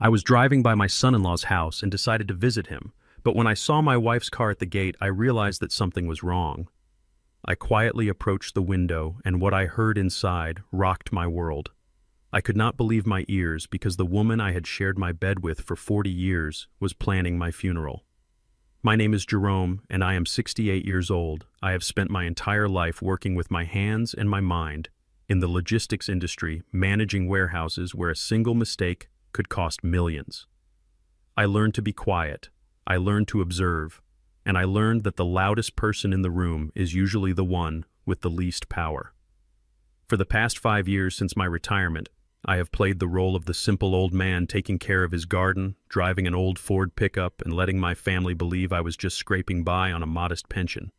I was driving by my son-in-law's house and decided to visit him, but when I saw my wife's car at the gate, I realized that something was wrong. I quietly approached the window, and what I heard inside rocked my world. I could not believe my ears because the woman I had shared my bed with for 40 years was planning my funeral. My name is Jerome, and I am 68 years old. I have spent my entire life working with my hands and my mind in the logistics industry, managing warehouses where a single mistake could cost millions. I learned to be quiet, I learned to observe, and I learned that the loudest person in the room is usually the one with the least power. For the past 5 years since my retirement, I have played the role of the simple old man taking care of his garden, driving an old Ford pickup, and letting my family believe I was just scraping by on a modest pension.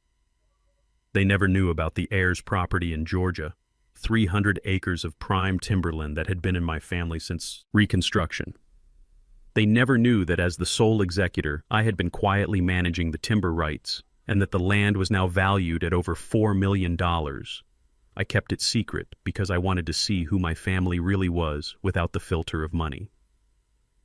They never knew about the heir's property in Georgia, 300 acres of prime timberland that had been in my family since Reconstruction. They never knew that as the sole executor, I had been quietly managing the timber rights, and that the land was now valued at over $4 million. I kept it secret because I wanted to see who my family really was without the filter of money.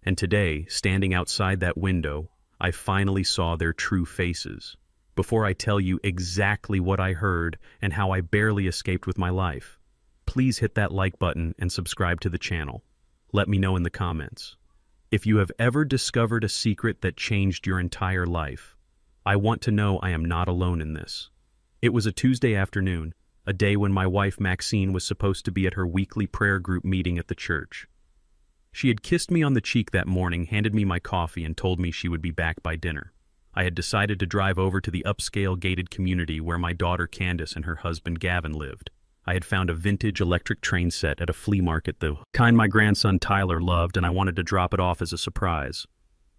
And today, standing outside that window, I finally saw their true faces. Before I tell you exactly what I heard and how I barely escaped with my life, please hit that like button and subscribe to the channel. Let me know in the comments. If you have ever discovered a secret that changed your entire life, I want to know I am not alone in this. It was a Tuesday afternoon, a day when my wife Maxine was supposed to be at her weekly prayer group meeting at the church. She had kissed me on the cheek that morning, handed me my coffee, and told me she would be back by dinner. I had decided to drive over to the upscale gated community where my daughter Candace and her husband Gavin lived. I had found a vintage electric train set at a flea market, the kind my grandson Tyler loved, and I wanted to drop it off as a surprise.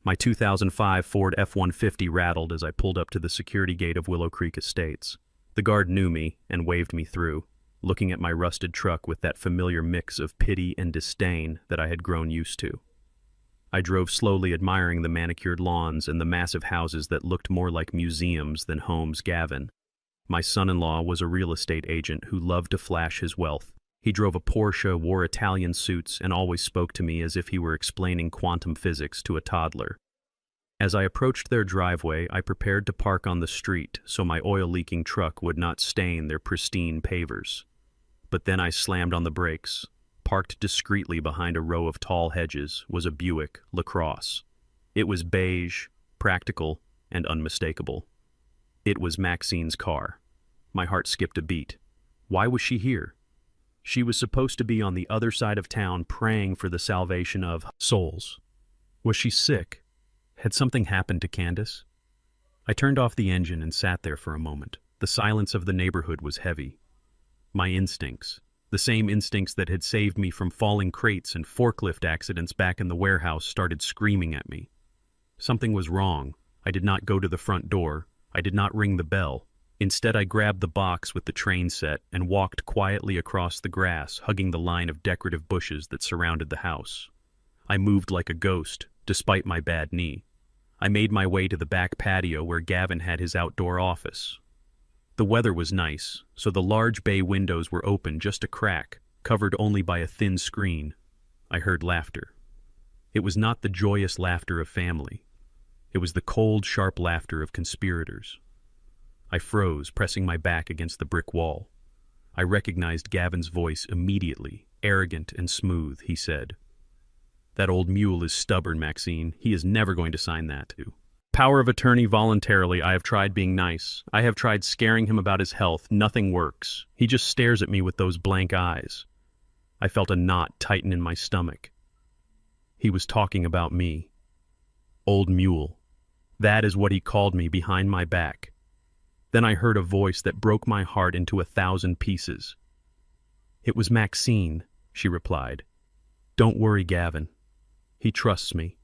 My 2005 Ford F-150 rattled as I pulled up to the security gate of Willow Creek Estates. The guard knew me and waved me through, looking at my rusted truck with that familiar mix of pity and disdain that I had grown used to. I drove slowly, admiring the manicured lawns and the massive houses that looked more like museums than homes. Gavin, my son-in-law, was a real estate agent who loved to flash his wealth. He drove a Porsche, wore Italian suits, and always spoke to me as if he were explaining quantum physics to a toddler. As I approached their driveway, I prepared to park on the street so my oil-leaking truck would not stain their pristine pavers. But then I slammed on the brakes. Parked discreetly behind a row of tall hedges was a Buick LaCrosse. It was beige, practical, and unmistakable. It was Maxine's car. My heart skipped a beat. Why was she here? She was supposed to be on the other side of town praying for the salvation of souls. Was she sick? Had something happened to Candace? I turned off the engine and sat there for a moment. The silence of the neighborhood was heavy. My instincts, the same instincts that had saved me from falling crates and forklift accidents back in the warehouse, started screaming at me. Something was wrong. I did not go to the front door. I did not ring the bell. Instead, I grabbed the box with the train set and walked quietly across the grass, hugging the line of decorative bushes that surrounded the house. I moved like a ghost, despite my bad knee. I made my way to the back patio where Gavin had his outdoor office. The weather was nice, so the large bay windows were open just a crack, covered only by a thin screen. I heard laughter. It was not the joyous laughter of family. It was the cold, sharp laughter of conspirators. I froze, pressing my back against the brick wall. I recognized Gavin's voice immediately, arrogant and smooth. He said, "That old mule is stubborn, Maxine. He is never going to sign that, too. Power of attorney voluntarily. I have tried being nice. I have tried scaring him about his health. Nothing works. He just stares at me with those blank eyes." I felt a knot tighten in my stomach. He was talking about me. Old mule. That is what he called me behind my back. Then I heard a voice that broke my heart into 1,000 pieces. "It was Maxine," she replied. "Don't worry, Gavin. He trusts me.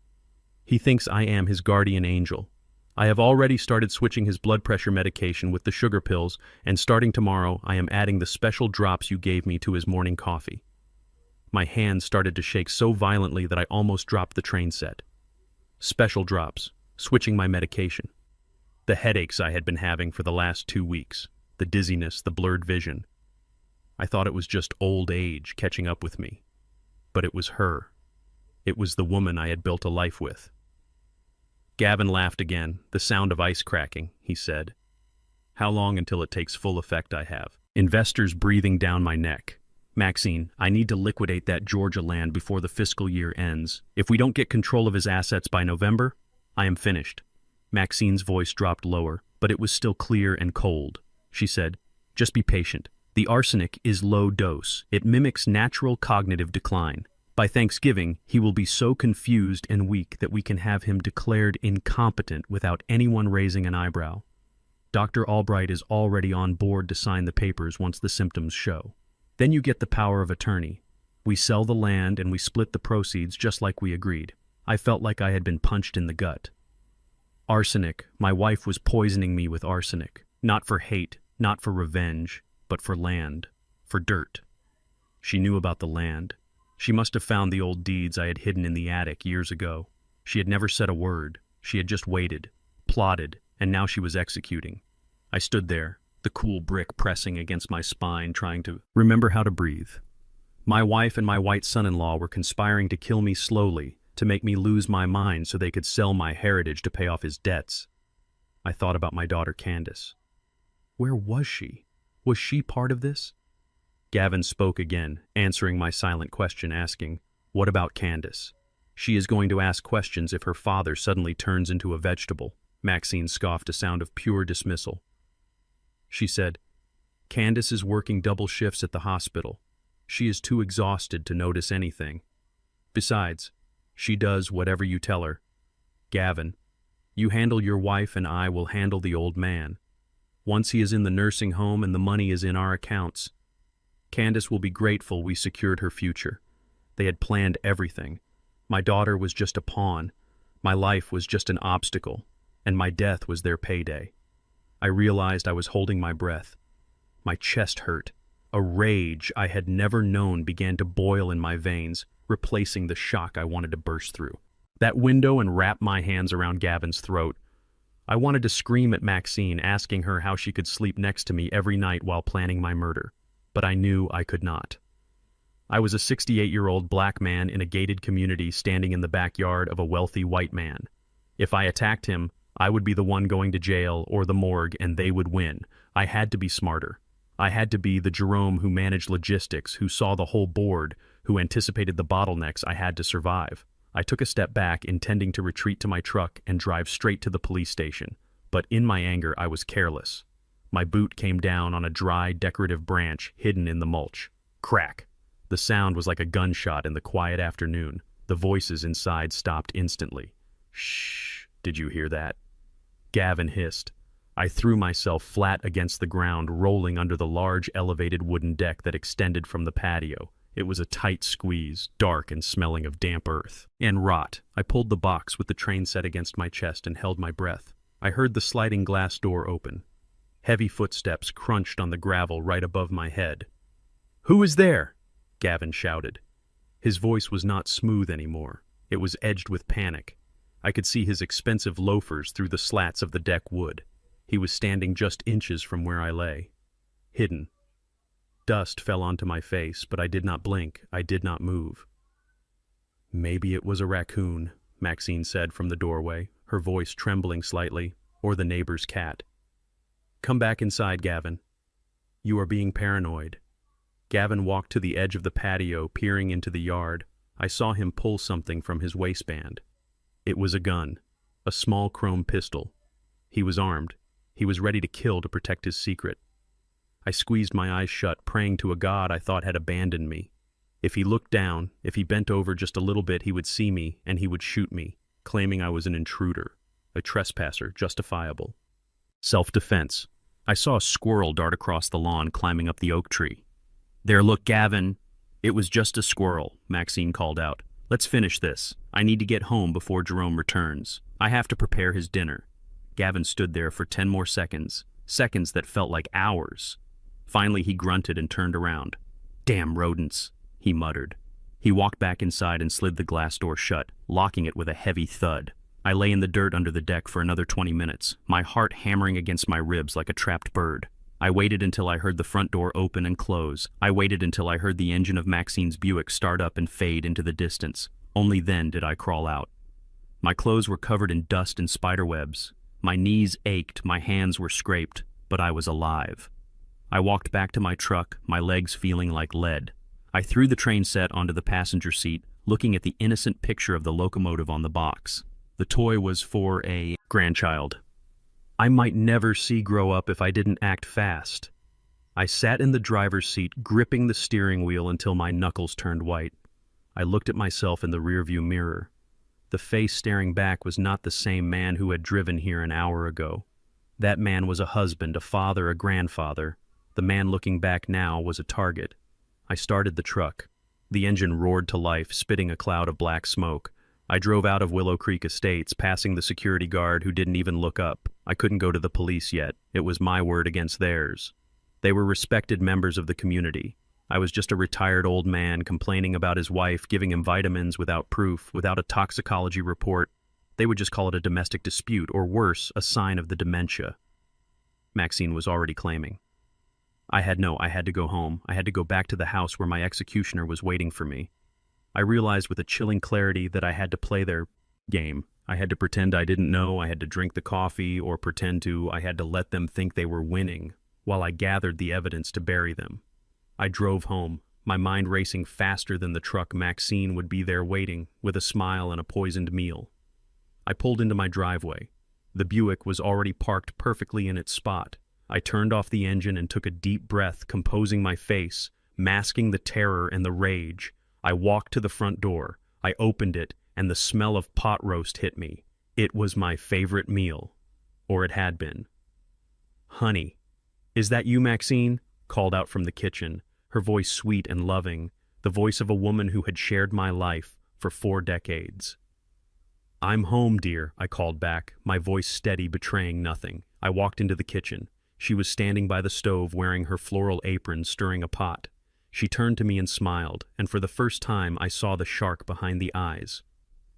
He thinks I am his guardian angel. I have already started switching his blood pressure medication with the sugar pills, and starting tomorrow, I am adding the special drops you gave me to his morning coffee." My hands started to shake so violently that I almost dropped the train set. Special drops, switching my medication. The headaches I had been having for the last 2 weeks, the dizziness, the blurred vision. I thought it was just old age catching up with me. But it was her. It was the woman I had built a life with. Gavin laughed again, the sound of ice cracking, he said. How long until it takes full effect? I have investors breathing down my neck. Maxine, I need to liquidate that Georgia land before the fiscal year ends. If we don't get control of his assets by November, I am finished. Maxine's voice dropped lower, but it was still clear and cold. She said, just be patient. The arsenic is low dose. It mimics natural cognitive decline. By Thanksgiving, he will be so confused and weak that we can have him declared incompetent without anyone raising an eyebrow. Dr. Albright is already on board to sign the papers once the symptoms show. Then you get the power of attorney. We sell the land and we split the proceeds just like we agreed. I felt like I had been punched in the gut. Arsenic. My wife was poisoning me with arsenic. Not for hate, not for revenge, but for land, for dirt. She knew about the land. She must have found the old deeds I had hidden in the attic years ago. She had never said a word. She had just waited, plotted, and now she was executing. I stood there, the cool brick pressing against my spine, trying to remember how to breathe. My wife and my white son-in-law were conspiring to kill me slowly, to make me lose my mind so they could sell my heritage to pay off his debts. I thought about my daughter Candace. Where was she? Was she part of this? Gavin spoke again, answering my silent question, asking, what about Candace? She is going to ask questions if her father suddenly turns into a vegetable. Maxine scoffed, a sound of pure dismissal. She said, Candace is working double shifts at the hospital. She is too exhausted to notice anything. Besides, she does whatever you tell her. Gavin, you handle your wife and I will handle the old man. Once he is in the nursing home and the money is in our accounts, Candace will be grateful we secured her future. They had planned everything. My daughter was just a pawn. My life was just an obstacle, and my death was their payday. I realized I was holding my breath. My chest hurt. A rage I had never known began to boil in my veins, replacing the shock I wanted to burst through. That window and wrap my hands around Gavin's throat. I wanted to scream at Maxine, asking her how she could sleep next to me every night while planning my murder. But I knew I could not. I was a 68-year-old black man in a gated community standing in the backyard of a wealthy white man. If I attacked him, I would be the one going to jail or the morgue, and they would win. I had to be smarter. I had to be the Jerome who managed logistics, who saw the whole board, who anticipated the bottlenecks I had to survive. I took a step back, intending to retreat to my truck and drive straight to the police station. But in my anger, I was careless. My boot came down on a dry, decorative branch hidden in the mulch. Crack! The sound was like a gunshot in the quiet afternoon. The voices inside stopped instantly. Shh! Did you hear that? Gavin hissed. I threw myself flat against the ground, rolling under the large elevated wooden deck that extended from the patio. It was a tight squeeze, dark and smelling of damp earth and rot. I pulled the box with the train set against my chest and held my breath. I heard the sliding glass door open. Heavy footsteps crunched on the gravel right above my head. "Who is there?" Gavin shouted. His voice was not smooth anymore. It was edged with panic. I could see his expensive loafers through the slats of the deck wood. He was standing just inches from where I lay, hidden. Dust fell onto my face, but I did not blink. I did not move. "Maybe it was a raccoon," Maxine said from the doorway, her voice trembling slightly, "or the neighbor's cat." "Come back inside, Gavin. You are being paranoid." Gavin walked to the edge of the patio, peering into the yard. I saw him pull something from his waistband. It was a gun, a small chrome pistol. He was armed. He was ready to kill to protect his secret. I squeezed my eyes shut, praying to a God I thought had abandoned me. If he looked down, if he bent over just a little bit, he would see me, and he would shoot me, claiming I was an intruder, a trespasser, justifiable. Self-defense. I saw a squirrel dart across the lawn, climbing up the oak tree. "There, look, Gavin. It was just a squirrel," Maxine called out. "Let's finish this. I need to get home before Jerome returns. I have to prepare his dinner." Gavin stood there for 10 more seconds, seconds that felt like hours. Finally, he grunted and turned around. "Damn rodents," he muttered. He walked back inside and slid the glass door shut, locking it with a heavy thud. I lay in the dirt under the deck for another 20 minutes, my heart hammering against my ribs like a trapped bird. I waited until I heard the front door open and close. I waited until I heard the engine of Maxine's Buick start up and fade into the distance. Only then did I crawl out. My clothes were covered in dust and spiderwebs. My knees ached, my hands were scraped, but I was alive. I walked back to my truck, my legs feeling like lead. I threw the train set onto the passenger seat, looking at the innocent picture of the locomotive on the box. The toy was for a grandchild I might never see grow up if I didn't act fast. I sat in the driver's seat, gripping the steering wheel until my knuckles turned white. I looked at myself in the rearview mirror. The face staring back was not the same man who had driven here an hour ago. That man was a husband, a father, a grandfather. The man looking back now was a target. I started the truck. The engine roared to life, spitting a cloud of black smoke. I drove out of Willow Creek Estates, passing the security guard who didn't even look up. I couldn't go to the police yet. It was my word against theirs. They were respected members of the community. I was just a retired old man complaining about his wife giving him vitamins without proof, without a toxicology report. They would just call it a domestic dispute, or worse, a sign of the dementia Maxine was already claiming. I had to go home. I had to go back to the house where my executioner was waiting for me. I realized with a chilling clarity that I had to play their game. I had to pretend I didn't know, I had to drink the coffee, or I had to let them think they were winning, while I gathered the evidence to bury them. I drove home, my mind racing faster than the truck. Maxine would be there waiting, with a smile and a poisoned meal. I pulled into my driveway. The Buick was already parked perfectly in its spot. I turned off the engine and took a deep breath, composing my face, masking the terror and the rage. I walked to the front door. I opened it, and the smell of pot roast hit me. It was my favorite meal. Or it had been. "Honey, is that you, Maxine?" called out from the kitchen, her voice sweet and loving, the voice of a woman who had shared my life for 4 decades. "I'm home, dear," I called back, my voice steady, betraying nothing. I walked into the kitchen. She was standing by the stove wearing her floral apron, stirring a pot. She turned to me and smiled, and for the first time I saw the shark behind the eyes.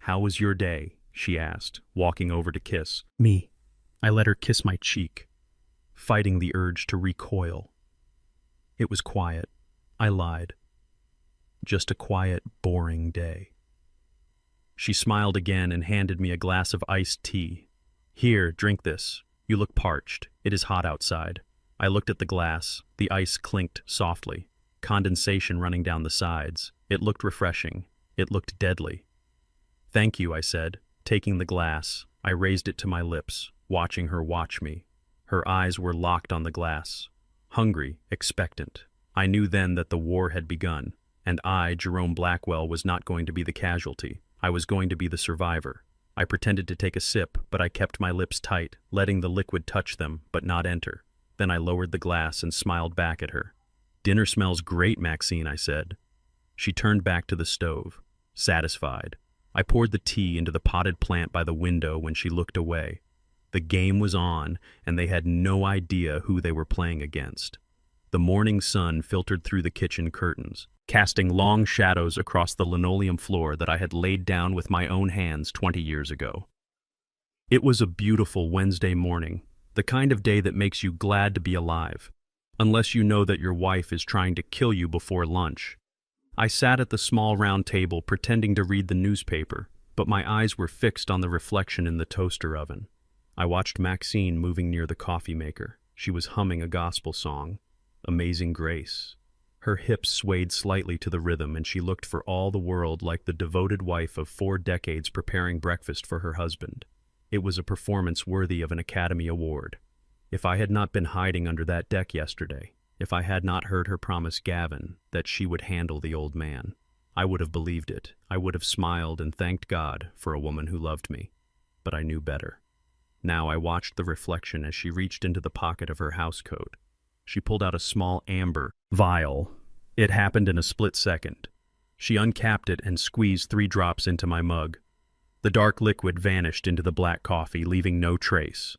"How was your day?" she asked, walking over to kiss me. I let her kiss my cheek, fighting the urge to recoil. It was quiet. I lied. Just a quiet, boring day. She smiled again and handed me a glass of iced tea. "Here, drink this. You look parched. It is hot outside." I looked at the glass. The ice clinked softly, condensation running down the sides. It looked refreshing. It looked deadly. "Thank you," I said, taking the glass. I raised it to my lips, watching her watch me. Her eyes were locked on the glass. Hungry, expectant. I knew then that the war had begun, and I, Jerome Blackwell, was not going to be the casualty. I was going to be the survivor. I pretended to take a sip, but I kept my lips tight, letting the liquid touch them, but not enter. Then I lowered the glass and smiled back at her. "Dinner smells great, Maxine," I said. She turned back to the stove, satisfied. I poured the tea into the potted plant by the window when she looked away. The game was on, and they had no idea who they were playing against. The morning sun filtered through the kitchen curtains, casting long shadows across the linoleum floor that I had laid down with my own hands 20 years ago. It was a beautiful Wednesday morning, the kind of day that makes you glad to be alive, unless you know that your wife is trying to kill you before lunch. I sat at the small round table pretending to read the newspaper, but my eyes were fixed on the reflection in the toaster oven. I watched Maxine moving near the coffee maker. She was humming a gospel song, Amazing Grace. Her hips swayed slightly to the rhythm, and she looked for all the world like the devoted wife of 4 decades preparing breakfast for her husband. It was a performance worthy of an Academy Award. If I had not been hiding under that deck yesterday, if I had not heard her promise Gavin that she would handle the old man, I would have believed it. I would have smiled and thanked God for a woman who loved me. But I knew better. Now I watched the reflection as she reached into the pocket of her housecoat. She pulled out a small amber vial. It happened in a split second. She uncapped it and squeezed 3 drops into my mug. The dark liquid vanished into the black coffee, leaving no trace.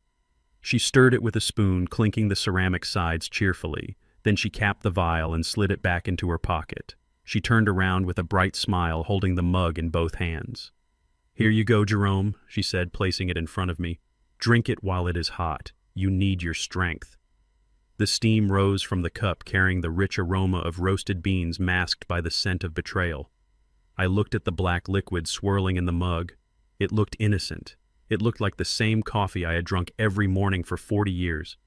She stirred it with a spoon, clinking the ceramic sides cheerfully. Then she capped the vial and slid it back into her pocket. She turned around with a bright smile, holding the mug in both hands. "Here you go, Jerome," she said, placing it in front of me. "Drink it while it is hot. You need your strength." The steam rose from the cup, carrying the rich aroma of roasted beans masked by the scent of betrayal. I looked at the black liquid swirling in the mug. It looked innocent. It looked like the same coffee I had drunk every morning for 40 years.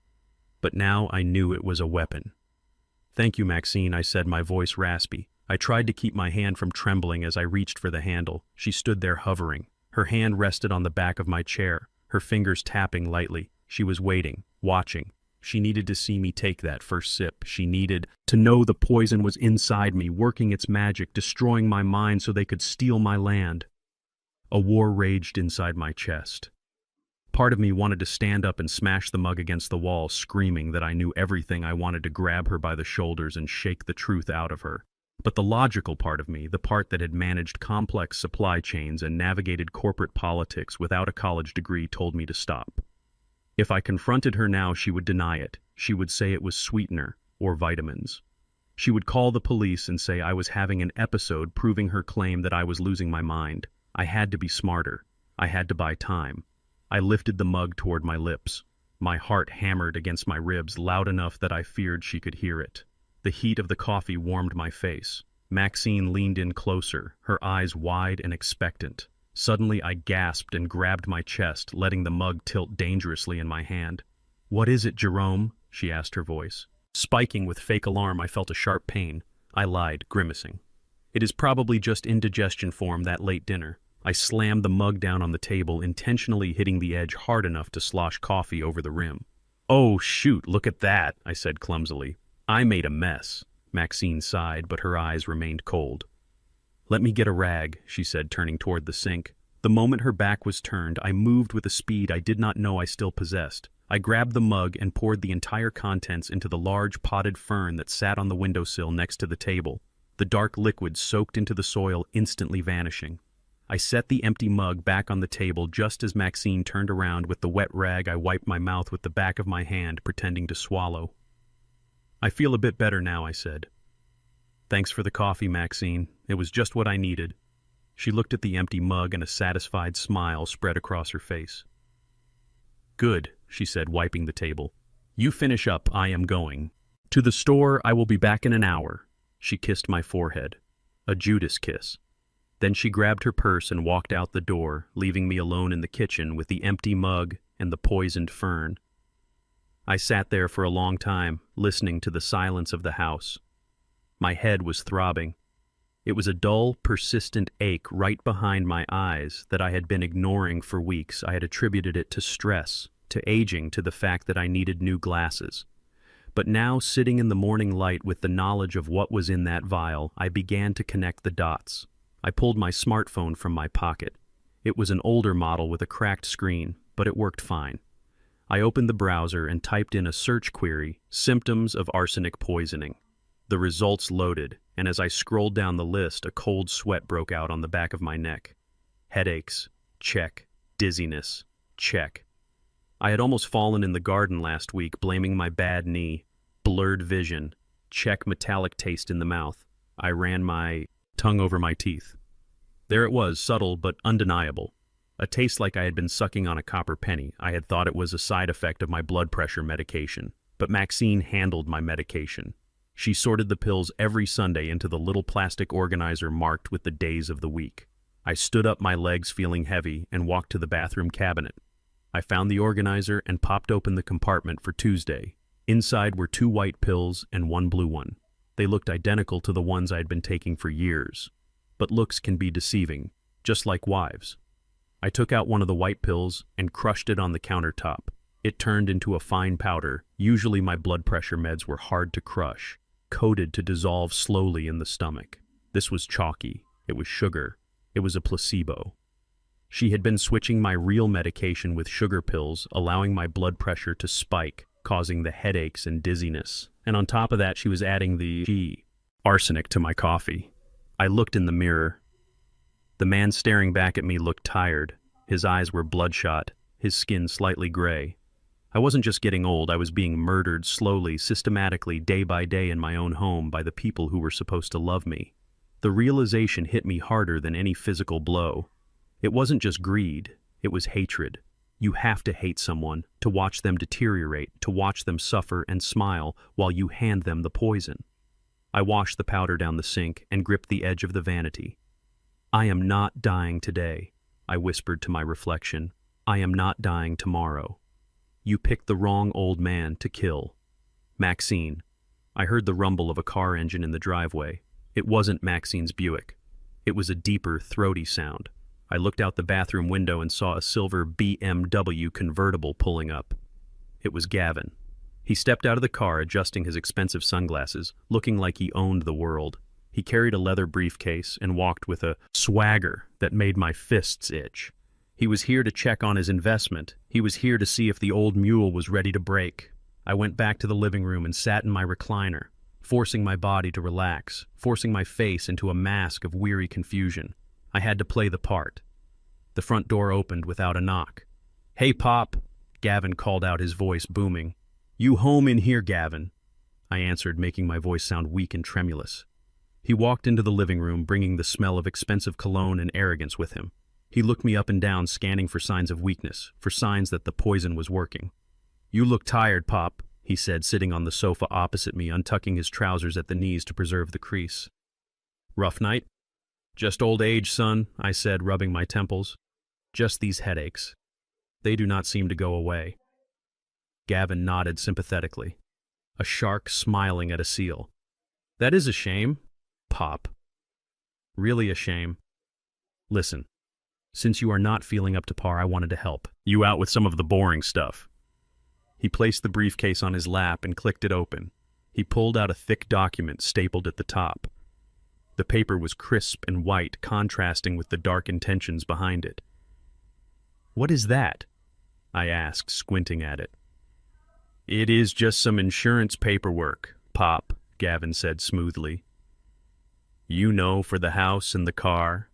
But now I knew it was a weapon. "Thank you, Maxine," I said, my voice raspy. I tried to keep my hand from trembling as I reached for the handle. She stood there hovering. Her hand rested on the back of my chair, her fingers tapping lightly. She was waiting, watching. She needed to see me take that first sip. She needed to know the poison was inside me, working its magic, destroying my mind so they could steal my land. A war raged inside my chest. Part of me wanted to stand up and smash the mug against the wall, screaming that I knew everything. I wanted to grab her by the shoulders and shake the truth out of her. But the logical part of me, the part that had managed complex supply chains and navigated corporate politics without a college degree, told me to stop. If I confronted her now, she would deny it. She would say it was sweetener or vitamins. She would call the police and say I was having an episode, proving her claim that I was losing my mind. I had to be smarter. I had to buy time. I lifted the mug toward my lips. My heart hammered against my ribs loud enough that I feared she could hear it. The heat of the coffee warmed my face. Maxine leaned in closer, her eyes wide and expectant. Suddenly I gasped and grabbed my chest, letting the mug tilt dangerously in my hand. "What is it, Jerome?" she asked, her voice. Spiking with fake alarm, I felt a sharp pain. I lied, grimacing. "It is probably just indigestion form, that late dinner." I slammed the mug down on the table, intentionally hitting the edge hard enough to slosh coffee over the rim. "Oh, shoot, look at that," I said clumsily. "I made a mess." Maxine sighed, but her eyes remained cold. "Let me get a rag," she said, turning toward the sink. The moment her back was turned, I moved with a speed I did not know I still possessed. I grabbed the mug and poured the entire contents into the large potted fern that sat on the windowsill next to the table. The dark liquid soaked into the soil, instantly vanishing. I set the empty mug back on the table just as Maxine turned around. With the wet rag, I wiped my mouth with the back of my hand, pretending to swallow. "I feel a bit better now," I said. "Thanks for the coffee, Maxine. It was just what I needed." She looked at the empty mug and a satisfied smile spread across her face. "Good," she said, wiping the table. "You finish up, I am going. To the store, I will be back in an hour." She kissed my forehead. A Judas kiss. Then she grabbed her purse and walked out the door, leaving me alone in the kitchen with the empty mug and the poisoned fern. I sat there for a long time, listening to the silence of the house. My head was throbbing. It was a dull, persistent ache right behind my eyes that I had been ignoring for weeks. I had attributed it to stress, to aging, to the fact that I needed new glasses. But now, sitting in the morning light with the knowledge of what was in that vial, I began to connect the dots. I pulled my smartphone from my pocket. It was an older model with a cracked screen, but it worked fine. I opened the browser and typed in a search query, "symptoms of arsenic poisoning." The results loaded, and as I scrolled down the list, a cold sweat broke out on the back of my neck. Headaches, check. Dizziness, check. I had almost fallen in the garden last week, blaming my bad knee. Blurred vision, check. Metallic taste in the mouth. I ran my tongue over my teeth. There it was, subtle but undeniable. A taste like I had been sucking on a copper penny. I had thought it was a side effect of my blood pressure medication. But Maxine handled my medication. She sorted the pills every Sunday into the little plastic organizer marked with the days of the week. I stood up, my legs feeling heavy, and walked to the bathroom cabinet. I found the organizer and popped open the compartment for Tuesday. Inside were 2 white pills and 1 blue one. They looked identical to the ones I had been taking for years. But looks can be deceiving, just like wives. I took out one of the white pills and crushed it on the countertop. It turned into a fine powder. Usually my blood pressure meds were hard to crush, coated to dissolve slowly in the stomach. This was chalky. It was sugar. It was a placebo. She had been switching my real medication with sugar pills, allowing my blood pressure to spike, causing the headaches and dizziness. And on top of that, she was adding the arsenic to my coffee. I looked in the mirror. The man staring back at me looked tired. His eyes were bloodshot, his skin slightly gray. I wasn't just getting old, I was being murdered slowly, systematically, day by day in my own home by the people who were supposed to love me. The realization hit me harder than any physical blow. It wasn't just greed, it was hatred. You have to hate someone, to watch them deteriorate, to watch them suffer and smile while you hand them the poison. I washed the powder down the sink and gripped the edge of the vanity. I am not dying today, I whispered to my reflection. I am not dying tomorrow. You picked the wrong old man to kill. Maxine. I heard the rumble of a car engine in the driveway. It wasn't Maxine's Buick. It was a deeper, throaty sound. I looked out the bathroom window and saw a silver BMW convertible pulling up. It was Gavin. He stepped out of the car, adjusting his expensive sunglasses, looking like he owned the world. He carried a leather briefcase and walked with a swagger that made my fists itch. He was here to check on his investment. He was here to see if the old mule was ready to break. I went back to the living room and sat in my recliner, forcing my body to relax, forcing my face into a mask of weary confusion. I had to play the part. The front door opened without a knock. "Hey, Pop," Gavin called out, his voice booming. "You home in here, Gavin?" I answered, making my voice sound weak and tremulous. He walked into the living room, bringing the smell of expensive cologne and arrogance with him. He looked me up and down, scanning for signs of weakness, for signs that the poison was working. "You look tired, Pop," he said, sitting on the sofa opposite me, untucking his trousers at the knees to preserve the crease. "Rough night?" "Just old age, son," I said, rubbing my temples. "Just these headaches. They do not seem to go away." Gavin nodded sympathetically. A shark smiling at a seal. "That is a shame, Pop. Really a shame. Listen, since you are not feeling up to par, I wanted to help you out with some of the boring stuff." He placed the briefcase on his lap and clicked it open. He pulled out a thick document stapled at the top. The paper was crisp and white, contrasting with the dark intentions behind it. "What is that?" I asked, squinting at it. "It is just some insurance paperwork, Pop," Gavin said smoothly. "You know, for the house and the car."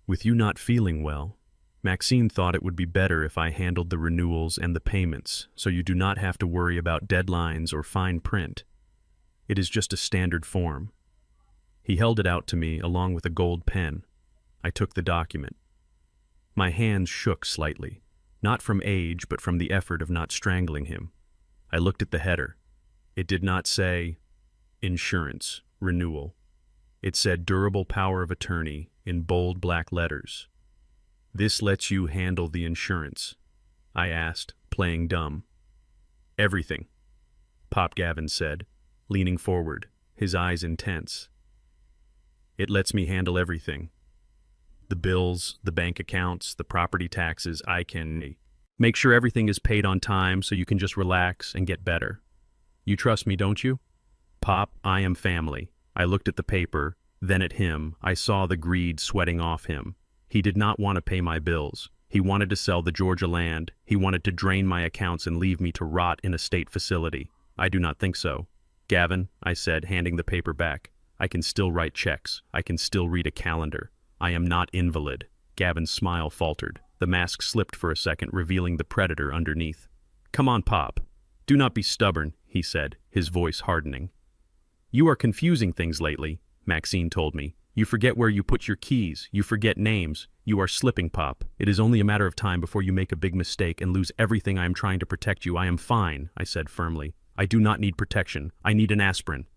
With you not feeling well, Maxine thought it would be better if I handled the renewals and the payments, so you do not have to worry about deadlines or fine print. It is just a standard form. He held it out to me along with a gold pen. I took the document. My hands shook slightly, not from age but from the effort of not strangling him. I looked at the header. It did not say insurance, renewal. It said durable power of attorney in bold black letters. "This lets you handle the insurance?" I asked, playing dumb. "Everything," Pop Gavin said, leaning forward, his eyes intense. "It lets me handle everything. The bills, the bank accounts, the property taxes. I can make sure everything is paid on time so you can just relax and get better. You trust me, don't you?" "Pop, I am family." I looked at the paper, then at him. I saw the greed sweating off him. He did not want to pay my bills. He wanted to sell the Georgia land. He wanted to drain my accounts and leave me to rot in a state facility. I do not think so. "Gavin," I said, handing the paper back, "I can still write checks. I can still read a calendar. I am not invalid." Gavin's smile faltered. The mask slipped for a second, revealing the predator underneath. "Come on, Pop. Do not be stubborn," he said, his voice hardening. "You are confusing things lately," Maxine told me. "You forget where you put your keys. You forget names. You are slipping, Pop. It is only a matter of time before you make a big mistake and lose everything. I am trying to protect you. I am fine," I said firmly. "I do not need protection. I need an aspirin."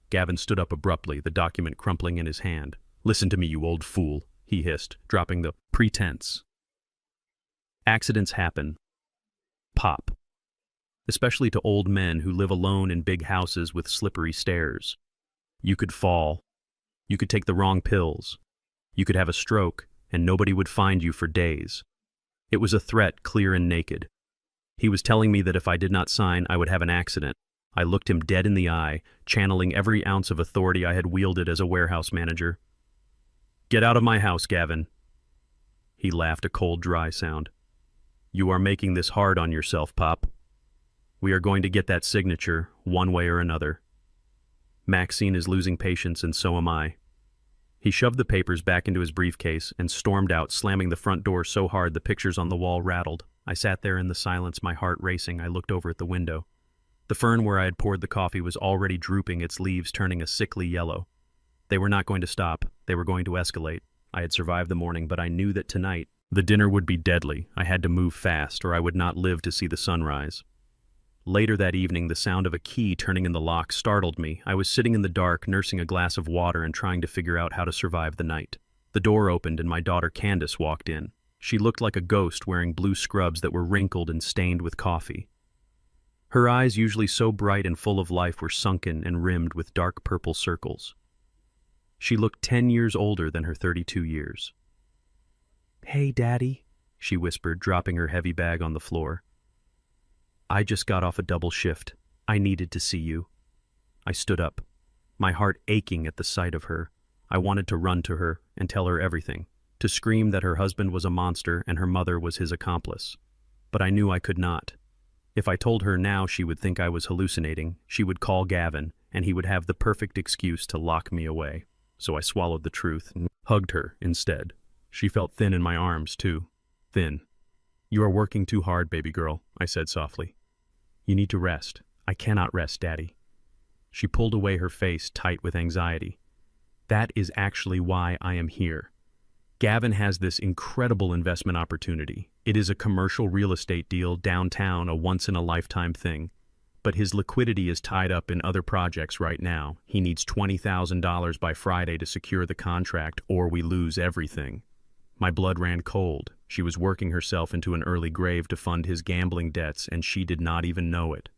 Gavin stood up abruptly, the document crumpling in his hand. "Listen to me, you old fool," he hissed, dropping the pretense. "Accidents happen, Pop. Especially to old men who live alone in big houses with slippery stairs. You could fall. You could take the wrong pills. You could have a stroke, and nobody would find you for days." It was a threat, clear and naked. He was telling me that if I did not sign, I would have an accident. I looked him dead in the eye, channeling every ounce of authority I had wielded as a warehouse manager. "Get out of my house, Gavin." He laughed, a cold, dry sound. "You are making this hard on yourself, Pop. We are going to get that signature, one way or another. Maxine is losing patience, and so am I." He shoved the papers back into his briefcase and stormed out, slamming the front door so hard the pictures on the wall rattled. I sat there in the silence, my heart racing. I looked over at the window. The fern where I had poured the coffee was already drooping, its leaves turning a sickly yellow. They were not going to stop. They were going to escalate. I had survived the morning, but I knew that tonight the dinner would be deadly. I had to move fast, or I would not live to see the sunrise. Later that evening, the sound of a key turning in the lock startled me. I was sitting in the dark, nursing a glass of water and trying to figure out how to survive the night. The door opened and my daughter Candace walked in. She looked like a ghost wearing blue scrubs that were wrinkled and stained with coffee. Her eyes, usually so bright and full of life, were sunken and rimmed with dark purple circles. She looked 10 years older than her 32 years. "Hey, Daddy," she whispered, dropping her heavy bag on the floor. "I just got off a double shift. I needed to see you." I stood up, my heart aching at the sight of her. I wanted to run to her and tell her everything, to scream that her husband was a monster and her mother was his accomplice. But I knew I could not. If I told her now, she would think I was hallucinating. She would call Gavin, and he would have the perfect excuse to lock me away. So I swallowed the truth and hugged her instead. She felt thin in my arms, too. Thin. "You are working too hard, baby girl," I said softly. "You need to rest." "I cannot rest, Daddy." She pulled away, her face tight with anxiety. "That is actually why I am here. Gavin has this incredible investment opportunity. It is a commercial real estate deal downtown, a once-in-a-lifetime thing. But his liquidity is tied up in other projects right now. He needs $20,000 by Friday to secure the contract, or we lose everything." My blood ran cold. She was working herself into an early grave to fund his gambling debts, and she did not even know it.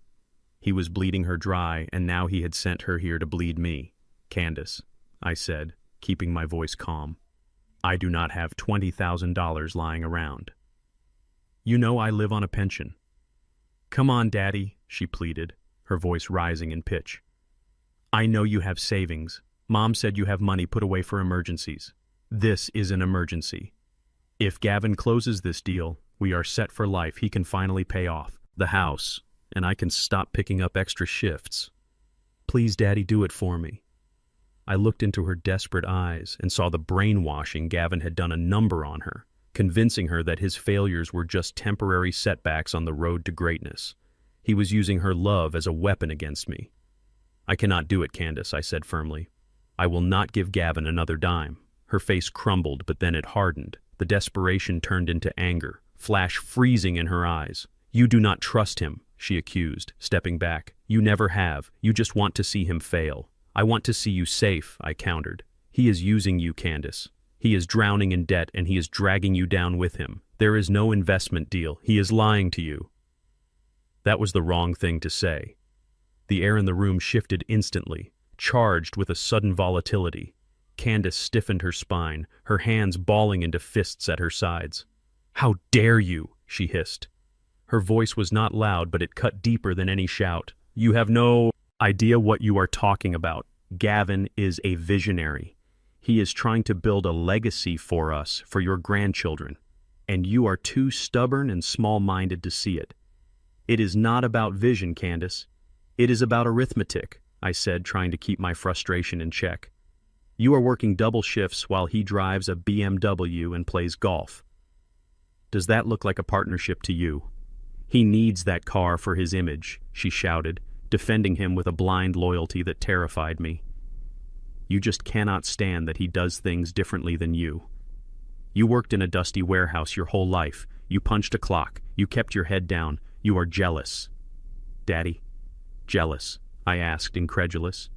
He was bleeding her dry, and now he had sent her here to bleed me. "Candace," I said, keeping my voice calm, "I do not have $20,000 lying around. You know I live on a pension." "Come on, Daddy," she pleaded, her voice rising in pitch. "I know you have savings. Mom said you have money put away for emergencies. This is an emergency. If Gavin closes this deal, we are set for life. He can finally pay off the house, and I can stop picking up extra shifts. Please, Daddy, do it for me." I looked into her desperate eyes and saw the brainwashing Gavin had done a number on her, convincing her that his failures were just temporary setbacks on the road to greatness. He was using her love as a weapon against me. "I cannot do it, Candace," I said firmly. "I will not give Gavin another dime." Her face crumbled, but then it hardened. The desperation turned into anger, flash freezing in her eyes. "You do not trust him," she accused, stepping back. "You never have. You just want to see him fail." "I want to see you safe," I countered. "He is using you, Candace. He is drowning in debt, and he is dragging you down with him. There is no investment deal. He is lying to you." That was the wrong thing to say. The air in the room shifted instantly, charged with a sudden volatility. Candace stiffened her spine, her hands balling into fists at her sides. "How dare you?" she hissed. Her voice was not loud, but it cut deeper than any shout. "You have no idea what you are talking about. Gavin is a visionary. He is trying to build a legacy for us, for your grandchildren. And you are too stubborn and small-minded to see it. It is not about vision, Candace. It is about arithmetic," I said, trying to keep my frustration in check. "You are working double shifts while he drives a BMW and plays golf. Does that look like a partnership to you? He needs that car for his image," she shouted, defending him with a blind loyalty that terrified me. "You just cannot stand that he does things differently than you. You worked in a dusty warehouse your whole life. You punched a clock. You kept your head down. You are jealous." "Daddy, jealous?" I asked, incredulous.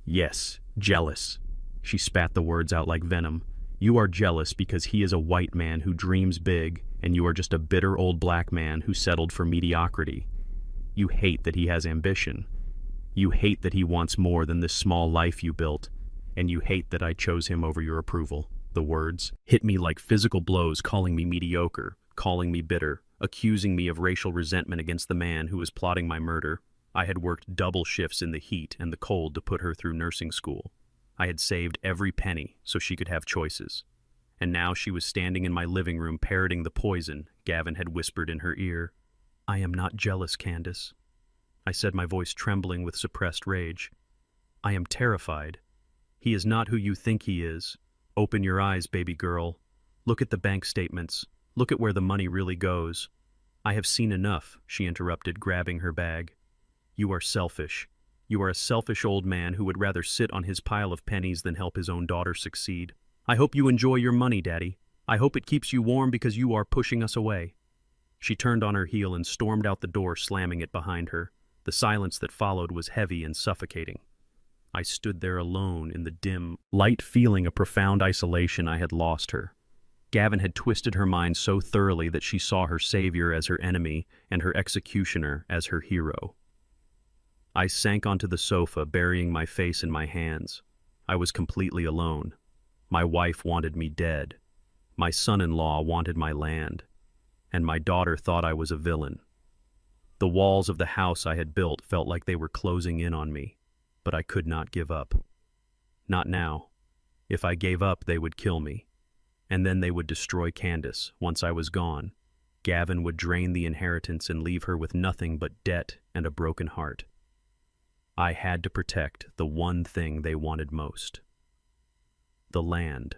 "Yes, jealous." She spat the words out like venom. "You are jealous because he is a white man who dreams big, and you are just a bitter old black man who settled for mediocrity. You hate that he has ambition. You hate that he wants more than this small life you built, and you hate that I chose him over your approval." The words hit me like physical blows, calling me mediocre, calling me bitter, accusing me of racial resentment against the man who was plotting my murder. I had worked double shifts in the heat and the cold to put her through nursing school. I had saved every penny so she could have choices. And now she was standing in my living room parroting the poison Gavin had whispered in her ear. "I am not jealous, Candace," I said, my voice trembling with suppressed rage. "I am terrified. He is not who you think he is. Open your eyes, baby girl. Look at the bank statements. Look at where the money really goes." "I have seen enough," she interrupted, grabbing her bag. "You are selfish. You are a selfish old man who would rather sit on his pile of pennies than help his own daughter succeed. I hope you enjoy your money, Daddy. I hope it keeps you warm because you are pushing us away." She turned on her heel and stormed out the door, slamming it behind her. The silence that followed was heavy and suffocating. I stood there alone in the dim light, feeling a profound isolation. I had lost her. Gavin had twisted her mind so thoroughly that she saw her savior as her enemy and her executioner as her hero. I sank onto the sofa, burying my face in my hands. I was completely alone. My wife wanted me dead. My son-in-law wanted my land. And my daughter thought I was a villain. The walls of the house I had built felt like they were closing in on me, but I could not give up. Not now. If I gave up, they would kill me. And then they would destroy Candace. Once I was gone, Gavin would drain the inheritance and leave her with nothing but debt and a broken heart. I had to protect the one thing they wanted most. The land.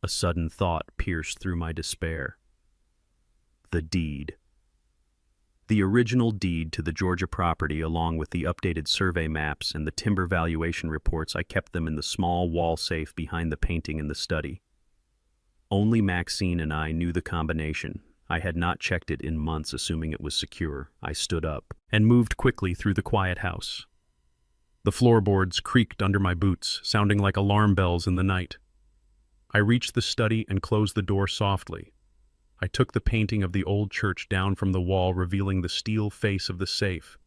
A sudden thought pierced through my despair. The deed. The original deed to the Georgia property, along with the updated survey maps and the timber valuation reports, I kept them in the small wall safe behind the painting in the study. Only Maxine and I knew the combination. I had not checked it in months, assuming it was secure. I stood up and moved quickly through the quiet house. The floorboards creaked under my boots, sounding like alarm bells in the night. I reached the study and closed the door softly. I took the painting of the old church down from the wall, revealing the steel face of the safe.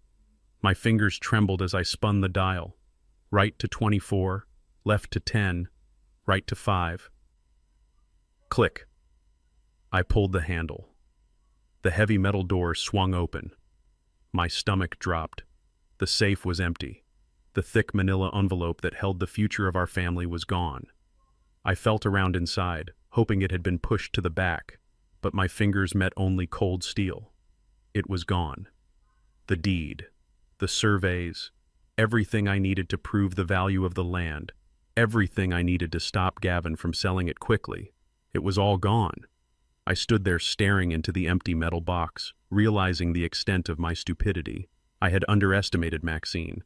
My fingers trembled as I spun the dial. Right to 24, left to 10, right to 5. Click. I pulled the handle. The heavy metal door swung open. My stomach dropped. The safe was empty. The thick manila envelope that held the future of our family was gone. I felt around inside, hoping it had been pushed to the back, but my fingers met only cold steel. It was gone. The deed, the surveys, everything I needed to prove the value of the land, everything I needed to stop Gavin from selling it quickly. It was all gone. I stood there staring into the empty metal box, realizing the extent of my stupidity. I had underestimated Maxine.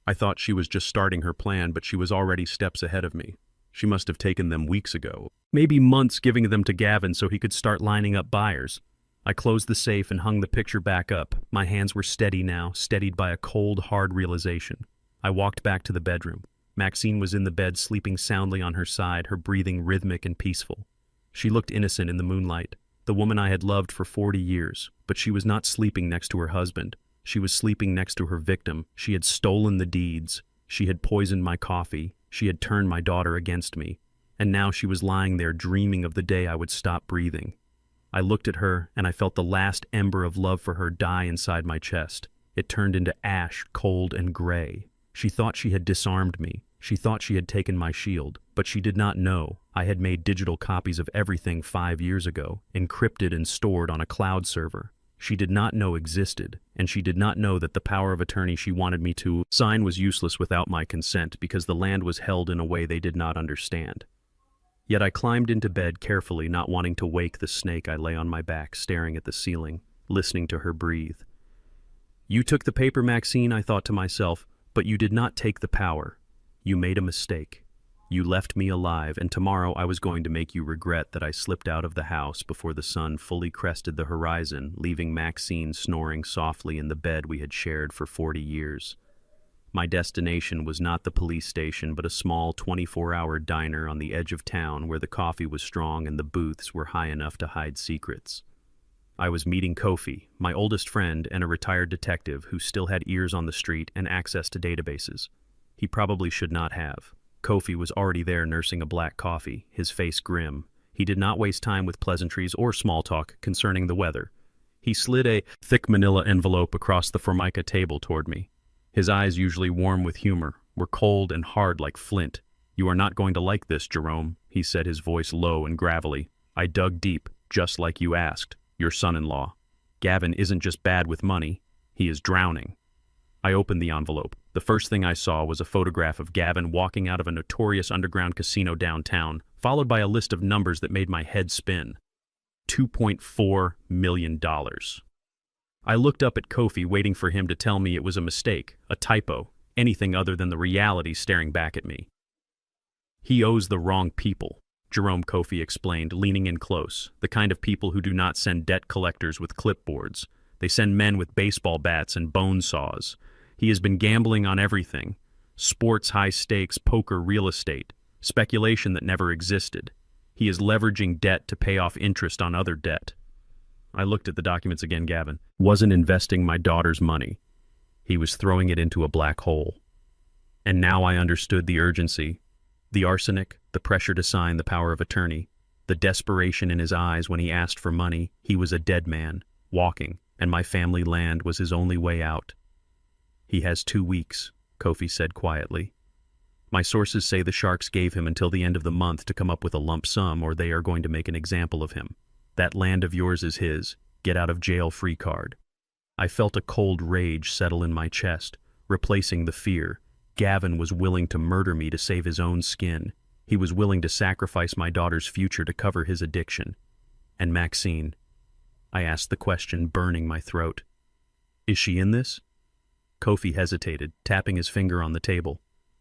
I thought she was just starting her plan, but she was already steps ahead of me. She must have taken them weeks ago, maybe months, giving them to Gavin so he could start lining up buyers. I closed the safe and hung the picture back up. My hands were steady now, steadied by a cold, hard realization. I walked back to the bedroom. Maxine was in the bed, sleeping soundly on her side, her breathing rhythmic and peaceful. She looked innocent in the moonlight, the woman I had loved for 40 years, but she was not sleeping next to her husband. She was sleeping next to her victim. She had stolen the deeds. She had poisoned my coffee. She had turned my daughter against me. And now she was lying there dreaming of the day I would stop breathing. I looked at her, and I felt the last ember of love for her die inside my chest. It turned into ash, cold and gray. She thought she had disarmed me. She thought she had taken my shield, but she did not know I had made digital copies of everything 5 years ago, encrypted and stored on a cloud server. She did not know existed, and she did not know that the power of attorney she wanted me to sign was useless without my consent, because the land was held in a way they did not understand. Yet I climbed into bed carefully, not wanting to wake the snake. I lay on my back, staring at the ceiling, listening to her breathe. "You took the paper, Maxine," I thought to myself, "but you did not take the power. You made a mistake. You left me alive, and tomorrow I was going to make you regret that I slipped out of the house before the sun fully crested the horizon, leaving Maxine snoring softly in the bed we had shared for 40 years. My destination was not the police station, but a small 24-hour diner on the edge of town where the coffee was strong and the booths were high enough to hide secrets. I was meeting Kofi, my oldest friend and a retired detective who still had ears on the street and access to databases. He probably should not have. Kofi was already there nursing a black coffee, his face grim. He did not waste time with pleasantries or small talk concerning the weather. He slid a thick manila envelope across the formica table toward me. His eyes, usually warm with humor, were cold and hard like flint. "You are not going to like this, Jerome," he said, his voice low and gravelly. "I dug deep, just like you asked. Your son-in-law. Gavin isn't just bad with money. He is drowning." I opened the envelope. The first thing I saw was a photograph of Gavin walking out of a notorious underground casino downtown, followed by a list of numbers that made my head spin. $2.4 million. I looked up at Kofi, waiting for him to tell me it was a mistake, a typo, anything other than the reality staring back at me. "He owes the wrong people," Jerome Kofi explained, leaning in close, "the kind of people who do not send debt collectors with clipboards. They send men with baseball bats and bone saws. He has been gambling on everything. Sports high-stakes poker real estate, speculation that never existed. He is leveraging debt to pay off interest on other debt. I looked at the documents again, Gavin. Wasn't investing my daughter's money. He was throwing it into a black hole. And now I understood the urgency. The arsenic, the pressure to sign the power of attorney, the desperation in his eyes when he asked for money. He was a dead man, walking, and my family land was his only way out. He has 2 weeks, Kofi said quietly. My sources say the Sharks gave him until the end of the month to come up with a lump sum, or they are going to make an example of him. That land of yours is his. Get out of jail free card. I felt a cold rage settle in my chest, replacing the fear. Gavin was willing to murder me to save his own skin. He was willing to sacrifice my daughter's future to cover his addiction. And Maxine? I asked the question, burning my throat. Is she in this? Kofi hesitated, tapping his finger on the table.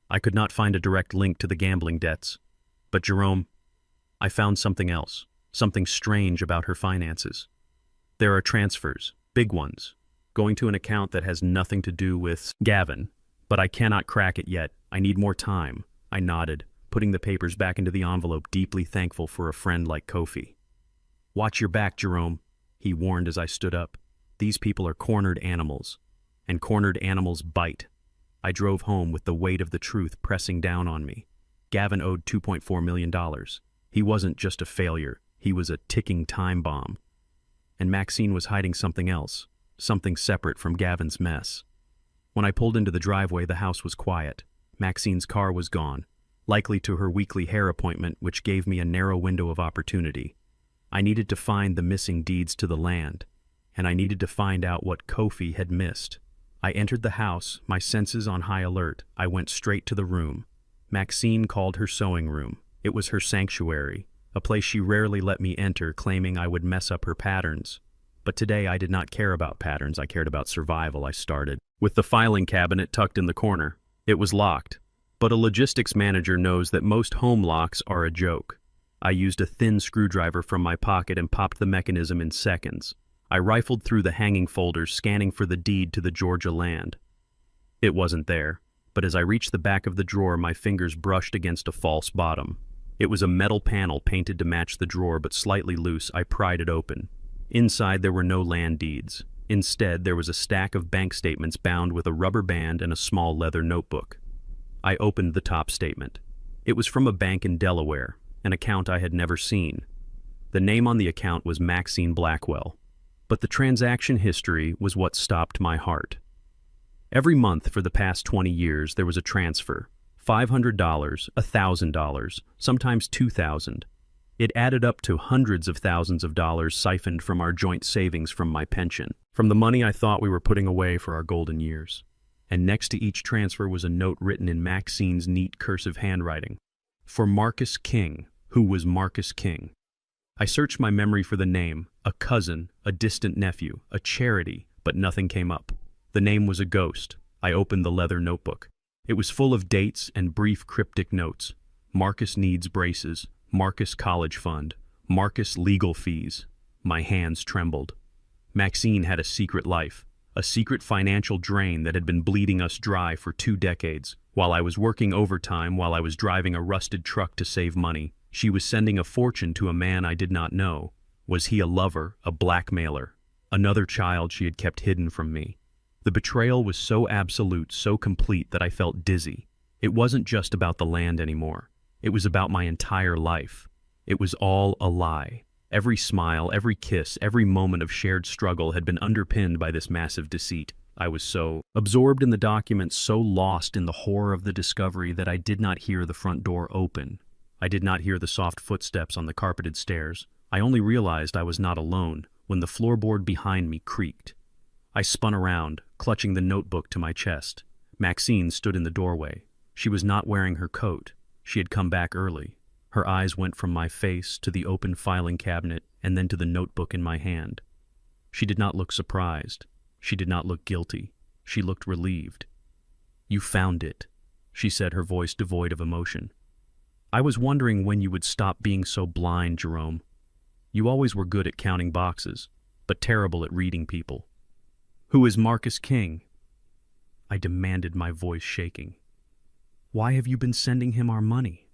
I could not find a direct link to the gambling debts. But Jerome, I found something else, something strange about her finances. There are transfers, big ones, going to an account that has nothing to do with Gavin. But I cannot crack it yet. I need more time. I nodded, putting the papers back into the envelope, deeply thankful for a friend like Kofi. Watch your back, Jerome, he warned as I stood up. These people are cornered animals, and cornered animals bite. I drove home with the weight of the truth pressing down on me. Gavin owed $2.4 million. He wasn't just a failure. He was a ticking time bomb. And Maxine was hiding something else, something separate from Gavin's mess. When I pulled into the driveway, the house was quiet. Maxine's car was gone, likely to her weekly hair appointment, which gave me a narrow window of opportunity. I needed to find the missing deeds to the land, and I needed to find out what Kofi had missed. I entered the house, my senses on high alert. I went straight to the room. Maxine called her sewing room. It was her sanctuary, a place she rarely let me enter, claiming I would mess up her patterns. But today I did not care about patterns, I cared about survival. I started with the filing cabinet tucked in the corner. It was locked, but a logistics manager knows that most home locks are a joke. I used a thin screwdriver from my pocket and popped the mechanism in seconds. I rifled through the hanging folders, scanning for the deed to the Georgia land. It wasn't there, but as I reached the back of the drawer, my fingers brushed against a false bottom. It was a metal panel painted to match the drawer, but slightly loose. I pried it open. Inside there were no land deeds. Instead, there was a stack of bank statements bound with a rubber band and a small leather notebook. I opened the top statement. It was from a bank in Delaware, an account I had never seen. The name on the account was Maxine Blackwell, but the transaction history was what stopped my heart. Every month for the past 20 years, there was a transfer. $500, $1,000, sometimes $2,000. It added up to hundreds of thousands of dollars siphoned from our joint savings from my pension, from the money I thought we were putting away for our golden years. And next to each transfer was a note written in Maxine's neat cursive handwriting. For Marcus King. Who was Marcus King? I searched my memory for the name, a cousin, a distant nephew, a charity, but nothing came up. The name was a ghost. I opened the leather notebook. It was full of dates and brief cryptic notes. Marcus needs braces. Marcus college fund. Marcus legal fees. My hands trembled. Maxine had a secret life, a secret financial drain that had been bleeding us dry for 2 decades. While I was working overtime, while I was driving a rusted truck to save money, she was sending a fortune to a man I did not know. Was he a lover, a blackmailer? Another child she had kept hidden from me. The betrayal was so absolute, so complete that I felt dizzy. It wasn't just about the land anymore. It was about my entire life. It was all a lie. Every smile, every kiss, every moment of shared struggle had been underpinned by this massive deceit. I was so absorbed in the documents, so lost in the horror of the discovery that I did not hear the front door open. I did not hear the soft footsteps on the carpeted stairs. I only realized I was not alone when the floorboard behind me creaked. I spun around, clutching the notebook to my chest. Maxine stood in the doorway. She was not wearing her coat. She had come back early. Her eyes went from my face to the open filing cabinet and then to the notebook in my hand. She did not look surprised. She did not look guilty. She looked relieved. "You found it," she said, her voice devoid of emotion. "I was wondering when you would stop being so blind, Jerome. You always were good at counting boxes, but terrible at reading people." "Who is Marcus King?" I demanded, my voice shaking. Why have you been sending him our money?"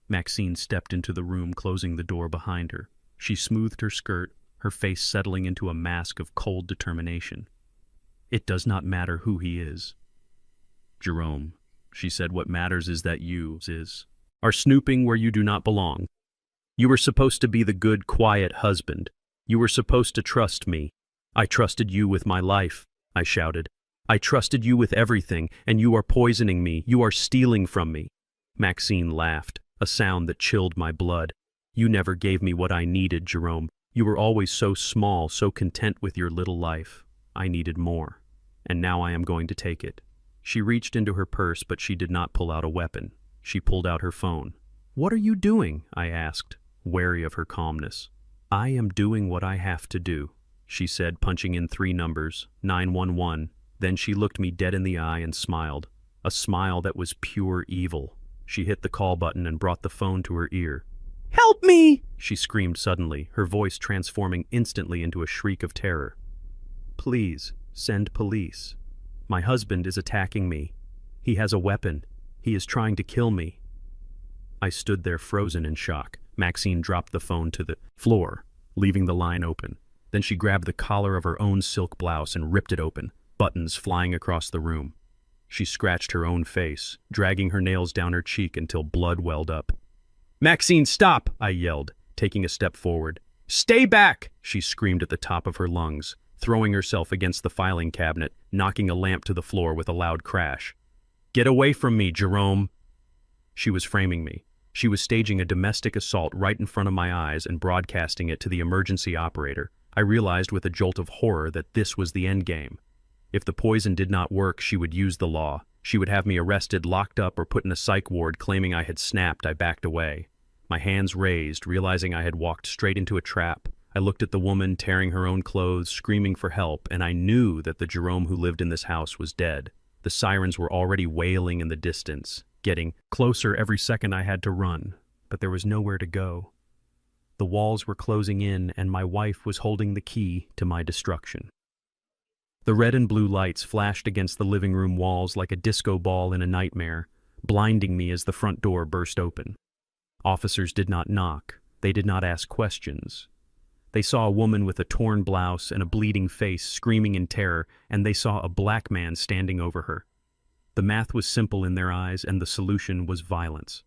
Maxine stepped into the room, closing the door behind her. She smoothed her skirt, her face settling into a mask of cold determination. "It does not matter who he is, Jerome," she said. "What matters is that you are snooping where you do not belong. You were supposed to be the good, quiet husband. You were supposed to trust me. I trusted you with my life," I shouted. "I trusted you with everything, and you are poisoning me. You are stealing from me." Maxine laughed, a sound that chilled my blood. "You never gave me what I needed, Jerome. You were always so small, so content with your little life. I needed more, and now I am going to take it." She reached into her purse, but she did not pull out a weapon. She pulled out her phone. "What are you doing?" I asked, wary of her calmness. "I am doing what I have to do," she said, punching in 3 numbers, 911. Then she looked me dead in the eye and smiled, a smile that was pure evil. She hit the call button and brought the phone to her ear. "Help me!" she screamed suddenly, her voice transforming instantly into a shriek of terror. "Please, send police. My husband is attacking me. He has a weapon. He is trying to kill me." I stood there frozen in shock. Maxine dropped the phone to the floor, leaving the line open. Then she grabbed the collar of her own silk blouse and ripped it open, buttons flying across the room. She scratched her own face, dragging her nails down her cheek until blood welled up. "Maxine, stop!" I yelled, taking a step forward. "Stay back!" she screamed at the top of her lungs, throwing herself against the filing cabinet, knocking a lamp to the floor with a loud crash. "Get away from me, Jerome!" She was framing me. She was staging a domestic assault right in front of my eyes and broadcasting it to the emergency operator. I realized with a jolt of horror that this was the endgame. If the poison did not work, she would use the law. She would have me arrested, locked up, or put in a psych ward claiming I had snapped. I backed away, my hands raised, realizing I had walked straight into a trap. I looked at the woman tearing her own clothes, screaming for help, and I knew that the Jerome who lived in this house was dead. The sirens were already wailing in the distance, getting closer every second I had to run, but there was nowhere to go. The walls were closing in, and my wife was holding the key to my destruction. The red and blue lights flashed against the living room walls like a disco ball in a nightmare, blinding me as the front door burst open. Officers did not knock. They did not ask questions. They saw a woman with a torn blouse and a bleeding face screaming in terror, and they saw a black man standing over her. The math was simple in their eyes, and the solution was violence.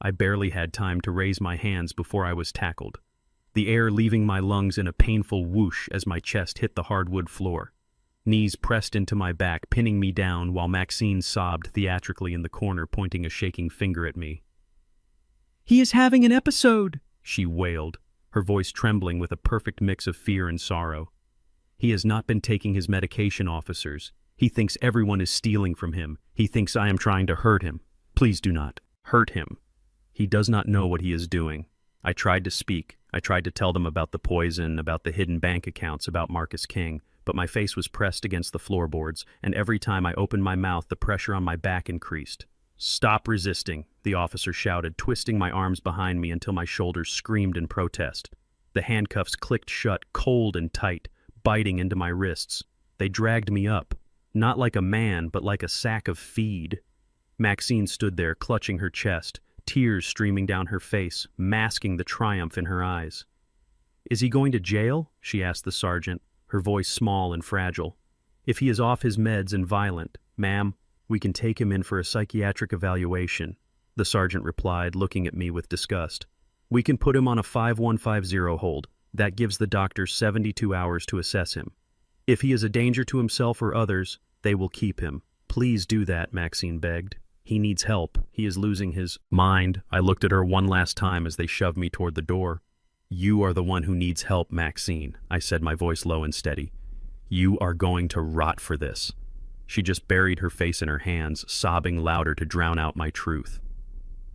I barely had time to raise my hands before I was tackled, the air leaving my lungs in a painful whoosh as my chest hit the hardwood floor. Knees pressed into my back, pinning me down, while Maxine sobbed theatrically in the corner, pointing a shaking finger at me. "He is having an episode," she wailed, her voice trembling with a perfect mix of fear and sorrow. "He has not been taking his medication, officers. He thinks everyone is stealing from him. He thinks I am trying to hurt him. Please do not hurt him. He does not know what he is doing." I tried to speak. I tried to tell them about the poison, about the hidden bank accounts, about Marcus King, but my face was pressed against the floorboards, and every time I opened my mouth, the pressure on my back increased. "Stop resisting," the officer shouted, twisting my arms behind me until my shoulders screamed in protest. The handcuffs clicked shut, cold and tight, biting into my wrists. They dragged me up, not like a man, but like a sack of feed. Maxine stood there, clutching her chest, tears streaming down her face, masking the triumph in her eyes. "Is he going to jail?" she asked the sergeant, her voice small and fragile. "If he is off his meds and violent, ma'am, we can take him in for a psychiatric evaluation," the sergeant replied, looking at me with disgust. "We can put him on a 5150 hold. That gives the doctors 72 hours to assess him. If he is a danger to himself or others, they will keep him." "Please do that," Maxine begged. "He needs help. He is losing his mind." I looked at her one last time as they shoved me toward the door. "You are the one who needs help, Maxine," I said, my voice low and steady. "You are going to rot for this." She just buried her face in her hands, sobbing louder to drown out my truth.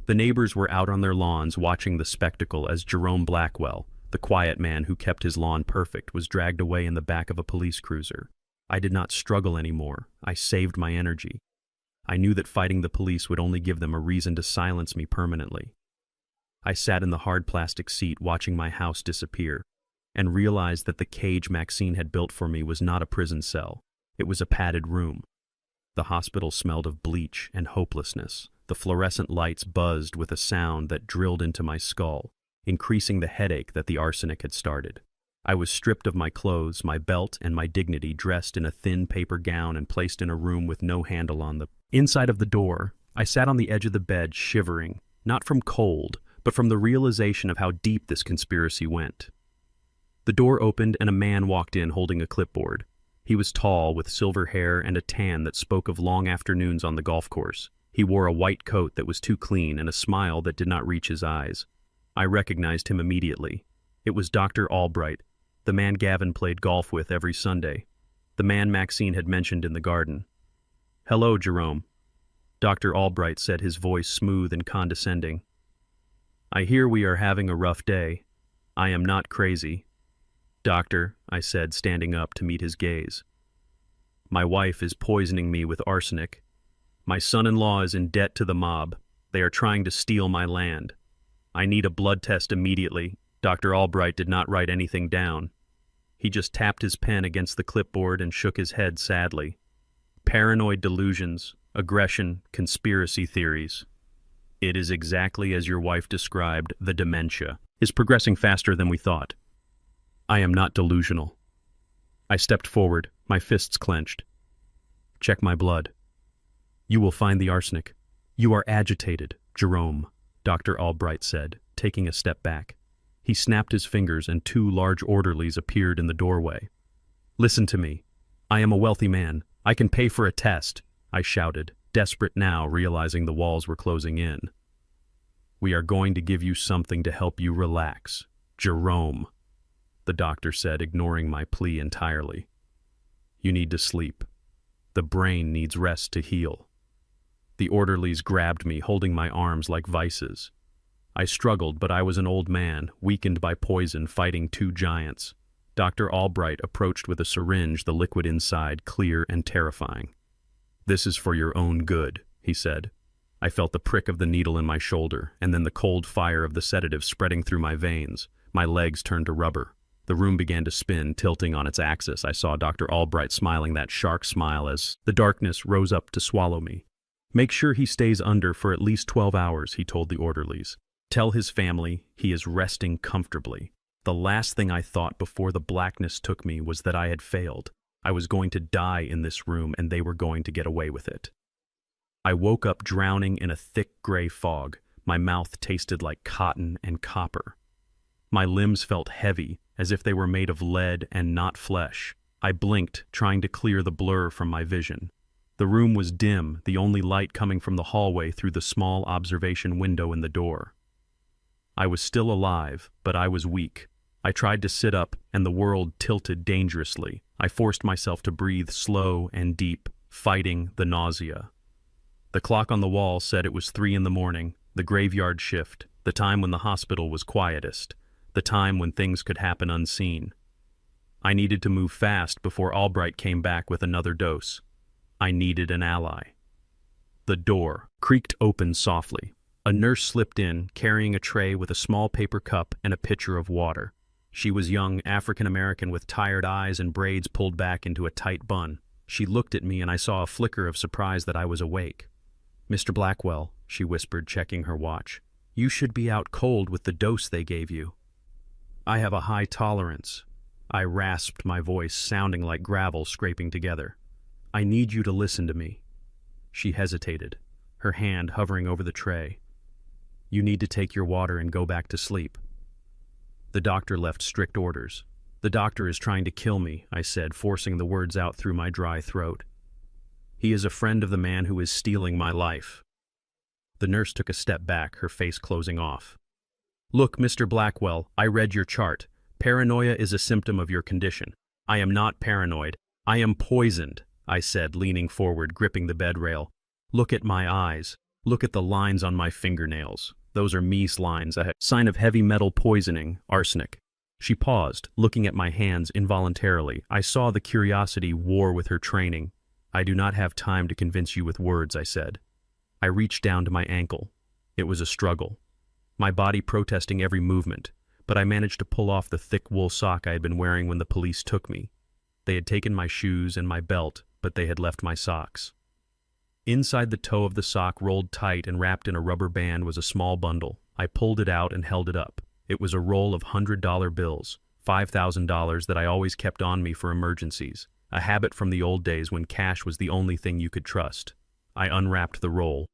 The neighbors were out on their lawns watching the spectacle as Jerome Blackwell, the quiet man who kept his lawn perfect, was dragged away in the back of a police cruiser. I did not struggle anymore. I saved my energy. I knew that fighting the police would only give them a reason to silence me permanently. I sat in the hard plastic seat watching my house disappear, and realized that the cage Maxine had built for me was not a prison cell. It was a padded room. The hospital smelled of bleach and hopelessness. The fluorescent lights buzzed with a sound that drilled into my skull, increasing the headache that the arsenic had started. I was stripped of my clothes, my belt, and my dignity, dressed in a thin paper gown and placed in a room with no handle on the inside of the door. I sat on the edge of the bed, shivering, not from cold, but from the realization of how deep this conspiracy went. The door opened and a man walked in holding a clipboard. He was tall, with silver hair and a tan that spoke of long afternoons on the golf course. He wore a white coat that was too clean and a smile that did not reach his eyes. I recognized him immediately. It was Dr. Albright, the man Gavin played golf with every Sunday, the man Maxine had mentioned in the garden. "Hello, Jerome," Dr. Albright said, his voice smooth and condescending. "I hear we are having a rough day. I am not crazy." "Doctor," I said, standing up to meet his gaze. "My wife is poisoning me with arsenic. My son-in-law is in debt to the mob. They are trying to steal my land. I need a blood test immediately." Dr. Albright did not write anything down. He just tapped his pen against the clipboard and shook his head sadly. "Paranoid delusions, aggression, conspiracy theories. It is exactly as your wife described. The dementia is progressing faster than we thought." "I am not delusional." I stepped forward, my fists clenched. "Check my blood. You will find the arsenic." "You are agitated, Jerome," Dr. Albright said, taking a step back. He snapped his fingers and 2 large orderlies appeared in the doorway. "Listen to me. I am a wealthy man. I can pay for a test," I shouted, desperate now, realizing the walls were closing in. "We are going to give you something to help you relax, Jerome," the doctor said, ignoring my plea entirely. "You need to sleep. The brain needs rest to heal." The orderlies grabbed me, holding my arms like vices. I struggled, but I was an old man, weakened by poison, fighting 2 giants. Dr. Albright approached with a syringe, the liquid inside clear and terrifying. "This is for your own good," he said. I felt the prick of the needle in my shoulder, and then the cold fire of the sedative spreading through my veins. My legs turned to rubber. The room began to spin, tilting on its axis. I saw Dr. Albright smiling that shark smile as the darkness rose up to swallow me. "Make sure he stays under for at least 12 hours, he told the orderlies. "Tell his family he is resting comfortably." The last thing I thought before the blackness took me was that I had failed. I was going to die in this room, and they were going to get away with it. I woke up drowning in a thick gray fog. My mouth tasted like cotton and copper. My limbs felt heavy, as if they were made of lead and not flesh. I blinked, trying to clear the blur from my vision. The room was dim, the only light coming from the hallway through the small observation window in the door. I was still alive, but I was weak. I tried to sit up, and the world tilted dangerously. I forced myself to breathe slow and deep, fighting the nausea. The clock on the wall said it was 3 in the morning, the graveyard shift, the time when the hospital was quietest, the time when things could happen unseen. I needed to move fast before Albright came back with another dose. I needed an ally. The door creaked open softly. A nurse slipped in, carrying a tray with a small paper cup and a pitcher of water. She was young, African-American with tired eyes and braids pulled back into a tight bun. She looked at me and I saw a flicker of surprise that I was awake. "Mr. Blackwell," she whispered, checking her watch. "You should be out cold with the dose they gave you." "I have a high tolerance." I rasped, my voice sounding like gravel scraping together. "I need you to listen to me." She hesitated, her hand hovering over the tray. "You need to take your water and go back to sleep." The doctor left strict orders. "The doctor is trying to kill me," I said, forcing the words out through my dry throat. "He is a friend of the man who is stealing my life." The nurse took a step back, her face closing off. "Look, Mr. Blackwell, I read your chart. Paranoia is a symptom of your condition. I am not paranoid. I am poisoned," I said, leaning forward, gripping the bed rail. "Look at my eyes. Look at the lines on my fingernails. Those are Mies lines, a sign of heavy metal poisoning, arsenic." She paused, looking at my hands involuntarily. I saw the curiosity war with her training. "I do not have time to convince you with words," I said. I reached down to my ankle. It was a struggle, my body protesting every movement, but I managed to pull off the thick wool sock I had been wearing when the police took me. They had taken my shoes and my belt, but they had left my socks. Inside the toe of the sock, rolled tight and wrapped in a rubber band, was a small bundle. I pulled it out and held it up. It was a roll of $100 bills, $5,000 that I always kept on me for emergencies, a habit from the old days when cash was the only thing you could trust. I unwrapped the roll.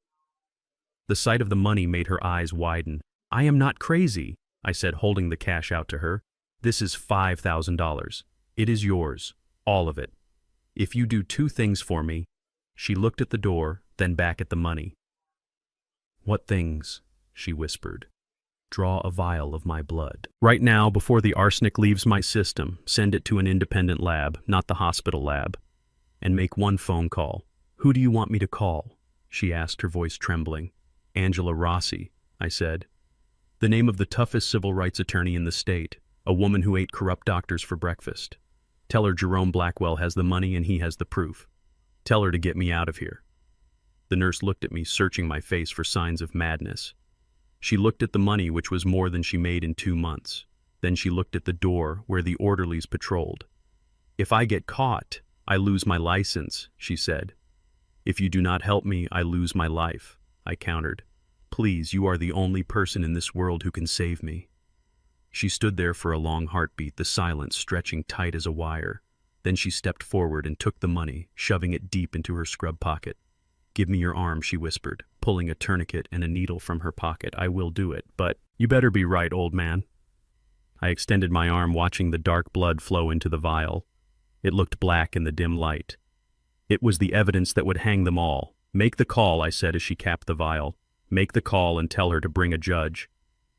The sight of the money made her eyes widen. "I am not crazy," I said, holding the cash out to her. "This is $5,000. It is yours, all of it. If you do two things for me." She looked at the door, then back at the money. "What things?" she whispered. "Draw a vial of my blood. Right now, before the arsenic leaves my system, send it to an independent lab, not the hospital lab. And make one phone call." "Who do you want me to call?" she asked, her voice trembling. "Angela Rossi," I said. "The name of the toughest civil rights attorney in the state, a woman who ate corrupt doctors for breakfast. Tell her Jerome Blackwell has the money and he has the proof. Tell her to get me out of here." The nurse looked at me, searching my face for signs of madness. She looked at the money, which was more than she made in 2 months. Then she looked at the door where the orderlies patrolled. "If I get caught, I lose my license," she said. "If you do not help me, I lose my life," I countered. "Please, you are the only person in this world who can save me." She stood there for a long heartbeat, the silence stretching tight as a wire. Then she stepped forward and took the money, shoving it deep into her scrub pocket. "Give me your arm," she whispered, pulling a tourniquet and a needle from her pocket. "I will do it, but you better be right, old man." I extended my arm, watching the dark blood flow into the vial. It looked black in the dim light. It was the evidence that would hang them all. "Make the call," I said as she capped the vial. "Make the call and tell her to bring a judge."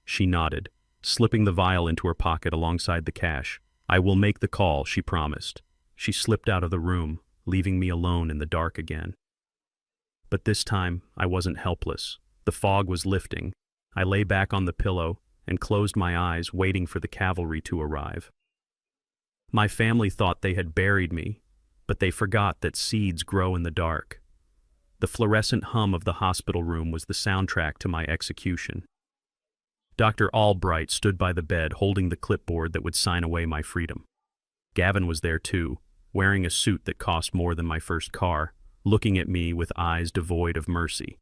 She nodded, slipping the vial into her pocket alongside the cash. "I will make the call," she promised. She slipped out of the room, leaving me alone in the dark again. But this time, I wasn't helpless. The fog was lifting. I lay back on the pillow and closed my eyes, waiting for the cavalry to arrive. My family thought they had buried me, but they forgot that seeds grow in the dark. The fluorescent hum of the hospital room was the soundtrack to my execution. Dr. Albright stood by the bed, holding the clipboard that would sign away my freedom. Gavin was there too, wearing a suit that cost more than my first car, looking at me with eyes devoid of mercy.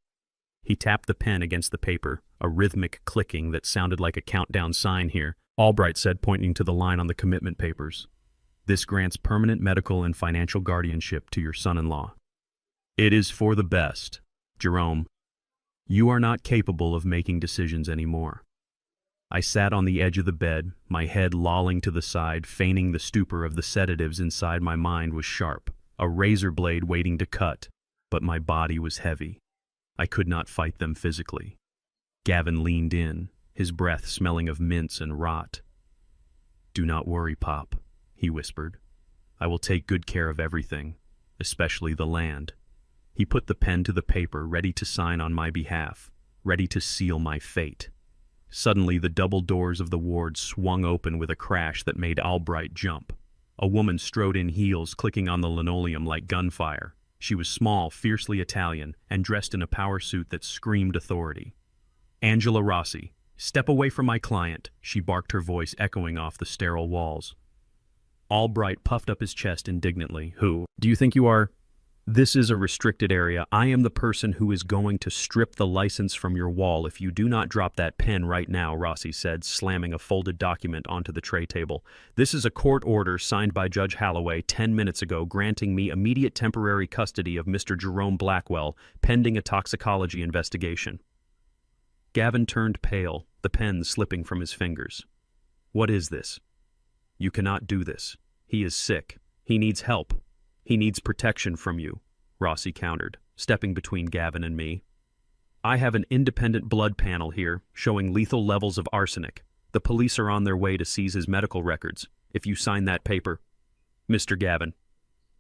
He tapped the pen against the paper, a rhythmic clicking that sounded like a countdown sign here. Albright said, pointing to the line on the commitment papers, "This grants permanent medical and financial guardianship to your son-in-law. It is for the best. Jerome, you are not capable of making decisions anymore." I sat on the edge of the bed, my head lolling to the side, feigning the stupor of the sedatives inside my mind was sharp, a razor blade waiting to cut, but my body was heavy. I could not fight them physically. Gavin leaned in, his breath smelling of mints and rot. "Do not worry, Pop," he whispered. "I will take good care of everything, especially the land." He put the pen to the paper, ready to sign on my behalf, ready to seal my fate. Suddenly, the double doors of the ward swung open with a crash that made Albright jump. A woman strode in, heels clicking on the linoleum like gunfire. She was small, fiercely Italian, and dressed in a power suit that screamed authority. "Angela Rossi, step away from my client," she barked, her voice echoing off the sterile walls. Albright puffed up his chest indignantly. "Who do you think you are?" "This is a restricted area. I am the person who is going to strip the license from your wall if you do not drop that pen right now," Rossi said, slamming a folded document onto the tray table. "This is a court order signed by Judge Holloway 10 minutes ago granting me immediate temporary custody of Mr. Jerome Blackwell, pending a toxicology investigation." Gavin turned pale, the pen slipping from his fingers. "What is this?" "You cannot do this. He is sick. He needs help. He needs protection from you," Rossi countered, stepping between Gavin and me. "I have an independent blood panel here, showing lethal levels of arsenic. The police are on their way to seize his medical records. If you sign that paper, Mr. Gavin,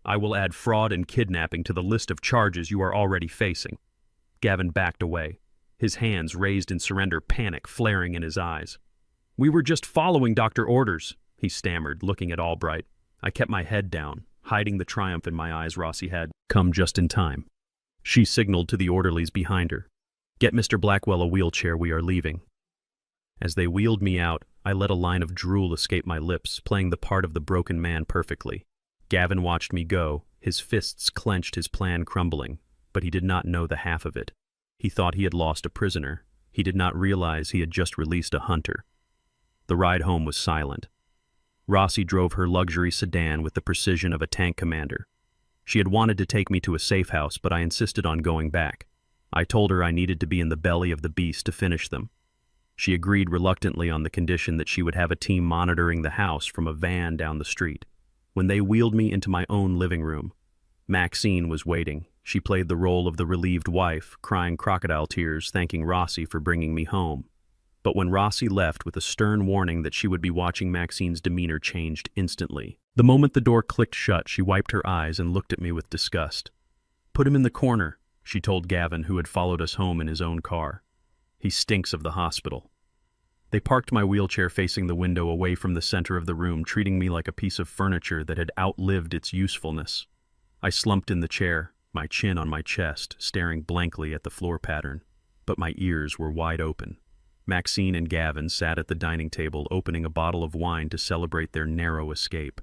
I will add fraud and kidnapping to the list of charges you are already facing." Gavin backed away, his hands raised in surrender, panic flaring in his eyes. "We were just following Dr. Orders," he stammered, looking at Albright. I kept my head down, hiding the triumph in my eyes. Rossi had come just in time. She signaled to the orderlies behind her. "Get Mr. Blackwell a wheelchair, we are leaving." As they wheeled me out, I let a line of drool escape my lips, playing the part of the broken man perfectly. Gavin watched me go, his fists clenched, his plan crumbling. but he did not know the half of it. He thought he had lost a prisoner. He did not realize he had just released a hunter. The ride home was silent. Rossi drove her luxury sedan with the precision of a tank commander. She had wanted to take me to a safe house, but I insisted on going back. I told her I needed to be in the belly of the beast to finish them. She agreed reluctantly on the condition that she would have a team monitoring the house from a van down the street. When they wheeled me into my own living room, Maxine was waiting. She played the role of the relieved wife, crying crocodile tears, thanking Rossi for bringing me home. But when Rossi left with a stern warning that she would be watching, Maxine's demeanor changed instantly. The moment the door clicked shut, she wiped her eyes and looked at me with disgust. "Put him in the corner," she told Gavin, who had followed us home in his own car. "He stinks of the hospital." They parked my wheelchair facing the window away from the center of the room, treating me like a piece of furniture that had outlived its usefulness. I slumped in the chair, my chin on my chest, staring blankly at the floor pattern, but my ears were wide open. Maxine and Gavin sat at the dining table, opening a bottle of wine to celebrate their narrow escape.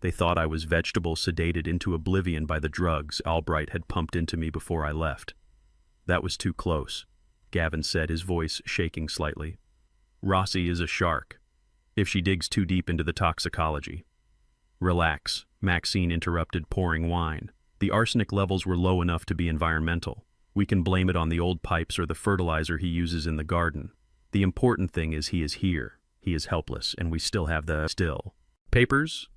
They thought I was vegetable sedated into oblivion by the drugs Albright had pumped into me before I left. "That was too close," Gavin said, his voice shaking slightly. "Rossi is a shark, if she digs too deep into the toxicology." "Relax," Maxine interrupted, pouring wine. "The arsenic levels were low enough to be environmental. We can blame it on the old pipes or the fertilizer he uses in the garden. The important thing is he is here. He is helpless, and we still have the papers?"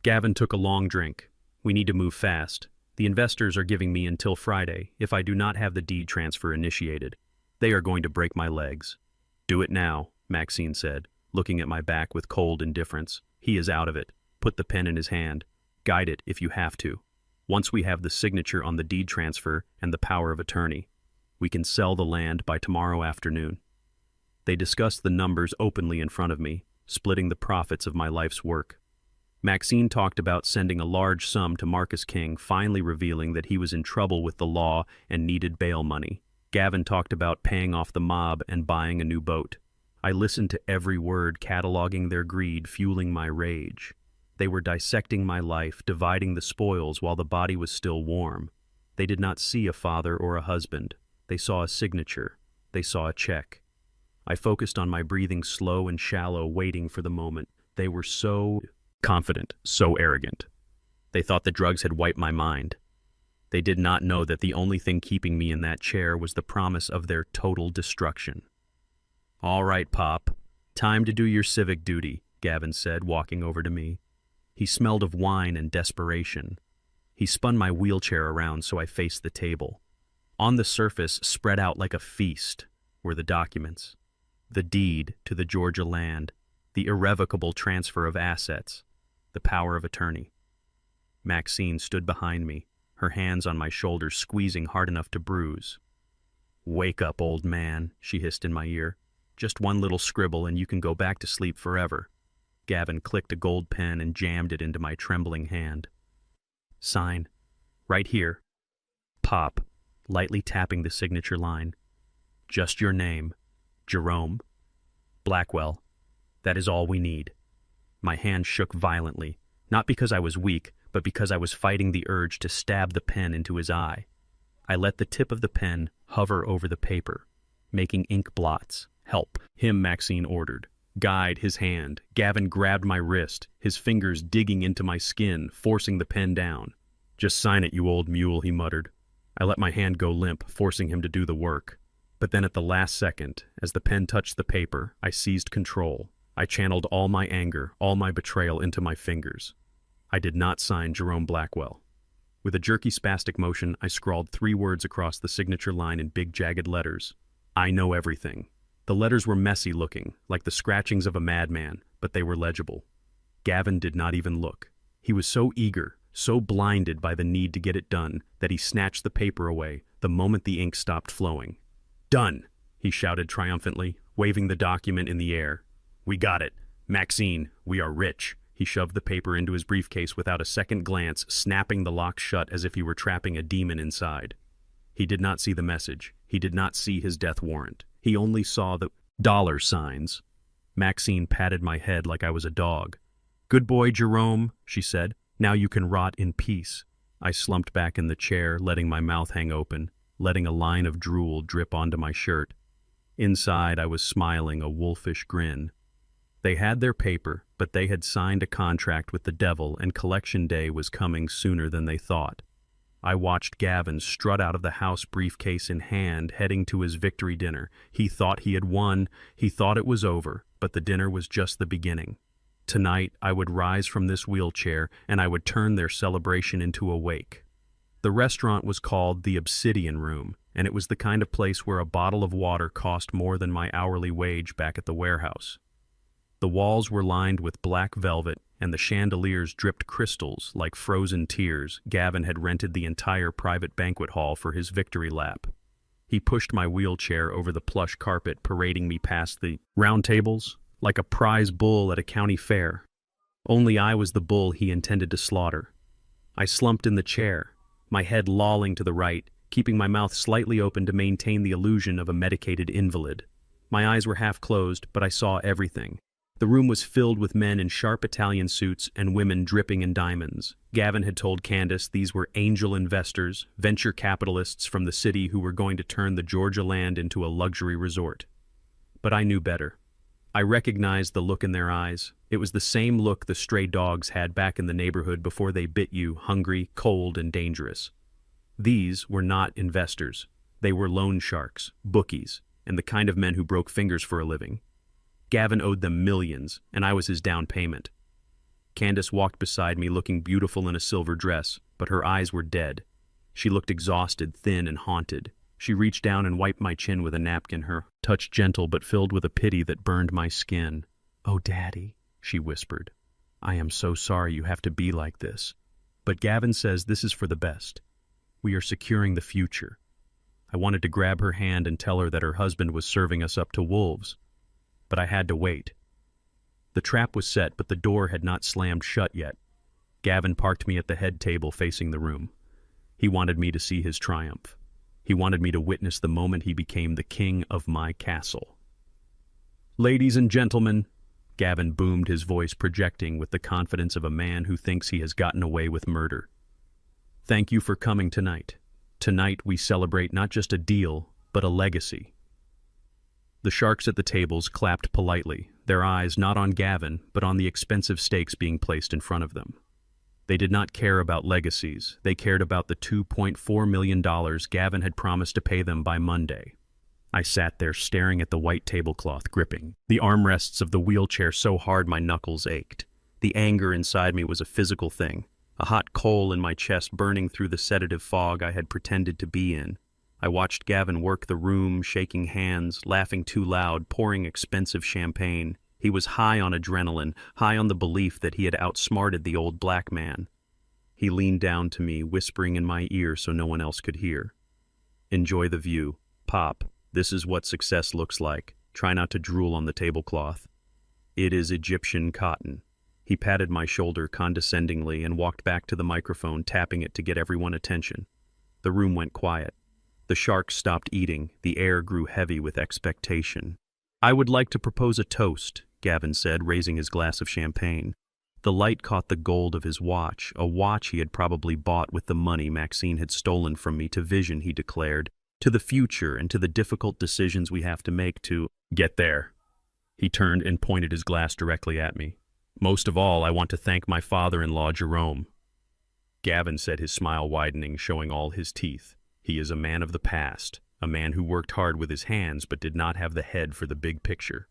Gavin took a long drink. "We need to move fast. The investors are giving me until Friday. If I do not have the deed transfer initiated, they are going to break my legs." "Do it now," Maxine said, looking at my back with cold indifference. "He is out of it. Put the pen in his hand. Guide it if you have to. Once we have the signature on the deed transfer and the power of attorney, we can sell the land by tomorrow afternoon." They discussed the numbers openly in front of me, splitting the profits of my life's work. Maxine talked about sending a large sum to Marcus King, finally revealing that he was in trouble with the law and needed bail money. Gavin talked about paying off the mob and buying a new boat. I listened to every word, cataloging their greed, fueling my rage. They were dissecting my life, dividing the spoils while the body was still warm. They did not see a father or a husband. They saw a signature. They saw a check. I focused on my breathing, slow and shallow, waiting for the moment. They were so confident, so arrogant. They thought the drugs had wiped my mind. They did not know that the only thing keeping me in that chair was the promise of their total destruction. "All right, Pop. Time to do your civic duty," Gavin said, walking over to me. He smelled of wine and desperation. He spun my wheelchair around so I faced the table. On the surface, spread out like a feast, were the documents. The deed to the Georgia land, the irrevocable transfer of assets, the power of attorney. Maxine stood behind me, her hands on my shoulders, squeezing hard enough to bruise. "Wake up, old man," she hissed in my ear. "Just one little scribble and you can go back to sleep forever." Gavin clicked a gold pen and jammed it into my trembling hand. "Sign. Right here." Pop, lightly tapping the signature line. "Just your name. Jerome Blackwell. That is all we need." My hand shook violently, not because I was weak, but because I was fighting the urge to stab the pen into his eye. I let the tip of the pen hover over the paper, making ink blots. "Help him," Maxine ordered. "Guide his hand." Gavin grabbed my wrist, his fingers digging into my skin, forcing the pen down. "Just sign it, you old mule," he muttered. I let my hand go limp, forcing him to do the work. But then at the last second, as the pen touched the paper, I seized control. I channeled all my anger, all my betrayal into my fingers. I did not sign Jerome Blackwell. With a jerky, spastic motion, I scrawled 3 words across the signature line in big, jagged letters. "I know everything." The letters were messy looking, like the scratchings of a madman, but they were legible. Gavin did not even look. He was so eager, so blinded by the need to get it done, that he snatched the paper away the moment the ink stopped flowing. "Done!" he shouted triumphantly, waving the document in the air. "We got it. Maxine, we are rich." He shoved the paper into his briefcase without a second glance, snapping the lock shut as if he were trapping a demon inside. He did not see the message. He did not see his death warrant. He only saw the dollar signs. Maxine patted my head like I was a dog. "Good boy, Jerome," she said. "Now you can rot in peace." I slumped back in the chair, letting my mouth hang open, letting a line of drool drip onto my shirt. Inside, I was smiling a wolfish grin. They had their paper, but they had signed a contract with the devil, and collection day was coming sooner than they thought. I watched Gavin strut out of the house, briefcase in hand, heading to his victory dinner. He thought he had won, he thought it was over, but the dinner was just the beginning. Tonight, I would rise from this wheelchair, and I would turn their celebration into a wake. The restaurant was called the Obsidian Room, and it was the kind of place where a bottle of water cost more than my hourly wage back at the warehouse. The walls were lined with black velvet, and the chandeliers dripped crystals like frozen tears. Gavin had rented the entire private banquet hall for his victory lap. He pushed my wheelchair over the plush carpet, parading me past the round tables like a prize bull at a county fair. Only I was the bull he intended to slaughter. I slumped in the chair, my head lolling to the right, keeping my mouth slightly open to maintain the illusion of a medicated invalid. My eyes were half closed, but I saw everything. The room was filled with men in sharp Italian suits and women dripping in diamonds. Gavin had told Candace these were angel investors, venture capitalists from the city who were going to turn the Georgia land into a luxury resort. But I knew better. I recognized the look in their eyes. It was the same look the stray dogs had back in the neighborhood before they bit you, hungry, cold, and dangerous. These were not investors. They were loan sharks, bookies, and the kind of men who broke fingers for a living. Gavin owed them millions, and I was his down payment. Candace walked beside me, looking beautiful in a silver dress, but her eyes were dead. She looked exhausted, thin, and haunted. She reached down and wiped my chin with a napkin, her touch gentle but filled with a pity that burned my skin. "Oh, Daddy," she whispered. "I am so sorry you have to be like this. But Gavin says this is for the best. We are securing the future." I wanted to grab her hand and tell her that her husband was serving us up to wolves. But I had to wait. The trap was set, but the door had not slammed shut yet. Gavin parked me at the head table facing the room. He wanted me to see his triumph. He wanted me to witness the moment he became the king of my castle. "Ladies and gentlemen," Gavin boomed, his voice projecting with the confidence of a man who thinks he has gotten away with murder. "Thank you for coming tonight. Tonight we celebrate not just a deal, but a legacy." The sharks at the tables clapped politely, their eyes not on Gavin, but on the expensive stakes being placed in front of them. They did not care about legacies. They cared about the $2.4 million Gavin had promised to pay them by Monday. I sat there staring at the white tablecloth, gripping the armrests of the wheelchair so hard my knuckles ached. The anger inside me was a physical thing, a hot coal in my chest burning through the sedative fog I had pretended to be in. I watched Gavin work the room, shaking hands, laughing too loud, pouring expensive champagne. He was high on adrenaline, high on the belief that he had outsmarted the old black man. He leaned down to me, whispering in my ear so no one else could hear. "Enjoy the view. Pop, this is what success looks like. Try not to drool on the tablecloth. It is Egyptian cotton." He patted my shoulder condescendingly and walked back to the microphone, tapping it to get everyone's attention. The room went quiet. The sharks stopped eating. The air grew heavy with expectation. "I would like to propose a toast," Gavin said, raising his glass of champagne. The light caught the gold of his watch, a watch he had probably bought with the money Maxine had stolen from me. "To vision," he declared, "to the future and to the difficult decisions we have to make to get there." He turned and pointed his glass directly at me. "Most of all, I want to thank my father-in-law, Jerome." Gavin said, his smile widening, showing all his teeth. "He is a man of the past, a man who worked hard with his hands but did not have the head for the big picture."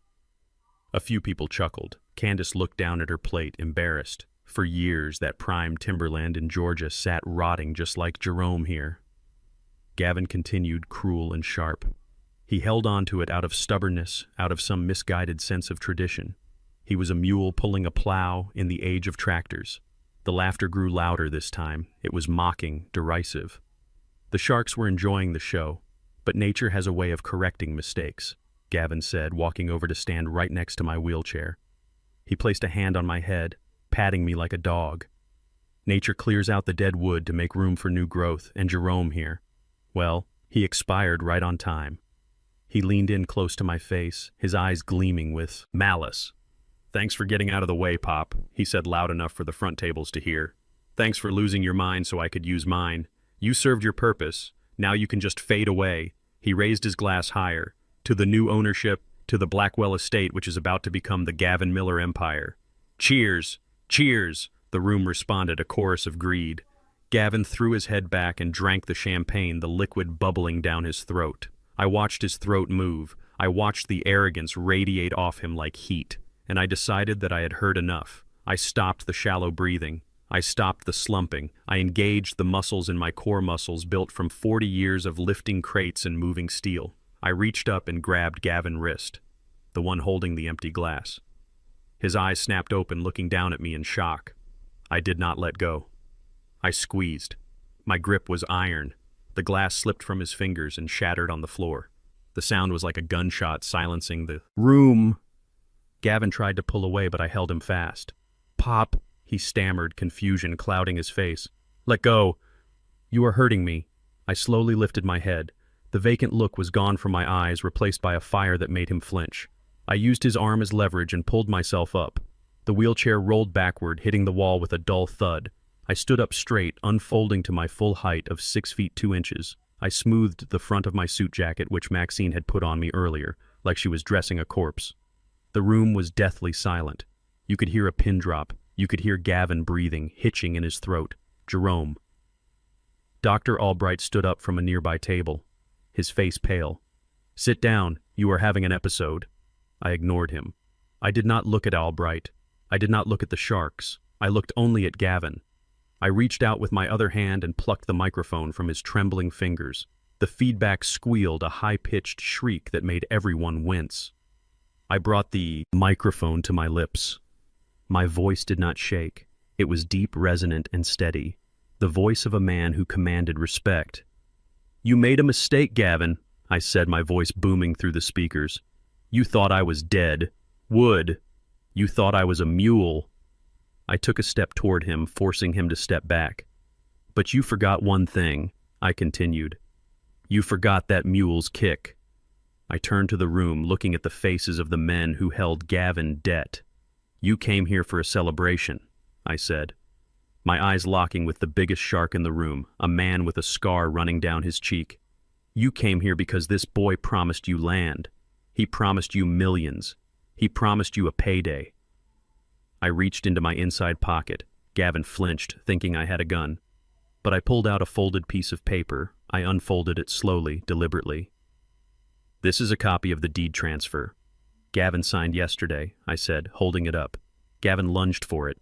A few people chuckled. Candace looked down at her plate, embarrassed. For years, that prime timberland in Georgia sat rotting just like Jerome here. Gavin continued, cruel and sharp. He held on to it out of stubbornness, out of some misguided sense of tradition. He was a mule pulling a plow in the age of tractors. The laughter grew louder this time. It was mocking, derisive. The sharks were enjoying the show, but nature has a way of correcting mistakes, Gavin said, walking over to stand right next to my wheelchair. He placed a hand on my head, patting me like a dog. "Nature clears out the dead wood to make room for new growth, and Jerome here, well, he expired right on time." He leaned in close to my face, his eyes gleaming with malice. "Thanks for getting out of the way, Pop," he said loud enough for the front tables to hear. Thanks for losing your mind so I could use mine. You served your purpose. Now you can just fade away. He raised his glass higher. To the new ownership, to the Blackwell estate which is about to become the Gavin Miller empire. Cheers! Cheers! The room responded, a chorus of greed. Gavin threw his head back and drank the champagne, the liquid bubbling down his throat. I watched his throat move. I watched the arrogance radiate off him like heat, and I decided that I had heard enough. I stopped the shallow breathing. I stopped the slumping. I engaged the muscles in my core muscles built from 40 years of lifting crates and moving steel. I reached up and grabbed Gavin's wrist, the one holding the empty glass. His eyes snapped open, looking down at me in shock. I did not let go. I squeezed. My grip was iron. The glass slipped from his fingers and shattered on the floor. The sound was like a gunshot silencing the room. Gavin tried to pull away, but I held him fast. Pop, he stammered, confusion clouding his face. Let go. You are hurting me. I slowly lifted my head. The vacant look was gone from my eyes, replaced by a fire that made him flinch. I used his arm as leverage and pulled myself up. The wheelchair rolled backward, hitting the wall with a dull thud. I stood up straight, unfolding to my full height of 6 feet 2 inches. I smoothed the front of my suit jacket, which Maxine had put on me earlier, like she was dressing a corpse. The room was deathly silent. You could hear a pin drop. You could hear Gavin breathing, hitching in his throat. Jerome. Dr. Albright stood up from a nearby table, his face pale. Sit down. You are having an episode. I ignored him. I did not look at Albright. I did not look at the sharks. I looked only at Gavin. I reached out with my other hand and plucked the microphone from his trembling fingers. The feedback squealed, a high-pitched shriek that made everyone wince. I brought the microphone to my lips. My voice did not shake. It was deep, resonant, and steady. The voice of a man who commanded respect. You made a mistake, Gavin, I said, my voice booming through the speakers. You thought I was dead. Wood. You thought I was a mule. I took a step toward him, forcing him to step back. But you forgot one thing, I continued. You forgot that mule's kick. I turned to the room, looking at the faces of the men who held Gavin debt. You came here for a celebration, I said, my eyes locking with the biggest shark in the room, a man with a scar running down his cheek. You came here because this boy promised you land. He promised you millions. He promised you a payday. I reached into my inside pocket. Gavin flinched, thinking I had a gun. But I pulled out a folded piece of paper. I unfolded it slowly, deliberately. This is a copy of the deed transfer. Gavin signed yesterday, I said, holding it up. Gavin lunged for it.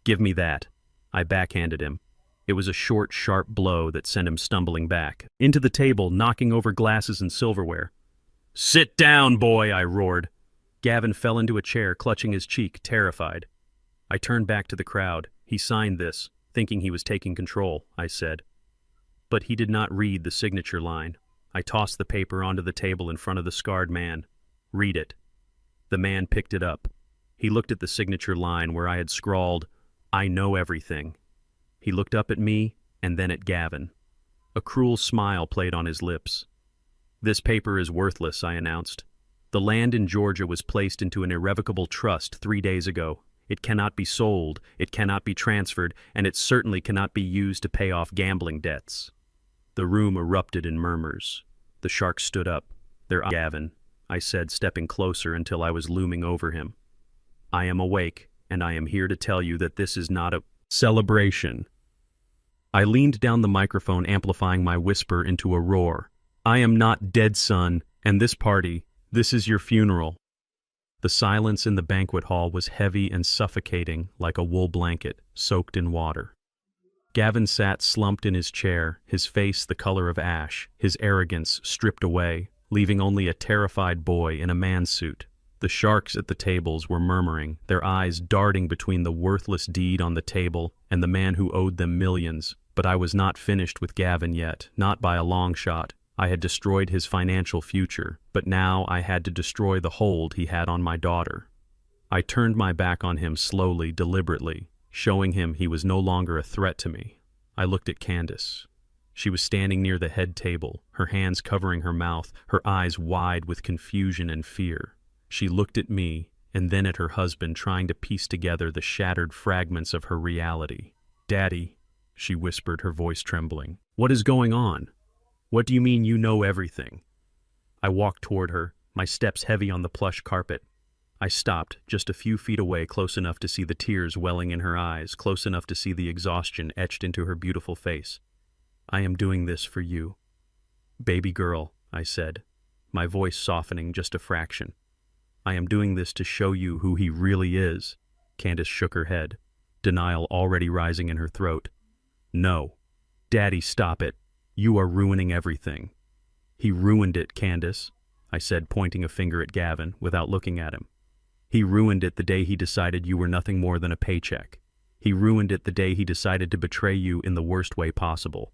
Give me that. I backhanded him. It was a short, sharp blow that sent him stumbling back, into the table, knocking over glasses and silverware. Sit down, boy, I roared. Gavin fell into a chair, clutching his cheek, terrified. I turned back to the crowd. He signed this, thinking he was taking control, I said. But he did not read the signature line. I tossed the paper onto the table in front of the scarred man. Read it. The man picked it up. He looked at the signature line where I had scrawled, I know everything. He looked up at me and then at Gavin. A cruel smile played on his lips. This paper is worthless, I announced. The land in Georgia was placed into an irrevocable trust 3 days ago. It cannot be sold, it cannot be transferred, and it certainly cannot be used to pay off gambling debts. The room erupted in murmurs. The sharks stood up. Gavin, I said, stepping closer until I was looming over him. I am awake, and I am here to tell you that this is not a celebration. I leaned down the microphone, amplifying my whisper into a roar. I am not dead, son, and this party, this is your funeral. The silence in the banquet hall was heavy and suffocating, like a wool blanket soaked in water. Gavin sat slumped in his chair, his face the color of ash, his arrogance stripped away, leaving only a terrified boy in a man's suit. The sharks at the tables were murmuring, their eyes darting between the worthless deed on the table and the man who owed them millions. But I was not finished with Gavin yet, not by a long shot. I had destroyed his financial future, but now I had to destroy the hold he had on my daughter. I turned my back on him slowly, deliberately, showing him he was no longer a threat to me. I looked at Candace. She was standing near the head table, her hands covering her mouth, her eyes wide with confusion and fear. She looked at me, and then at her husband, trying to piece together the shattered fragments of her reality. Daddy, she whispered, her voice trembling. What is going on? What do you mean you know everything? I walked toward her, my steps heavy on the plush carpet. I stopped, just a few feet away, close enough to see the tears welling in her eyes, close enough to see the exhaustion etched into her beautiful face. I am doing this for you. Baby girl, I said, my voice softening just a fraction. I am doing this to show you who he really is. Candace shook her head, denial already rising in her throat. No. Daddy, stop it. You are ruining everything. He ruined it, Candace, I said, pointing a finger at Gavin without looking at him. He ruined it the day he decided you were nothing more than a paycheck. He ruined it the day he decided to betray you in the worst way possible.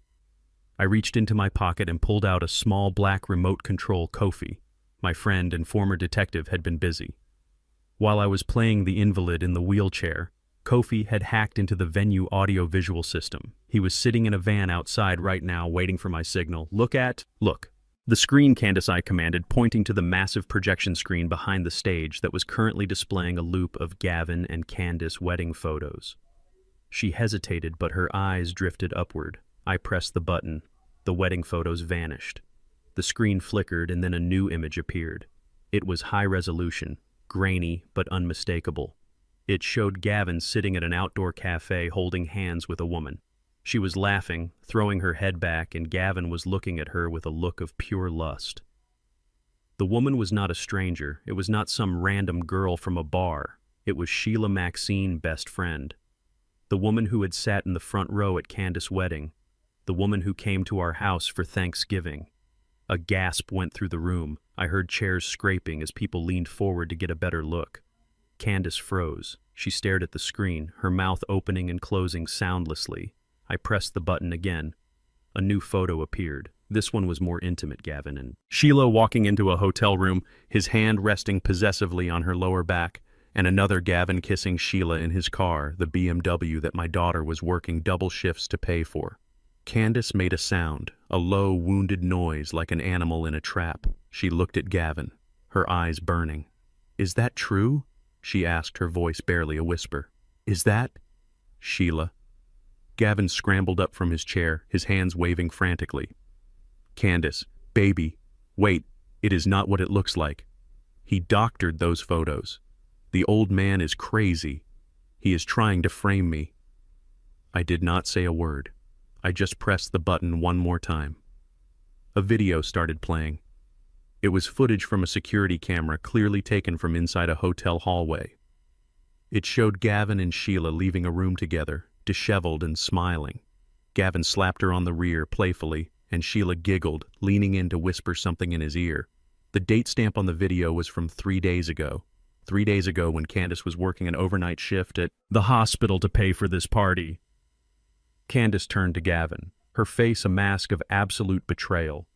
I reached into my pocket and pulled out a small black remote control Kofi. My friend and former detective had been busy. While I was playing the invalid in the wheelchair, Kofi had hacked into the venue audio-visual system. He was sitting in a van outside right now waiting for my signal. Look. The screen, Candace, I commanded, pointing to the massive projection screen behind the stage that was currently displaying a loop of Gavin and Candace wedding photos. She hesitated, but her eyes drifted upward. I pressed the button. The wedding photos vanished. The screen flickered and then a new image appeared. It was high resolution, grainy but unmistakable. It showed Gavin sitting at an outdoor cafe holding hands with a woman. She was laughing, throwing her head back, and Gavin was looking at her with a look of pure lust. The woman was not a stranger. It was not some random girl from a bar. It was Sheila Maxine, best friend. The woman who had sat in the front row at Candace's wedding. The woman who came to our house for Thanksgiving. A gasp went through the room. I heard chairs scraping as people leaned forward to get a better look. Candace froze. She stared at the screen, her mouth opening and closing soundlessly. I pressed the button again. A new photo appeared. This one was more intimate, Gavin and Sheila walking into a hotel room, his hand resting possessively on her lower back, and another Gavin kissing Sheila in his car, the BMW that my daughter was working double shifts to pay for. Candace made a sound, a low, wounded noise like an animal in a trap. She looked at Gavin, her eyes burning. Is that true? She asked, her voice barely a whisper. Is that? Sheila. Gavin scrambled up from his chair, his hands waving frantically. Candace, baby, wait, it is not what it looks like. He doctored those photos. The old man is crazy. He is trying to frame me. I did not say a word. I just pressed the button one more time. A video started playing. It was footage from a security camera clearly taken from inside a hotel hallway. It showed Gavin and Sheila leaving a room together, disheveled and smiling. Gavin slapped her on the rear playfully, and Sheila giggled, leaning in to whisper something in his ear. The date stamp on the video was from 3 days ago. 3 days ago when Candace was working an overnight shift at the hospital to pay for this party. Candace turned to Gavin, her face a mask of absolute betrayal.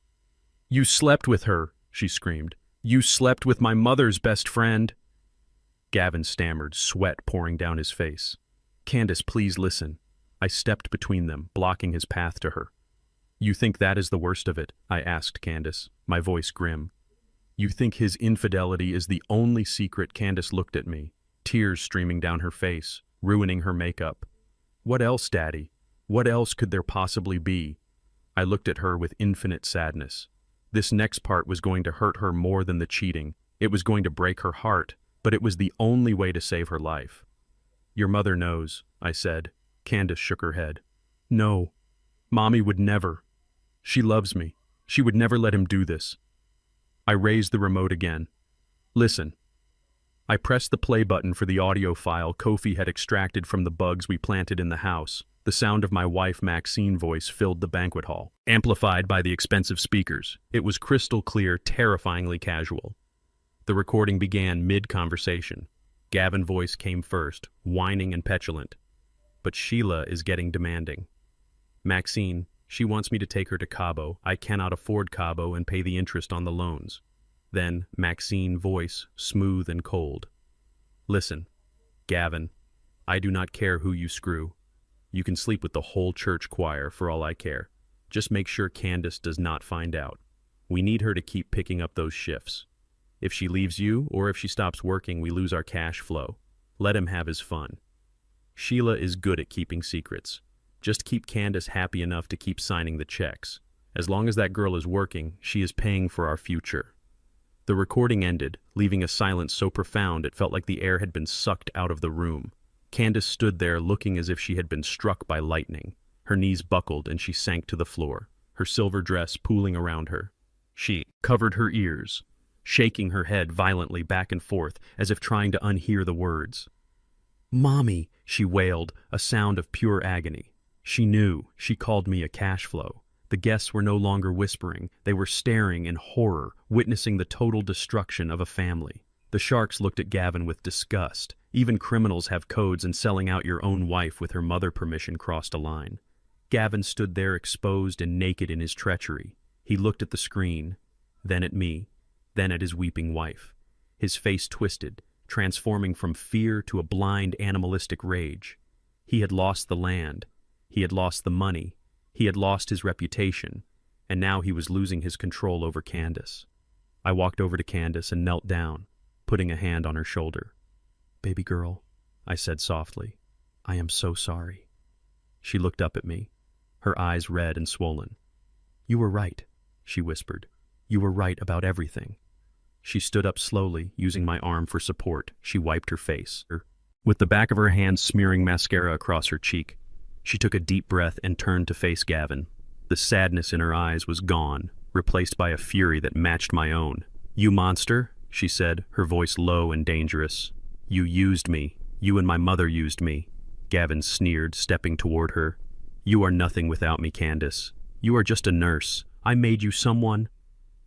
You slept with her, she screamed. You slept with my mother's best friend. Gavin stammered, sweat pouring down his face. Candace, please listen. I stepped between them, blocking his path to her. You think that is the worst of it? I asked Candace, my voice grim. You think his infidelity is the only secret? Candace looked at me, tears streaming down her face, ruining her makeup. What else, Daddy? What else could there possibly be? I looked at her with infinite sadness. This next part was going to hurt her more than the cheating. It was going to break her heart, but it was the only way to save her life. Your mother knows, I said. Candace shook her head. No, Mommy would never. She loves me. She would never let him do this. I raised the remote again. Listen. I pressed the play button for the audio file Kofi had extracted from the bugs we planted in the house. The sound of my wife Maxine's voice filled the banquet hall, amplified by the expensive speakers. It was crystal clear, terrifyingly casual. The recording began mid-conversation. Gavin's voice came first, whining and petulant. But Sheila is getting demanding. Maxine, she wants me to take her to Cabo. I cannot afford Cabo and pay the interest on the loans. Then, Maxine's voice, smooth and cold. Listen, Gavin, I do not care who you screw. You can sleep with the whole church choir for all I care. Just make sure Candace does not find out. We need her to keep picking up those shifts. If she leaves you, or if she stops working, we lose our cash flow. Let him have his fun. Sheila is good at keeping secrets. Just keep Candace happy enough to keep signing the checks. As long as that girl is working, she is paying for our future." The recording ended, leaving a silence so profound it felt like the air had been sucked out of the room. Candace stood there looking as if she had been struck by lightning. Her knees buckled and she sank to the floor, her silver dress pooling around her. She covered her ears, shaking her head violently back and forth as if trying to unhear the words. "Mommy," she wailed, a sound of pure agony. She knew. She called me a cash flow. The guests were no longer whispering. They were staring in horror, witnessing the total destruction of a family. The sharks looked at Gavin with disgust. Even criminals have codes, and selling out your own wife with her mother permission crossed a line. Gavin stood there exposed and naked in his treachery. He looked at the screen, then at me, then at his weeping wife. His face twisted, transforming from fear to a blind animalistic rage. He had lost the land. He had lost the money. He had lost his reputation, and now he was losing his control over Candace. I walked over to Candace and knelt down, putting a hand on her shoulder. "Baby girl," I said softly, "I am so sorry." She looked up at me, her eyes red and swollen. "You were right," she whispered. "You were right about everything." She stood up slowly, using my arm for support. She wiped her face, with the back of her hand smearing mascara across her cheek. She took a deep breath and turned to face Gavin. The sadness in her eyes was gone, replaced by a fury that matched my own. "You monster," she said, her voice low and dangerous. "You used me. You and my mother used me." Gavin sneered, stepping toward her. "You are nothing without me, Candace. You are just a nurse. I made you someone."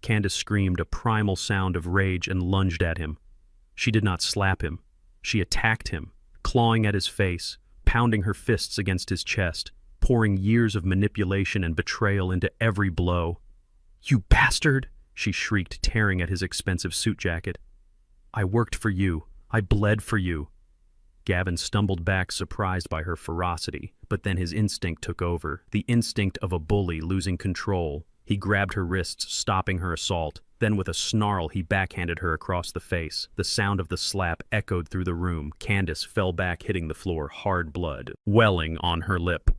Candace screamed a primal sound of rage and lunged at him. She did not slap him. She attacked him, clawing at his face, pounding her fists against his chest, pouring years of manipulation and betrayal into every blow. "You bastard!" she shrieked, tearing at his expensive suit jacket. "I worked for you. I bled for you." Gavin stumbled back, surprised by her ferocity, but then his instinct took over, the instinct of a bully losing control. He grabbed her wrists, stopping her assault. Then with a snarl, he backhanded her across the face. The sound of the slap echoed through the room. Candace fell back, hitting the floor, hard blood welling on her lip.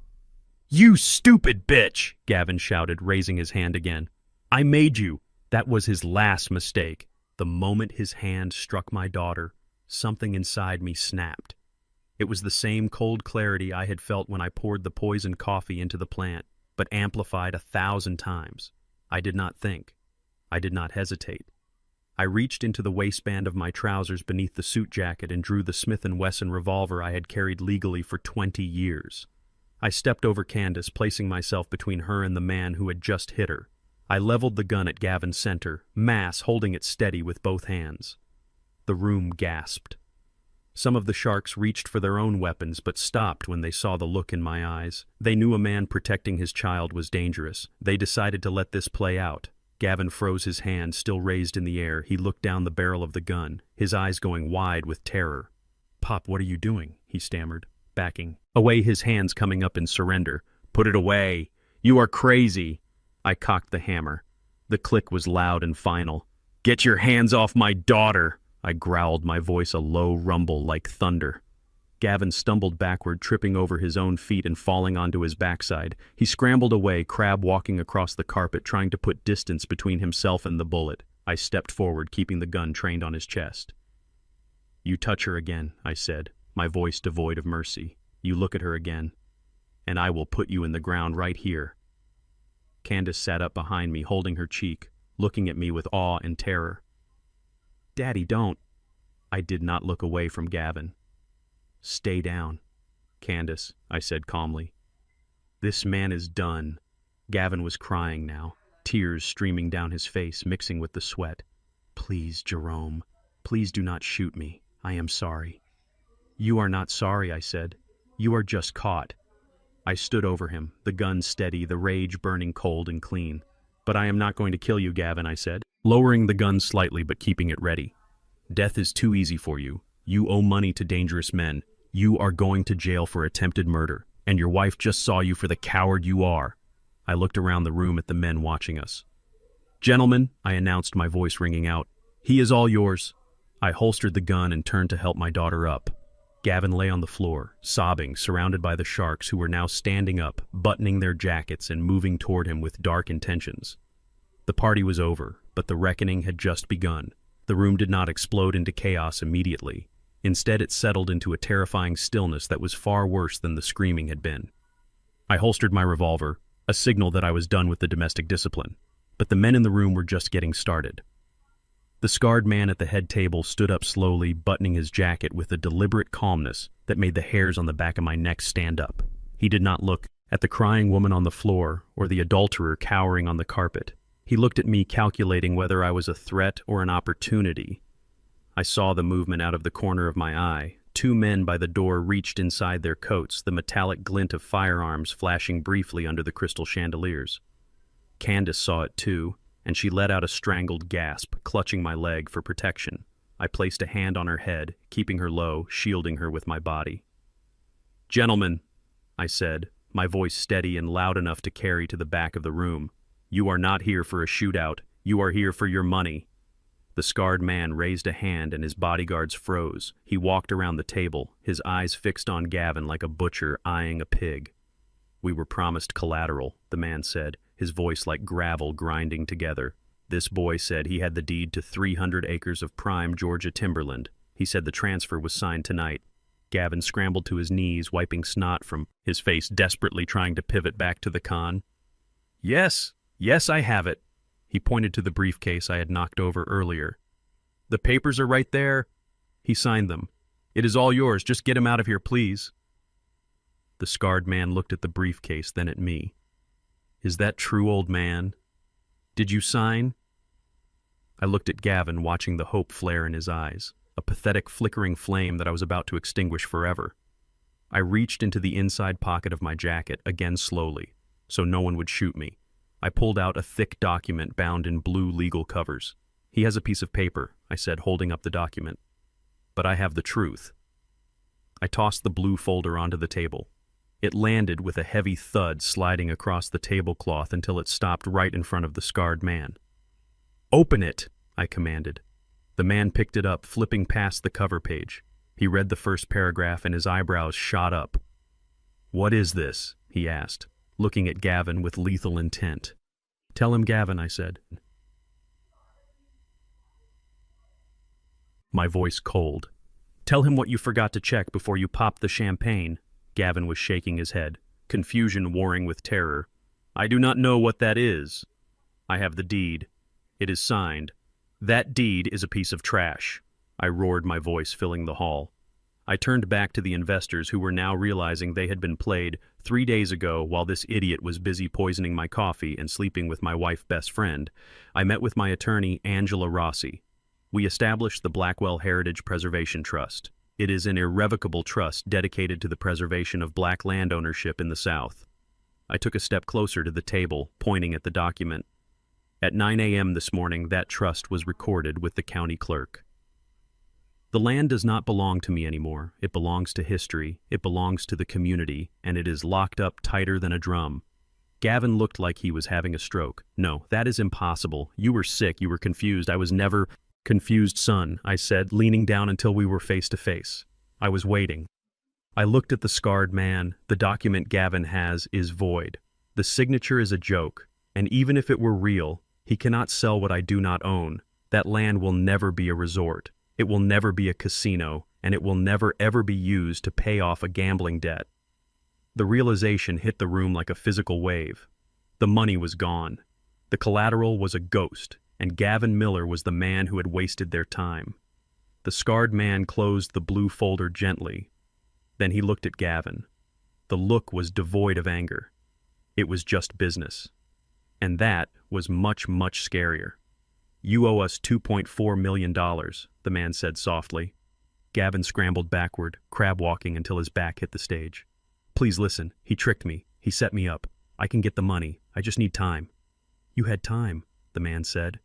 "You stupid bitch!" Gavin shouted, raising his hand again. "I made you." That was his last mistake. The moment his hand struck my daughter, something inside me snapped. It was the same cold clarity I had felt when I poured the poisoned coffee into the plant, but amplified 1,000 times. I did not think. I did not hesitate. I reached into the waistband of my trousers beneath the suit jacket and drew the Smith & Wesson revolver I had carried legally for 20 years. I stepped over Candace, placing myself between her and the man who had just hit her. I leveled the gun at Gavin's center, mass holding it steady with both hands. The room gasped. Some of the sharks reached for their own weapons but stopped when they saw the look in my eyes. They knew a man protecting his child was dangerous. They decided to let this play out. Gavin froze his hand, still raised in the air. He looked down the barrel of the gun, his eyes going wide with terror. "Pop, what are you doing?" he stammered, backing away, his hands coming up in surrender. "Put it away. You are crazy." I cocked the hammer. The click was loud and final. "Get your hands off my daughter!" I growled, my voice a low rumble like thunder. Gavin stumbled backward, tripping over his own feet and falling onto his backside. He scrambled away, crab walking across the carpet, trying to put distance between himself and the bullet. I stepped forward, keeping the gun trained on his chest. "You touch her again," I said, my voice devoid of mercy. "You look at her again, and I will put you in the ground right here." Candace sat up behind me, holding her cheek, looking at me with awe and terror. "Daddy, don't." I did not look away from Gavin. "Stay down, Candace," I said calmly. "This man is done." Gavin was crying now, tears streaming down his face, mixing with the sweat. "Please, Jerome, please do not shoot me. I am sorry." "You are not sorry," I said. "You are just caught." I stood over him, the gun steady, the rage burning cold and clean. "But I am not going to kill you, Gavin," I said, lowering the gun slightly but keeping it ready. "Death is too easy for you. You owe money to dangerous men. You are going to jail for attempted murder, and your wife just saw you for the coward you are." I looked around the room at the men watching us. "Gentlemen," I announced, my voice ringing out, "he is all yours." I holstered the gun and turned to help my daughter up. Gavin lay on the floor, sobbing, surrounded by the sharks who were now standing up, buttoning their jackets and moving toward him with dark intentions. The party was over, but the reckoning had just begun. The room did not explode into chaos immediately. Instead, it settled into a terrifying stillness that was far worse than the screaming had been. I holstered my revolver, a signal that I was done with the domestic discipline, but the men in the room were just getting started. The scarred man at the head table stood up slowly, buttoning his jacket with a deliberate calmness that made the hairs on the back of my neck stand up. He did not look at the crying woman on the floor or the adulterer cowering on the carpet. He looked at me, calculating whether I was a threat or an opportunity. I saw the movement out of the corner of my eye. 2 men by the door reached inside their coats, the metallic glint of firearms flashing briefly under the crystal chandeliers. Candace saw it too, and she let out a strangled gasp, clutching my leg for protection. I placed a hand on her head, keeping her low, shielding her with my body. "Gentlemen," I said, my voice steady and loud enough to carry to the back of the room, "you are not here for a shootout. You are here for your money." The scarred man raised a hand and his bodyguards froze. He walked around the table, his eyes fixed on Gavin like a butcher eyeing a pig. "We were promised collateral," the man said, his voice like gravel grinding together. "This boy said he had the deed to 300 acres of prime Georgia timberland. He said the transfer was signed tonight." Gavin scrambled to his knees, wiping snot from his face, desperately trying to pivot back to the con. Yes, I have it." He pointed to the briefcase I had knocked over earlier. "The papers are right there." He signed them. "It is all yours. Just get him out of here, please." The scarred man looked at the briefcase, then at me. "Is that true, old man? Did you sign?" I looked at Gavin, watching the hope flare in his eyes, a pathetic flickering flame that I was about to extinguish forever. I reached into the inside pocket of my jacket, again slowly, so no one would shoot me. I pulled out a thick document bound in blue legal covers. "He has a piece of paper," I said, holding up the document. "But I have the truth." I tossed the blue folder onto the table. It landed with a heavy thud, sliding across the tablecloth until it stopped right in front of the scarred man. "Open it," I commanded. The man picked it up, flipping past the cover page. He read the first paragraph and his eyebrows shot up. "What is this?" he asked, looking at Gavin with lethal intent. "Tell him, Gavin," I said. My voice cold. "Tell him what you forgot to check before you popped the champagne." Gavin was shaking his head, confusion warring with terror. "I do not know what that is." "I have the deed. It is signed." "That deed is a piece of trash." I roared, my voice filling the hall. I turned back to the investors who were now realizing they had been played 3 days ago while this idiot was busy poisoning my coffee and sleeping with my wife's best friend. I met with my attorney, Angela Rossi. We established the Blackwell Heritage Preservation Trust. It is an irrevocable trust dedicated to the preservation of black land ownership in the South. I took a step closer to the table, pointing at the document. At 9 a.m. this morning, that trust was recorded with the county clerk. The land does not belong to me anymore. It belongs to history, it belongs to the community, and it is locked up tighter than a drum. Gavin looked like he was having a stroke. "No, that is impossible. You were sick, you were confused. I was never confused, son," I said, leaning down until we were face to face. I was waiting. I looked at the scarred man. The document Gavin has is void. The signature is a joke, and even if it were real, he cannot sell what I do not own. That land will never be a resort. It will never be a casino, and it will never ever be used to pay off a gambling debt. The realization hit the room like a physical wave. The money was gone. The collateral was a ghost, and Gavin Miller was the man who had wasted their time. The scarred man closed the blue folder gently. Then he looked at Gavin. The look was devoid of anger. It was just business. And that was much, much scarier. "You owe us $2.4 million, the man said softly. Gavin scrambled backward, crab-walking until his back hit the stage. "Please listen. He tricked me. He set me up. I can get the money. I just need time." "You had time," the man said.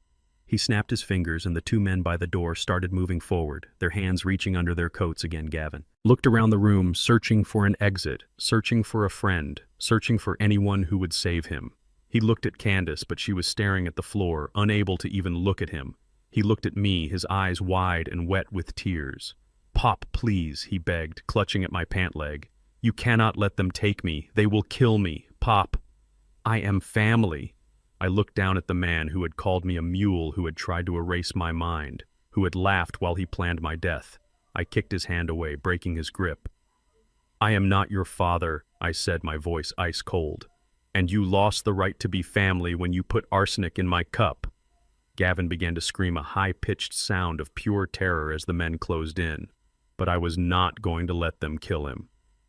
He snapped his fingers and the 2 men by the door started moving forward, their hands reaching under their coats again. Gavin looked around the room, searching for an exit, searching for a friend, searching for anyone who would save him. He looked at Candace, but she was staring at the floor, unable to even look at him. He looked at me, his eyes wide and wet with tears. "Pop, please," he begged, clutching at my pant leg. "You cannot let them take me. They will kill me. Pop. I am family." I looked down at the man who had called me a mule, who had tried to erase my mind, who had laughed while he planned my death. I kicked his hand away, breaking his grip. "I am not your father," I said, my voice ice cold. "And you lost the right to be family when you put arsenic in my cup." Gavin began to scream a high-pitched sound of pure terror as the men closed in. But I was not going to let them kill him.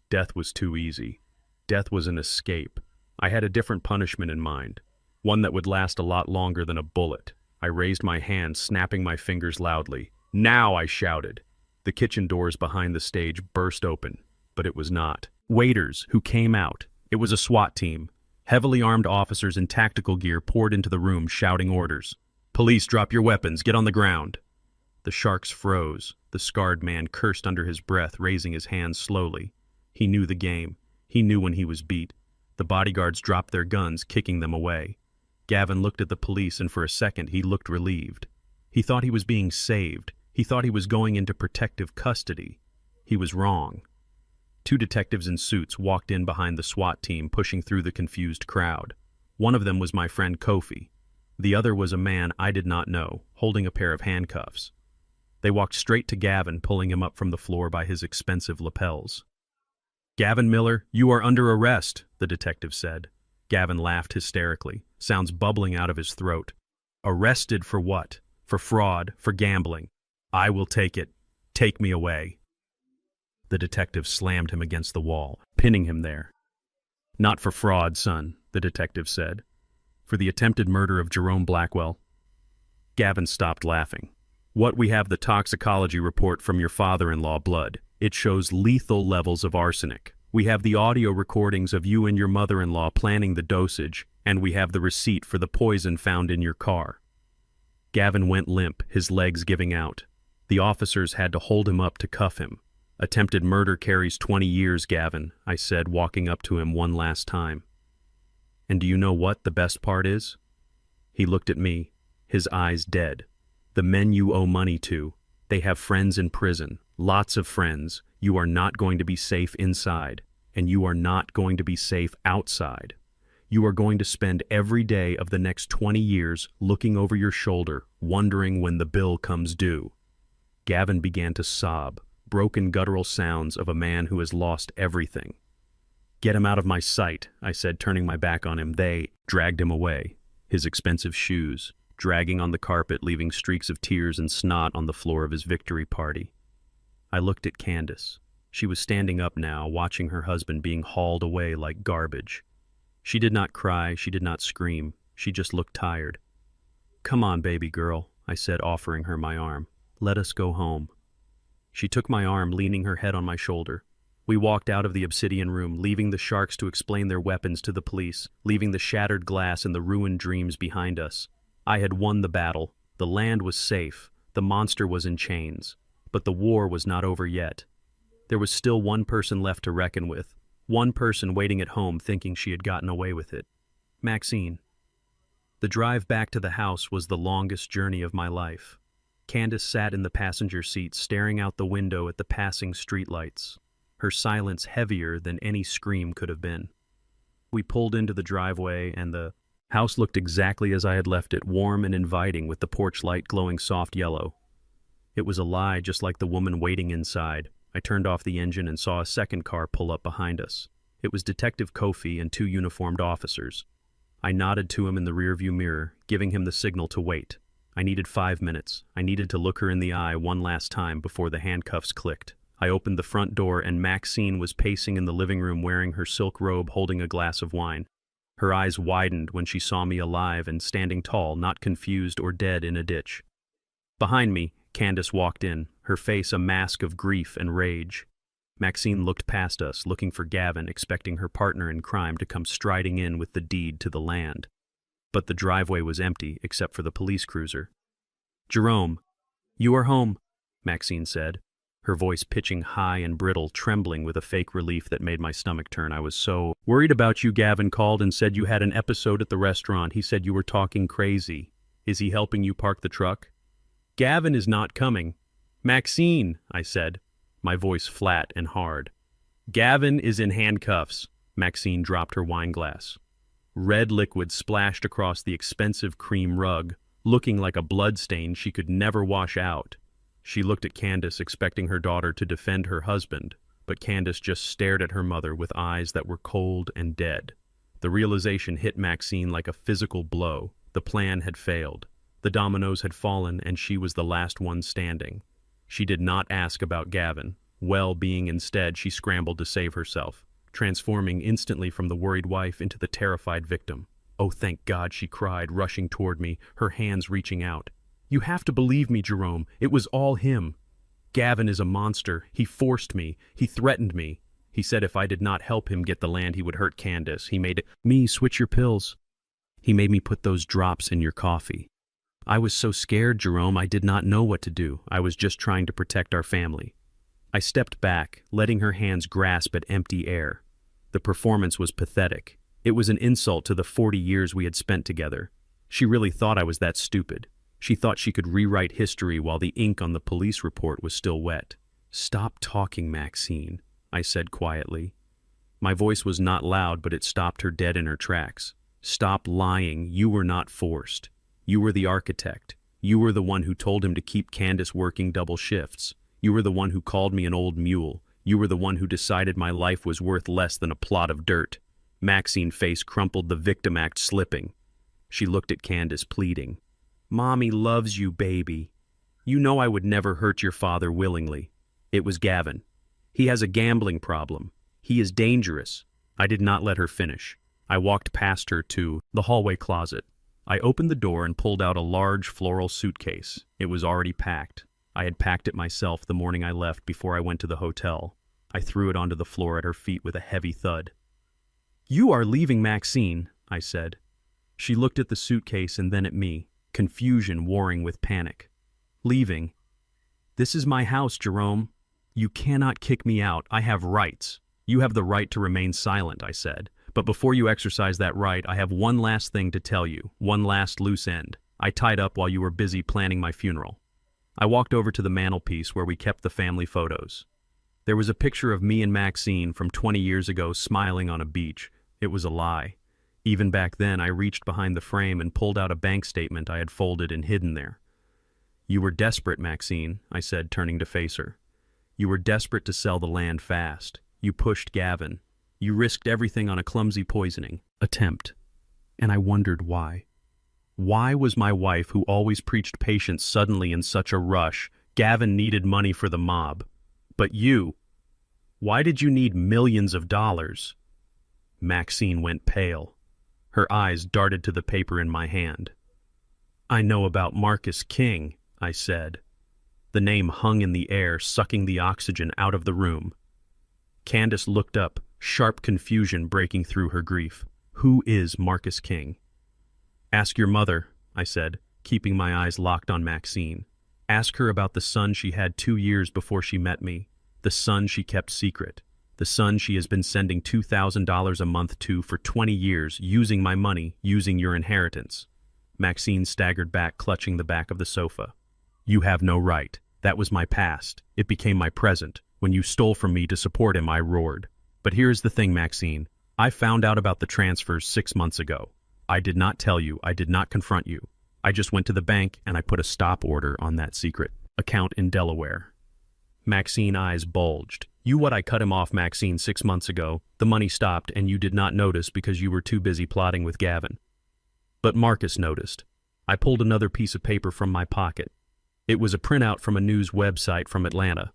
Death was too easy. Death was an escape. I had a different punishment in mind, one that would last a lot longer than a bullet. I raised my hand, snapping my fingers loudly. "Now!" I shouted. The kitchen doors behind the stage burst open, but it was not. Waiters who came out. It was a SWAT team. Heavily armed officers in tactical gear poured into the room, shouting orders. "Police, drop your weapons. Get on the ground." The sharks froze. The scarred man cursed under his breath, raising his hands slowly. He knew the game. He knew when he was beat. The bodyguards dropped their guns, kicking them away. Gavin looked at the police, and for a second he looked relieved. He thought he was being saved. He thought he was going into protective custody. He was wrong. 2 detectives in suits walked in behind the SWAT team, pushing through the confused crowd. One of them was my friend Kofi. The other was a man I did not know, holding a pair of handcuffs. They walked straight to Gavin, pulling him up from the floor by his expensive lapels. "Gavin Miller, you are under arrest," the detective said. Gavin laughed hysterically, sounds bubbling out of his throat. "Arrested for what? For fraud, for gambling. I will take it. Take me away." The detective slammed him against the wall, pinning him there. "Not for fraud, son," the detective said. "For the attempted murder of Jerome Blackwell." Gavin stopped laughing. "What, we have the toxicology report from your father-in-law blood. It shows lethal levels of arsenic. We have the audio recordings of you and your mother-in-law planning the dosage, and we have the receipt for the poison found in your car." Gavin went limp, his legs giving out. The officers had to hold him up to cuff him. "Attempted murder carries 20 years, Gavin," I said, walking up to him one last time. "And do you know what the best part is?" He looked at me, his eyes dead. "The men you owe money to, they have friends in prison, lots of friends. You are not going to be safe inside, and you are not going to be safe outside. You are going to spend every day of the next 20 years looking over your shoulder, wondering when the bill comes due." Gavin began to sob, broken guttural sounds of a man who has lost everything. "Get him out of my sight," I said, turning my back on him. They dragged him away, his expensive shoes dragging on the carpet, leaving streaks of tears and snot on the floor of his victory party. I looked at Candace. She was standing up now, watching her husband being hauled away like garbage. She did not cry, she did not scream, she just looked tired. "Come on, baby girl," I said, offering her my arm. "Let us go home." She took my arm, leaning her head on my shoulder. We walked out of the obsidian room, leaving the sharks to explain their weapons to the police, leaving the shattered glass and the ruined dreams behind us. I had won the battle. The land was safe. The monster was in chains. But the war was not over yet. There was still one person left to reckon with. One person waiting at home thinking she had gotten away with it. Maxine. The drive back to the house was the longest journey of my life. Candace sat in the passenger seat, staring out the window at the passing streetlights, her silence heavier than any scream could have been. We pulled into the driveway, and the house looked exactly as I had left it, warm and inviting, with the porch light glowing soft yellow. It was a lie, just like the woman waiting inside. I turned off the engine and saw a second car pull up behind us. It was Detective Kofi and 2 uniformed officers. I nodded to him in the rearview mirror, giving him the signal to wait. I needed 5 minutes. I needed to look her in the eye one last time before the handcuffs clicked. I opened the front door, and Maxine was pacing in the living room wearing her silk robe, holding a glass of wine. Her eyes widened when she saw me alive and standing tall, not confused or dead in a ditch. Behind me, Candace walked in, her face a mask of grief and rage. Maxine looked past us, looking for Gavin, expecting her partner in crime to come striding in with the deed to the land. But the driveway was empty, except for the police cruiser. "Jerome, you are home," Maxine said, her voice pitching high and brittle, trembling with a fake relief that made my stomach turn. "I was so worried about you. Gavin called and said you had an episode at the restaurant. He said you were talking crazy. Is he helping you park the truck?" "Gavin is not coming." "Maxine," I said. my voice flat and hard. Gavin is in handcuffs. Maxine dropped her wine glass. Red liquid splashed across the expensive cream rug, looking like a bloodstain she could never wash out. She looked at Candace, expecting her daughter to defend her husband, but Candace just stared at her mother with eyes that were cold and dead. The realization hit Maxine like a physical blow. The plan had failed. The dominoes had fallen, and she was the last one standing. She did not ask about Gavin. Well-being instead, she scrambled to save herself, transforming instantly from the worried wife into the terrified victim. "Oh, thank God," she cried, rushing toward me, her hands reaching out. "You have to believe me, Jerome. It was all him. Gavin is a monster. He forced me. He threatened me. He said if I did not help him get the land, he would hurt Candace. He made me switch your pills. He made me put those drops in your coffee. I was so scared, Jerome, I did not know what to do. I was just trying to protect our family." I stepped back, letting her hands grasp at empty air. The performance was pathetic. It was an insult to the 40 years we had spent together. She really thought I was that stupid. She thought she could rewrite history while the ink on the police report was still wet. "Stop talking, Maxine," I said quietly. My voice was not loud, but it stopped her dead in her tracks. "Stop lying. You were not forced. You were the architect. You were the one who told him to keep Candace working double shifts. You were the one who called me an old mule. You were the one who decided my life was worth less than a plot of dirt." Maxine's face crumpled, the victim act slipping. She looked at Candace, pleading. "Mommy loves you, baby. You know I would never hurt your father willingly. It was Gavin. He has a gambling problem. He is dangerous." I did not let her finish. I walked past her to the hallway closet. I opened the door and pulled out a large floral suitcase. It was already packed. I had packed it myself the morning I left before I went to the hotel. I threw it onto the floor at her feet with a heavy thud. "You are leaving, Maxine," I said. She looked at the suitcase and then at me, confusion warring with panic. "Leaving? This is my house, Jerome. You cannot kick me out. I have rights." "You have the right to remain silent," I said. "But before you exercise that right, I have one last thing to tell you, one last loose end. I tied up while you were busy planning my funeral." I walked over to the mantelpiece where we kept the family photos. There was a picture of me and Maxine from 20 years ago smiling on a beach. It was a lie. Even back then, I reached behind the frame and pulled out a bank statement I had folded and hidden there. "You were desperate, Maxine," I said, turning to face her. "You were desperate to sell the land fast. You pushed Gavin. You risked everything on a clumsy poisoning attempt. And I wondered why. Why was my wife, who always preached patience, suddenly in such a rush? Gavin needed money for the mob. But you, why did you need millions of dollars?" Maxine went pale. Her eyes darted to the paper in my hand. "I know about Marcus King," I said. The name hung in the air, sucking the oxygen out of the room. Candace looked up, sharp confusion breaking through her grief. "Who is Marcus King?" "Ask your mother," I said, keeping my eyes locked on Maxine. "Ask her about the son she had 2 years before she met me, the son she kept secret, the son she has been sending $2,000 a month to for 20 years, using my money, using your inheritance." Maxine staggered back, clutching the back of the sofa. "You have no right. That was my past. It became my present. When you stole from me to support him, I roared. But here's the thing, Maxine. I found out about the transfers 6 months ago. I did not tell you. I did not confront you. I just went to the bank and I put a stop order on that secret account in Delaware." Maxine's eyes bulged. I cut him off, Maxine, 6 months ago. The money stopped and you did not notice because you were too busy plotting with Gavin. But Marcus noticed. I pulled another piece of paper from my pocket. It was a printout from a news website from Atlanta.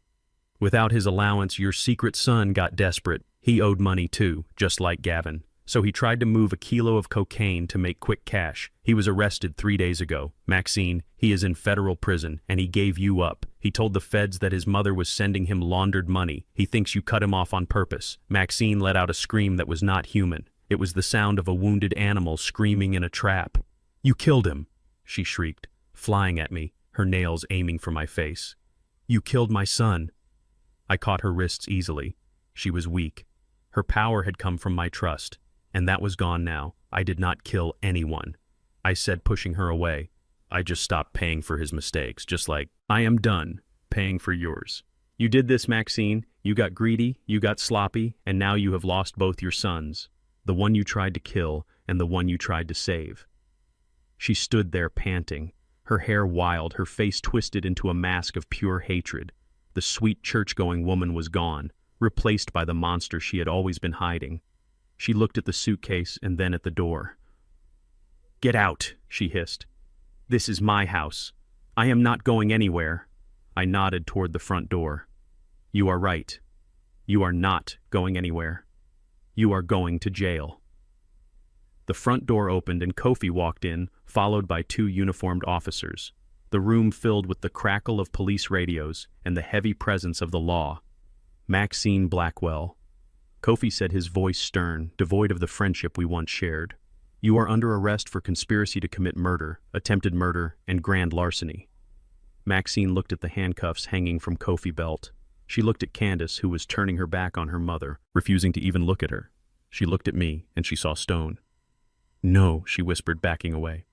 "Without his allowance, your secret son got desperate. He owed money too, just like Gavin. So he tried to move a kilo of cocaine to make quick cash. He was arrested 3 days ago. Maxine, he is in federal prison, and he gave you up. He told the feds that his mother was sending him laundered money. He thinks you cut him off on purpose." Maxine let out a scream that was not human. It was the sound of a wounded animal screaming in a trap. "You killed him," she shrieked, flying at me, her nails aiming for my face. "You killed my son." I caught her wrists easily. She was weak. Her power had come from my trust. And that was gone now. I did not kill anyone. I said, pushing her away. "I just stopped paying for his mistakes, just like I am done paying for yours." You did this, Maxine. You got greedy, you got sloppy, and now you have lost both your sons, the one you tried to kill and the one you tried to save. She stood there panting, her hair wild, her face twisted into a mask of pure hatred. The sweet church-going woman was gone, replaced by the monster she had always been hiding. She looked at the suitcase and then at the door. "Get out," she hissed. "This is my house. I am not going anywhere." I nodded toward the front door. "You are right. You are not going anywhere. You are going to jail." The front door opened and Kofi walked in, followed by 2 uniformed officers. The room filled with the crackle of police radios and the heavy presence of the law. Maxine Blackwell. Kofi said, his voice stern, devoid of the friendship we once shared. "You are under arrest for conspiracy to commit murder, attempted murder, and grand larceny." Maxine looked at the handcuffs hanging from Kofi's belt. She looked at Candace, who was turning her back on her mother, refusing to even look at her. She looked at me, and she saw stone. "No," she whispered, backing away.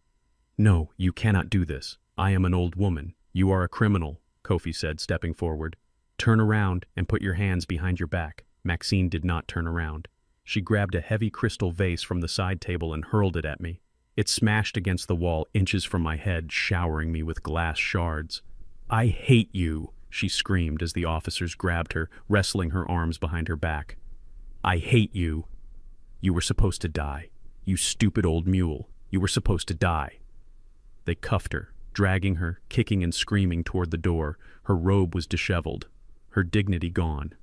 "No, you cannot do this. I am an old woman. You are a criminal," Kofi said, stepping forward. "Turn around and put your hands behind your back." Maxine did not turn around. She grabbed a heavy crystal vase from the side table and hurled it at me. It smashed against the wall inches from my head, showering me with glass shards. "I hate you," she screamed as the officers grabbed her, wrestling her arms behind her back. "I hate you. You were supposed to die. You stupid old mule. You were supposed to die." They cuffed her, dragging her, kicking and screaming toward the door. Her robe was disheveled, her dignity gone.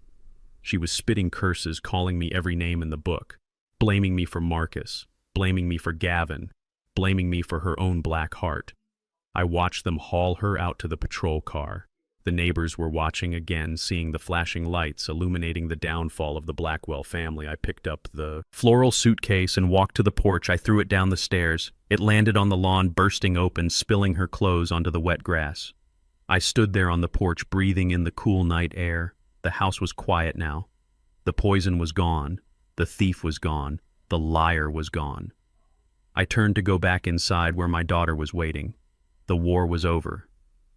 She was spitting curses, calling me every name in the book, blaming me for Marcus, blaming me for Gavin, blaming me for her own black heart. I watched them haul her out to the patrol car. The neighbors were watching again, seeing the flashing lights illuminating the downfall of the Blackwell family. I picked up the floral suitcase and walked to the porch. I threw it down the stairs. It landed on the lawn, bursting open, spilling her clothes onto the wet grass. I stood there on the porch, breathing in the cool night air. The house was quiet now. The poison was gone. The thief was gone. The liar was gone. I turned to go back inside where my daughter was waiting. The war was over.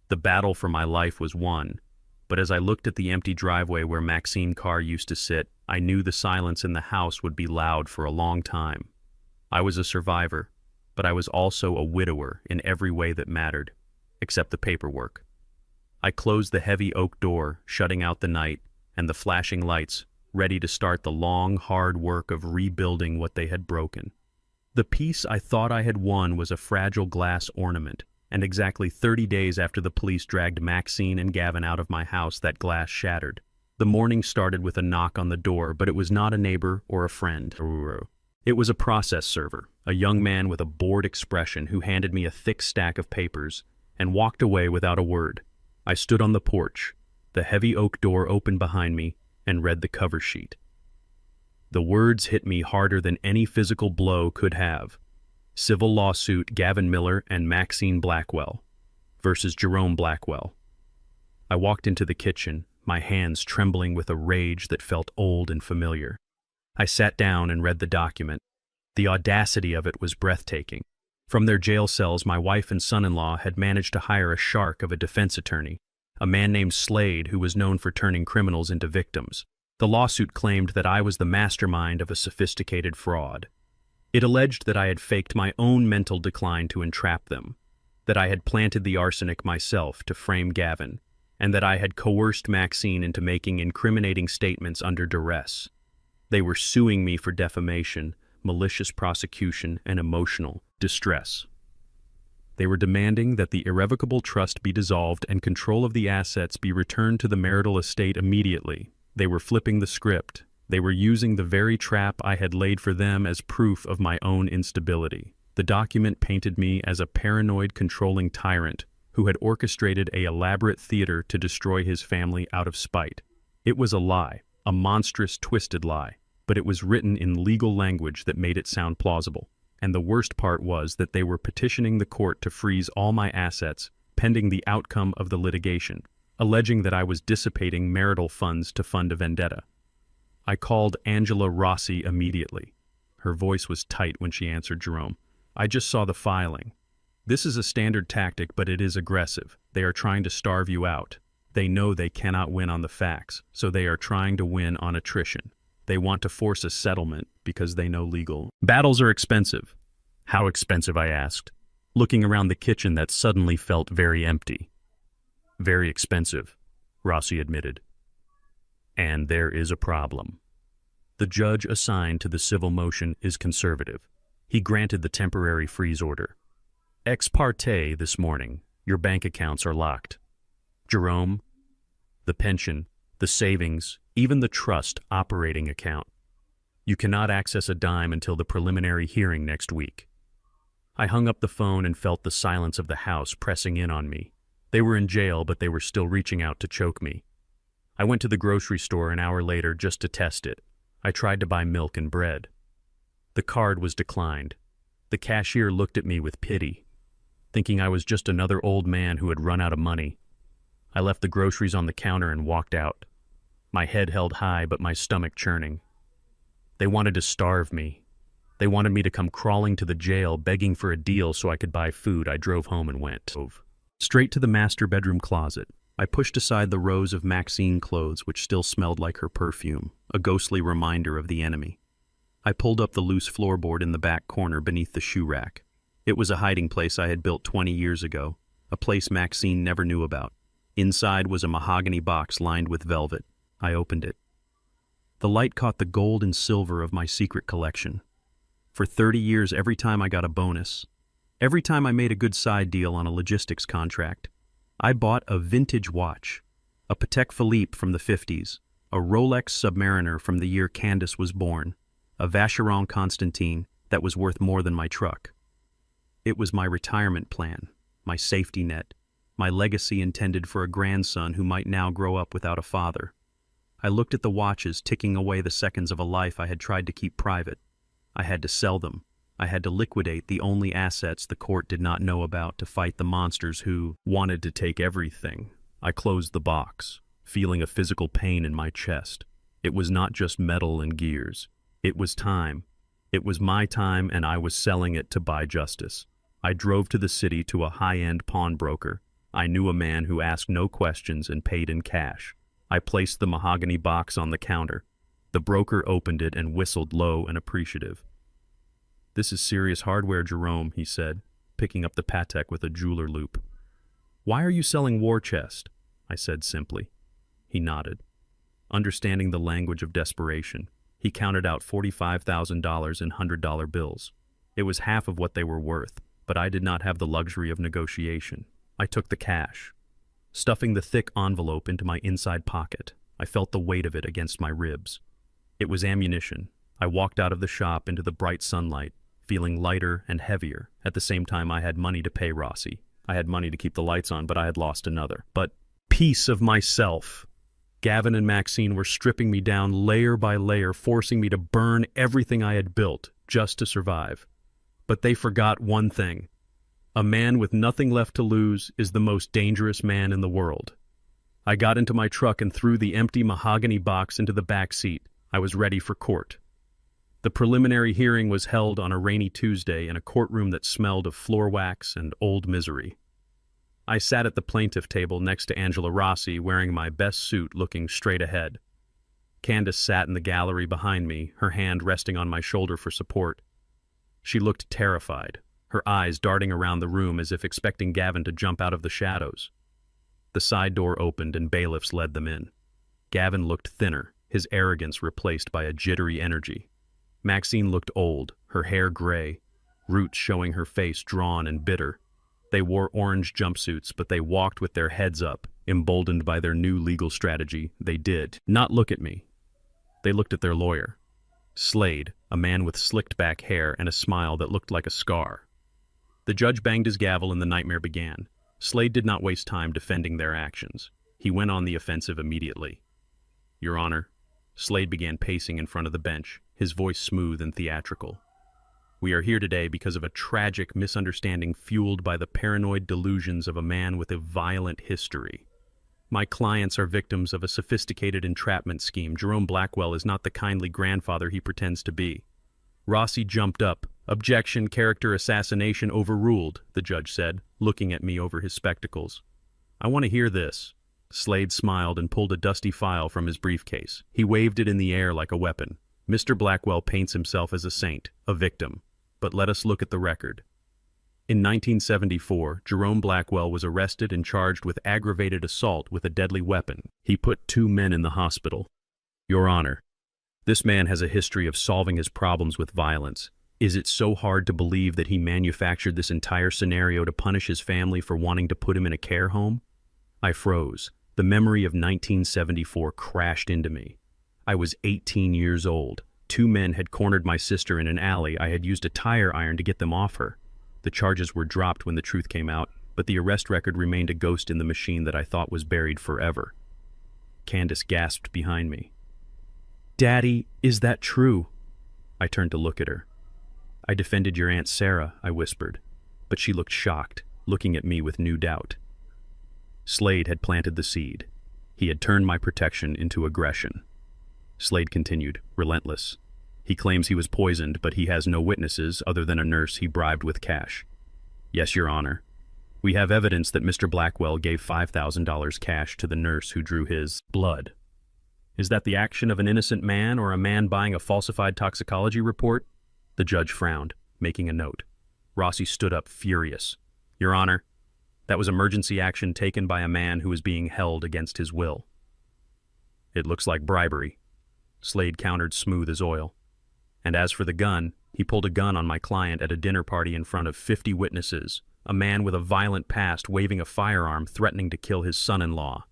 The battle for my life was won. But as I looked at the empty driveway where Maxine's car used to sit, I knew the silence in the house would be loud for a long time. I was a survivor, but I was also a widower in every way that mattered, except the paperwork. I closed the heavy oak door, shutting out the night and the flashing lights, ready to start the long, hard work of rebuilding what they had broken. The piece I thought I had won was a fragile glass ornament, and exactly 30 days after the police dragged Maxine and Gavin out of my house, that glass shattered. The morning started with a knock on the door, but it was not a neighbor or a friend. It was a process server, a young man with a bored expression who handed me a thick stack of papers and walked away without a word. I stood on the porch, the heavy oak door open behind me, and read the cover sheet. The words hit me harder than any physical blow could have. Civil lawsuit Gavin Miller and Maxine Blackwell versus Jerome Blackwell. I walked into the kitchen, my hands trembling with a rage that felt old and familiar. I sat down and read the document. The audacity of it was breathtaking. From their jail cells, my wife and son-in-law had managed to hire a shark of a defense attorney, a man named Slade who was known for turning criminals into victims. The lawsuit claimed that I was the mastermind of a sophisticated fraud. It alleged that I had faked my own mental decline to entrap them, that I had planted the arsenic myself to frame Gavin, and that I had coerced Maxine into making incriminating statements under duress. They were suing me for defamation, malicious prosecution, and emotional distress. They were demanding that the irrevocable trust be dissolved and control of the assets be returned to the marital estate immediately. They were flipping the script. They were using the very trap I had laid for them as proof of my own instability. The document painted me as a paranoid, controlling tyrant who had orchestrated an elaborate theater to destroy his family out of spite. It was a lie, a monstrous, twisted lie, but it was written in legal language that made it sound plausible. And the worst part was that they were petitioning the court to freeze all my assets pending the outcome of the litigation, alleging that I was dissipating marital funds to fund a vendetta. I called Angela Rossi immediately. Her voice was tight when she answered. "Jerome, I just saw the filing. This is a standard tactic, but it is aggressive. They are trying to starve you out. They know they cannot win on the facts, so they are trying to win on attrition. They want to force a settlement because they know legal battles are expensive. How expensive, I asked, looking around the kitchen that suddenly felt very empty. Very expensive, Rossi admitted. And there is a problem. The judge assigned to the civil motion is conservative. He granted the temporary freeze order. Ex parte this morning, your bank accounts are locked. Jerome, the pension, the savings, even the trust operating account. You cannot access a dime until the preliminary hearing next week. I hung up the phone and felt the silence of the house pressing in on me. They were in jail, but they were still reaching out to choke me. I went to the grocery store an hour later just to test it. I tried to buy milk and bread. The card was declined. The cashier looked at me with pity, thinking I was just another old man who had run out of money. I left the groceries on the counter and walked out, my head held high but my stomach churning. They wanted to starve me. They wanted me to come crawling to the jail begging for a deal so I could buy food. I drove home and went straight to the master bedroom closet. I pushed aside the rows of Maxine clothes which still smelled like her perfume, a ghostly reminder of the enemy. I pulled up the loose floorboard in the back corner beneath the shoe rack. It was a hiding place I had built 20 years ago, a place Maxine never knew about. Inside was a mahogany box lined with velvet. I opened it. The light caught the gold and silver of my secret collection. For 30 years, every time I got a bonus, every time I made a good side deal on a logistics contract, I bought a vintage watch, a Patek Philippe from the 50s, a Rolex Submariner from the year Candace was born, a Vacheron Constantin that was worth more than my truck. It was my retirement plan, my safety net, my legacy intended for a grandson who might now grow up without a father. I looked at the watches ticking away the seconds of a life I had tried to keep private. I had to sell them. I had to liquidate the only assets the court did not know about to fight the monsters who wanted to take everything. I closed the box, feeling a physical pain in my chest. It was not just metal and gears. It was time. It was my time, and I was selling it to buy justice. I drove to the city to a high-end pawnbroker. I knew a man who asked no questions and paid in cash. I placed the mahogany box on the counter. The broker opened it and whistled low and appreciative. "This is serious hardware, Jerome," he said, picking up the Patek with a jeweler loop. "Why are you selling war chest?" I said simply. He nodded. Understanding the language of desperation, he counted out $45,000 in $100 bills. It was half of what they were worth, but I did not have the luxury of negotiation. I took the cash. Stuffing the thick envelope into my inside pocket, I felt the weight of it against my ribs. It was ammunition. I walked out of the shop into the bright sunlight, feeling lighter and heavier. At the same time, I had money to pay Rossi. I had money to keep the lights on, but I had lost another. But piece of myself. Gavin and Maxine were stripping me down layer by layer, forcing me to burn everything I had built just to survive. But they forgot one thing. A man with nothing left to lose is the most dangerous man in the world. I got into my truck and threw the empty mahogany box into the back seat. I was ready for court. The preliminary hearing was held on a rainy Tuesday in a courtroom that smelled of floor wax and old misery. I sat at the plaintiff table next to Angela Rossi, wearing my best suit, looking straight ahead. Candace sat in the gallery behind me, her hand resting on my shoulder for support. She looked terrified, her eyes darting around the room as if expecting Gavin to jump out of the shadows. The side door opened and bailiffs led them in. Gavin looked thinner, his arrogance replaced by a jittery energy. Maxine looked old, her hair gray, roots showing her face drawn and bitter. They wore orange jumpsuits, but they walked with their heads up, emboldened by their new legal strategy. They did not look at me. They looked at their lawyer, Slade, a man with slicked back hair and a smile that looked like a scar. The judge banged his gavel and the nightmare began. Slade did not waste time defending their actions. He went on the offensive immediately. "Your Honor," Slade began pacing in front of the bench, his voice smooth and theatrical. "We are here today because of a tragic misunderstanding fueled by the paranoid delusions of a man with a violent history. My clients are victims of a sophisticated entrapment scheme. Jerome Blackwell is not the kindly grandfather he pretends to be." Rossi jumped up. "Objection, character assassination overruled," the judge said, looking at me over his spectacles. "I want to hear this." Slade smiled and pulled a dusty file from his briefcase. He waved it in the air like a weapon. Mr. Blackwell paints himself as a saint, a victim. But let us look at the record. In 1974, Jerome Blackwell was arrested and charged with aggravated assault with a deadly weapon. He put 2 men in the hospital. Your Honor, this man has a history of solving his problems with violence. Is it so hard to believe that he manufactured this entire scenario to punish his family for wanting to put him in a care home? I froze. The memory of 1974 crashed into me. I was 18 years old. 2 men had cornered my sister in an alley. I had used a tire iron to get them off her. The charges were dropped when the truth came out, but the arrest record remained a ghost in the machine that I thought was buried forever. Candace gasped behind me. Daddy, is that true? I turned to look at her. I defended your Aunt Sarah, I whispered, but she looked shocked, looking at me with new doubt. Slade had planted the seed. He had turned my protection into aggression. Slade continued, relentless. He claims he was poisoned, but he has no witnesses other than a nurse he bribed with cash. Yes, Your Honor. We have evidence that Mr. Blackwell gave $5,000 cash to the nurse who drew his blood. Is that the action of an innocent man or a man buying a falsified toxicology report? The judge frowned, making a note. Rossi stood up, furious. Your Honor, that was emergency action taken by a man who was being held against his will. It looks like bribery. Slade countered smooth as oil. And as for the gun, he pulled a gun on my client at a dinner party in front of 50 witnesses, a man with a violent past waving a firearm threatening to kill his son-in-law.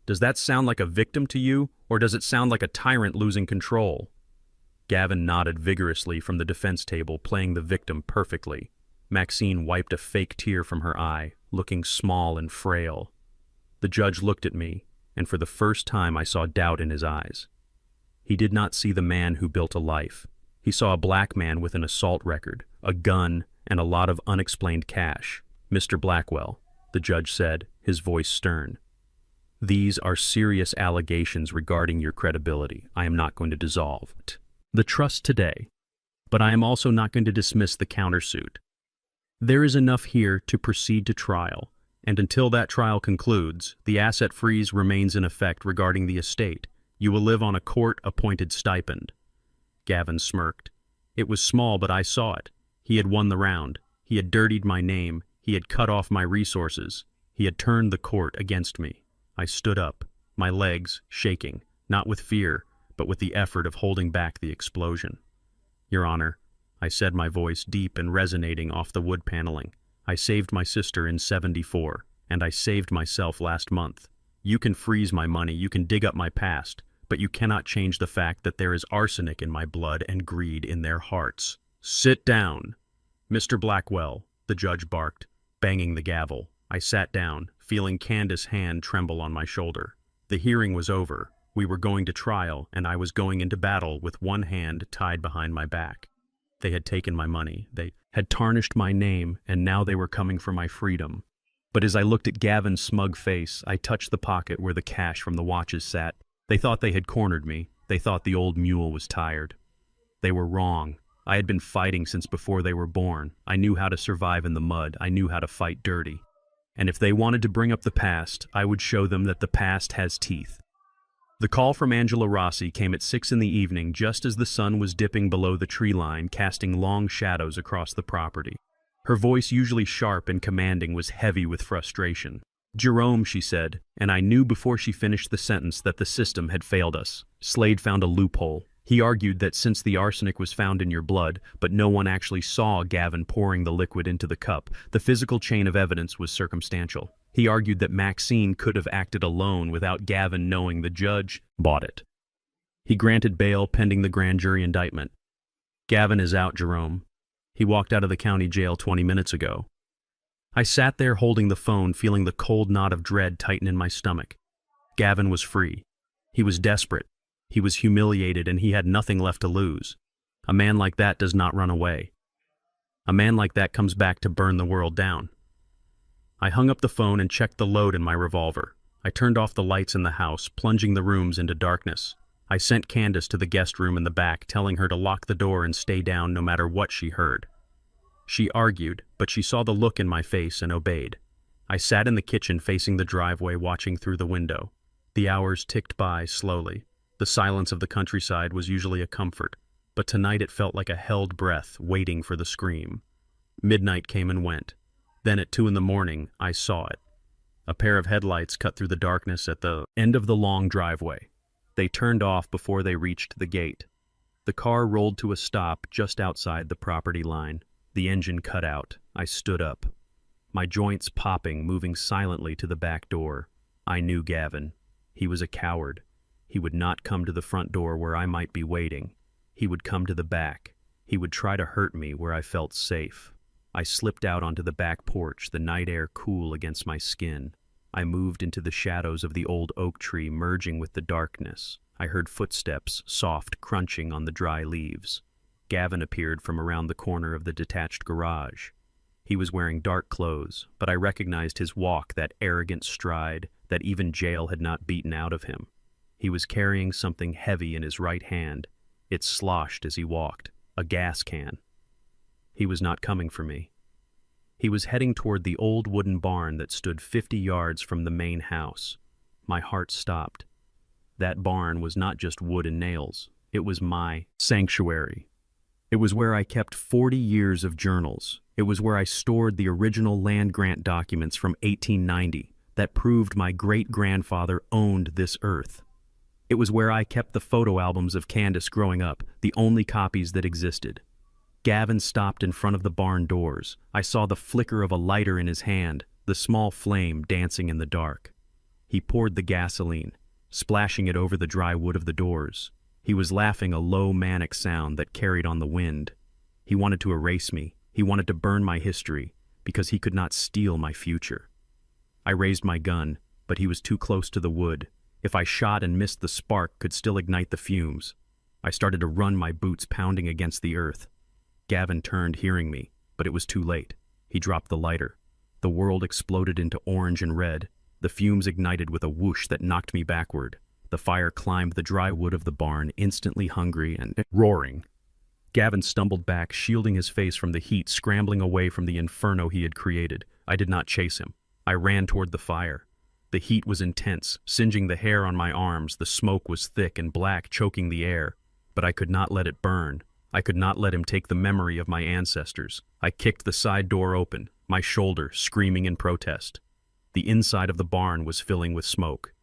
Does that sound like a victim to you, or does it sound like a tyrant losing control? Gavin nodded vigorously from the defense table, playing the victim perfectly. Maxine wiped a fake tear from her eye, looking small and frail. The judge looked at me, and for the first time I saw doubt in his eyes. He did not see the man who built a life. He saw a black man with an assault record, a gun, and a lot of unexplained cash. Mr. Blackwell, the judge said, his voice stern. These are serious allegations regarding your credibility. I am not going to dissolve the trust today, but I am also not going to dismiss the countersuit. There is enough here to proceed to trial, and until that trial concludes, the asset freeze remains in effect regarding the estate. You will live on a court-appointed stipend. Gavin smirked. It was small, but I saw it. He had won the round. He had dirtied my name. He had cut off my resources. He had turned the court against me. I stood up, my legs shaking, not with fear, but with the effort of holding back the explosion. Your Honor, I said, my voice deep and resonating off the wood paneling. I saved my sister in '74, and I saved myself last month. You can freeze my money, you can dig up my past, but you cannot change the fact that there is arsenic in my blood and greed in their hearts. Sit down. Mr. Blackwell, the judge barked, banging the gavel. I sat down, feeling Candace's hand tremble on my shoulder. The hearing was over. We were going to trial, and I was going into battle with one hand tied behind my back. They had taken my money. They had tarnished my name, and now they were coming for my freedom. But as I looked at Gavin's smug face, I touched the pocket where the cash from the watches sat. They thought they had cornered me. They thought the old mule was tired. They were wrong. I had been fighting since before they were born. I knew how to survive in the mud. I knew how to fight dirty. And if they wanted to bring up the past, I would show them that the past has teeth. The call from Angela Rossi came at 6 in the evening, just as the sun was dipping below the tree line, casting long shadows across the property. Her voice, usually sharp and commanding, was heavy with frustration. Jerome, she said, and I knew before she finished the sentence that the system had failed us. Slade found a loophole. He argued that since the arsenic was found in your blood, but no one actually saw Gavin pouring the liquid into the cup, the physical chain of evidence was circumstantial. He argued that Maxine could have acted alone without Gavin knowing. The judge bought it. He granted bail pending the grand jury indictment. Gavin is out, Jerome. He walked out of the county jail 20 minutes ago. I sat there holding the phone, feeling the cold knot of dread tighten in my stomach. Gavin was free. He was desperate. He was humiliated, and he had nothing left to lose. A man like that does not run away. A man like that comes back to burn the world down. I hung up the phone and checked the load in my revolver. I turned off the lights in the house, plunging the rooms into darkness. I sent Candace to the guest room in the back, telling her to lock the door and stay down no matter what she heard. She argued, but she saw the look in my face and obeyed. I sat in the kitchen facing the driveway, watching through the window. The hours ticked by slowly. The silence of the countryside was usually a comfort, but tonight it felt like a held breath, waiting for the scream. Midnight came and went. Then at 2 in the morning, I saw it. A pair of headlights cut through the darkness at the end of the long driveway. They turned off before they reached the gate. The car rolled to a stop just outside the property line. The engine cut out. I stood up, my joints popping, moving silently to the back door. I knew Gavin. He was a coward. He would not come to the front door where I might be waiting. He would come to the back. He would try to hurt me where I felt safe. I slipped out onto the back porch, the night air cool against my skin. I moved into the shadows of the old oak tree, merging with the darkness. I heard footsteps, soft crunching on the dry leaves. Gavin appeared from around the corner of the detached garage. He was wearing dark clothes, but I recognized his walk, that arrogant stride that even jail had not beaten out of him. He was carrying something heavy in his right hand. It sloshed as he walked, a gas can. He was not coming for me. He was heading toward the old wooden barn that stood 50 yards from the main house. My heart stopped. That barn was not just wood and nails. It was my sanctuary. It was where I kept 40 years of journals. It was where I stored the original land grant documents from 1890 that proved my great-grandfather owned this earth. It was where I kept the photo albums of Candace growing up, the only copies that existed. Gavin stopped in front of the barn doors. I saw the flicker of a lighter in his hand, the small flame dancing in the dark. He poured the gasoline, splashing it over the dry wood of the doors. He was laughing, a low, manic sound that carried on the wind. He wanted to erase me. He wanted to burn my history, because he could not steal my future. I raised my gun, but he was too close to the wood. If I shot and missed, the spark could still ignite the fumes. I started to run, my boots pounding against the earth. Gavin turned, hearing me, but it was too late. He dropped the lighter. The world exploded into orange and red. The fumes ignited with a whoosh that knocked me backward. The fire climbed the dry wood of the barn, instantly hungry and roaring. Gavin stumbled back, shielding his face from the heat, scrambling away from the inferno he had created. I did not chase him. I ran toward the fire. The heat was intense, singeing the hair on my arms. The smoke was thick and black, choking the air. But I could not let it burn. I could not let him take the memory of my ancestors. I kicked the side door open, my shoulder screaming in protest. The inside of the barn was filling with smoke.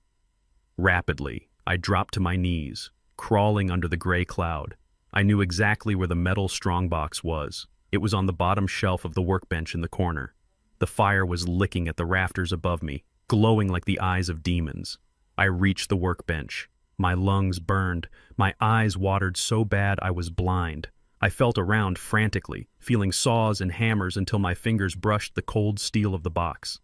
Rapidly, I dropped to my knees, crawling under the gray cloud. I knew exactly where the metal strongbox was. It was on the bottom shelf of the workbench in the corner. The fire was licking at the rafters above me, glowing like the eyes of demons. I reached the workbench. My lungs burned. My eyes watered so bad I was blind. I felt around frantically, feeling saws and hammers until my fingers brushed the cold steel of the box.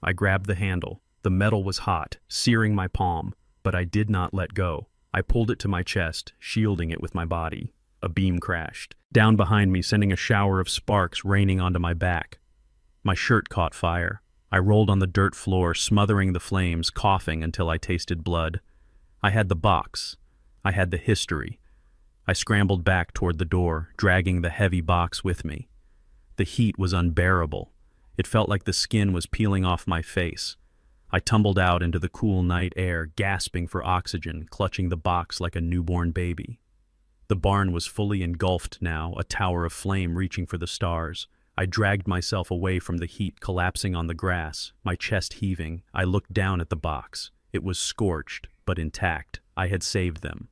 I grabbed the handle. The metal was hot, searing my palm, but I did not let go. I pulled it to my chest, shielding it with my body. A beam crashed down behind me, sending a shower of sparks raining onto my back. My shirt caught fire. I rolled on the dirt floor, smothering the flames, coughing until I tasted blood. I had the box. I had the history. I scrambled back toward the door, dragging the heavy box with me. The heat was unbearable. It felt like the skin was peeling off my face. I tumbled out into the cool night air, gasping for oxygen, clutching the box like a newborn baby. The barn was fully engulfed now, a tower of flame reaching for the stars. I dragged myself away from the heat, collapsing on the grass, my chest heaving. I looked down at the box. It was scorched, but intact. I had saved them.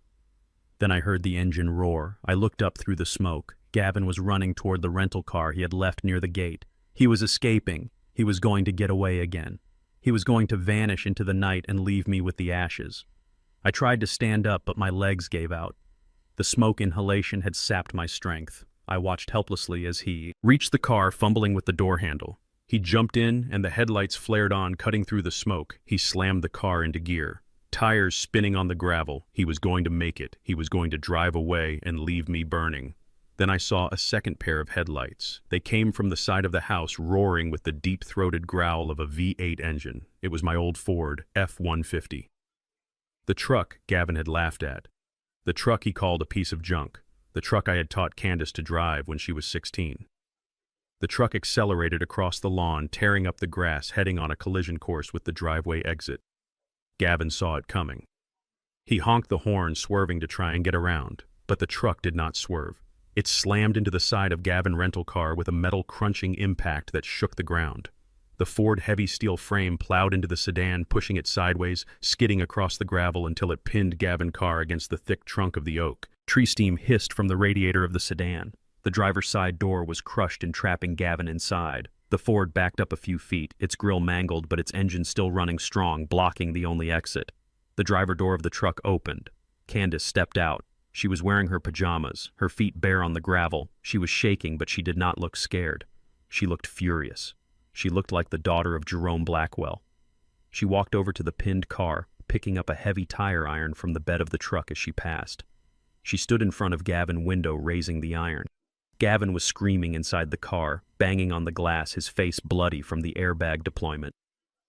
Then I heard the engine roar. I looked up through the smoke. Gavin was running toward the rental car he had left near the gate. He was escaping. He was going to get away again. He was going to vanish into the night and leave me with the ashes. I tried to stand up, but my legs gave out. The smoke inhalation had sapped my strength. I watched helplessly as he reached the car, fumbling with the door handle. He jumped in, and the headlights flared on, cutting through the smoke. He slammed the car into gear. Tires spinning on the gravel. He was going to make it. He was going to drive away and leave me burning. Then I saw a second pair of headlights. They came from the side of the house, roaring with the deep-throated growl of a V8 engine. It was my old Ford F-150. The truck Gavin had laughed at. The truck he called a piece of junk. The truck I had taught Candace to drive when she was 16. The truck accelerated across the lawn, tearing up the grass, heading on a collision course with the driveway exit. Gavin saw it coming. He honked the horn, swerving to try and get around, but the truck did not swerve. It slammed into the side of Gavin's rental car with a metal crunching impact that shook the ground. The Ford heavy steel frame plowed into the sedan, pushing it sideways, skidding across the gravel until it pinned Gavin's car against the thick trunk of the oak. Tree steam hissed from the radiator of the sedan. The driver's side door was crushed, entrapping Gavin inside. The Ford backed up a few feet, its grille mangled but its engine still running strong, blocking the only exit. The driver door of the truck opened. Candace stepped out. She was wearing her pajamas, her feet bare on the gravel. She was shaking, but she did not look scared. She looked furious. She looked like the daughter of Jerome Blackwell. She walked over to the pinned car, picking up a heavy tire iron from the bed of the truck as she passed. She stood in front of Gavin's window, raising the iron. Gavin was screaming inside the car, banging on the glass, his face bloody from the airbag deployment.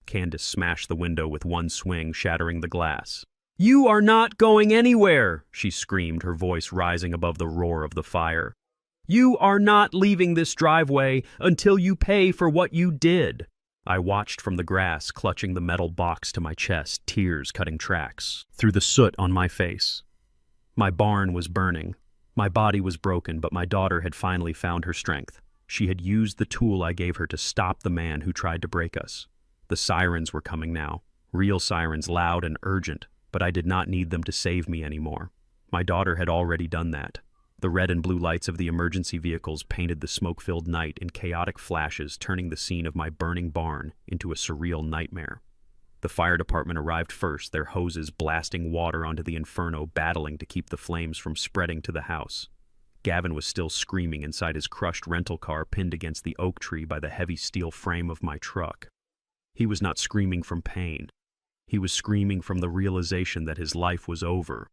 Candace smashed the window with one swing, shattering the glass. "You are not going anywhere!" she screamed, her voice rising above the roar of the fire. "You are not leaving this driveway until you pay for what you did." I watched from the grass, clutching the metal box to my chest, tears cutting tracks through the soot on my face. My barn was burning. My body was broken, but my daughter had finally found her strength. She had used the tool I gave her to stop the man who tried to break us. The sirens were coming now, real sirens, loud and urgent, but I did not need them to save me anymore. My daughter had already done that. The red and blue lights of the emergency vehicles painted the smoke-filled night in chaotic flashes, turning the scene of my burning barn into a surreal nightmare. The fire department arrived first, their hoses blasting water onto the inferno, battling to keep the flames from spreading to the house. Gavin was still screaming inside his crushed rental car, pinned against the oak tree by the heavy steel frame of my truck. He was not screaming from pain. He was screaming from the realization that his life was over.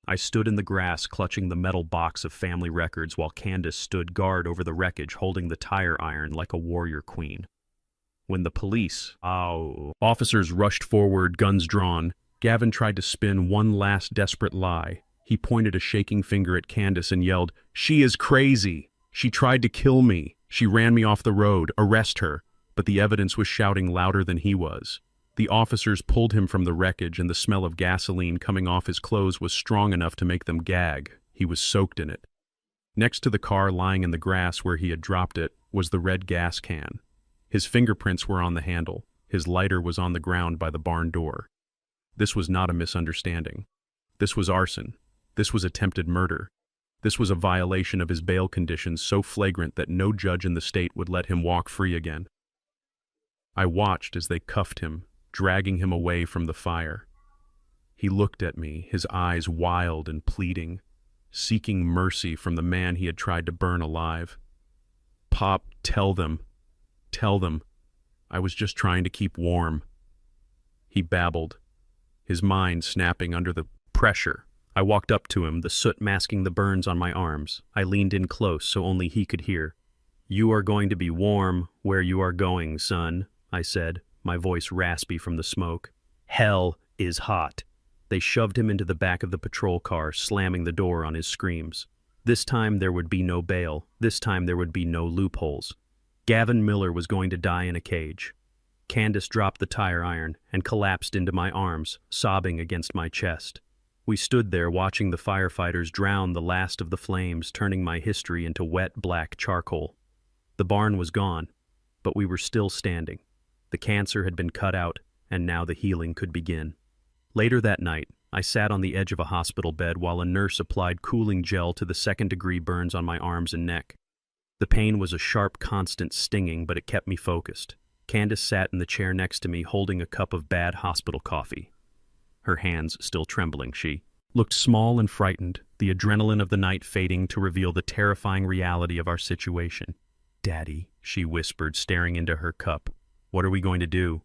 I stood in the grass, clutching the metal box of family records, while Candace stood guard over the wreckage, holding the tire iron like a warrior queen. When the police officers rushed forward, guns drawn, Gavin tried to spin one last desperate lie. He pointed a shaking finger at Candace and yelled, "She is crazy! She tried to kill me! She ran me off the road! Arrest her!" But the evidence was shouting louder than he was. The officers pulled him from the wreckage, and the smell of gasoline coming off his clothes was strong enough to make them gag. He was soaked in it. Next to the car, lying in the grass where he had dropped it, was the red gas can. His fingerprints were on the handle. His lighter was on the ground by the barn door. This was not a misunderstanding. This was arson. This was attempted murder. This was a violation of his bail conditions so flagrant that no judge in the state would let him walk free again. I watched as they cuffed him, dragging him away from the fire. He looked at me, his eyes wild and pleading, seeking mercy from the man he had tried to burn alive. "Pop, tell them. I was just trying to keep warm." He babbled, his mind snapping under the pressure. I walked up to him, the soot masking the burns on my arms. I leaned in close so only he could hear. "You are going to be warm where you are going, son," I said, my voice raspy from the smoke. "Hell is hot." They shoved him into the back of the patrol car, slamming the door on his screams. This time there would be no bail. This time there would be no loopholes. Gavin Miller was going to die in a cage. Candace dropped the tire iron and collapsed into my arms, sobbing against my chest. We stood there watching the firefighters drown the last of the flames, turning my history into wet black charcoal. The barn was gone, but we were still standing. The cancer had been cut out, and now the healing could begin. Later that night, I sat on the edge of a hospital bed while a nurse applied cooling gel to the second-degree burns on my arms and neck. The pain was a sharp, constant stinging, but it kept me focused. Candace sat in the chair next to me, holding a cup of bad hospital coffee. Her hands still trembling, she looked small and frightened, the adrenaline of the night fading to reveal the terrifying reality of our situation. "Daddy," she whispered, staring into her cup. "What are we going to do?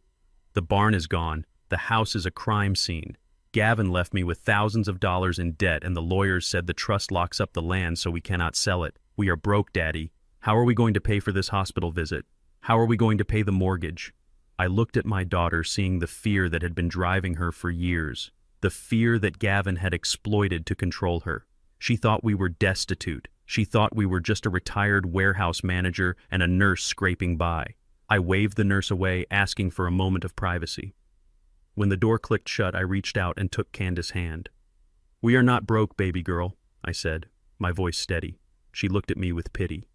The barn is gone. The house is a crime scene. Gavin left me with thousands of dollars in debt, and the lawyers said the trust locks up the land so we cannot sell it. We are broke, Daddy. How are we going to pay for this hospital visit? How are we going to pay the mortgage?" I looked at my daughter, seeing the fear that had been driving her for years, the fear that Gavin had exploited to control her. She thought we were destitute, She thought we were just a retired warehouse manager and a nurse scraping by. I waved the nurse away, asking for a moment of privacy. When the door clicked shut, I reached out and took Candace's hand. "We are not broke, baby girl," I said, my voice steady. She looked at me with pity.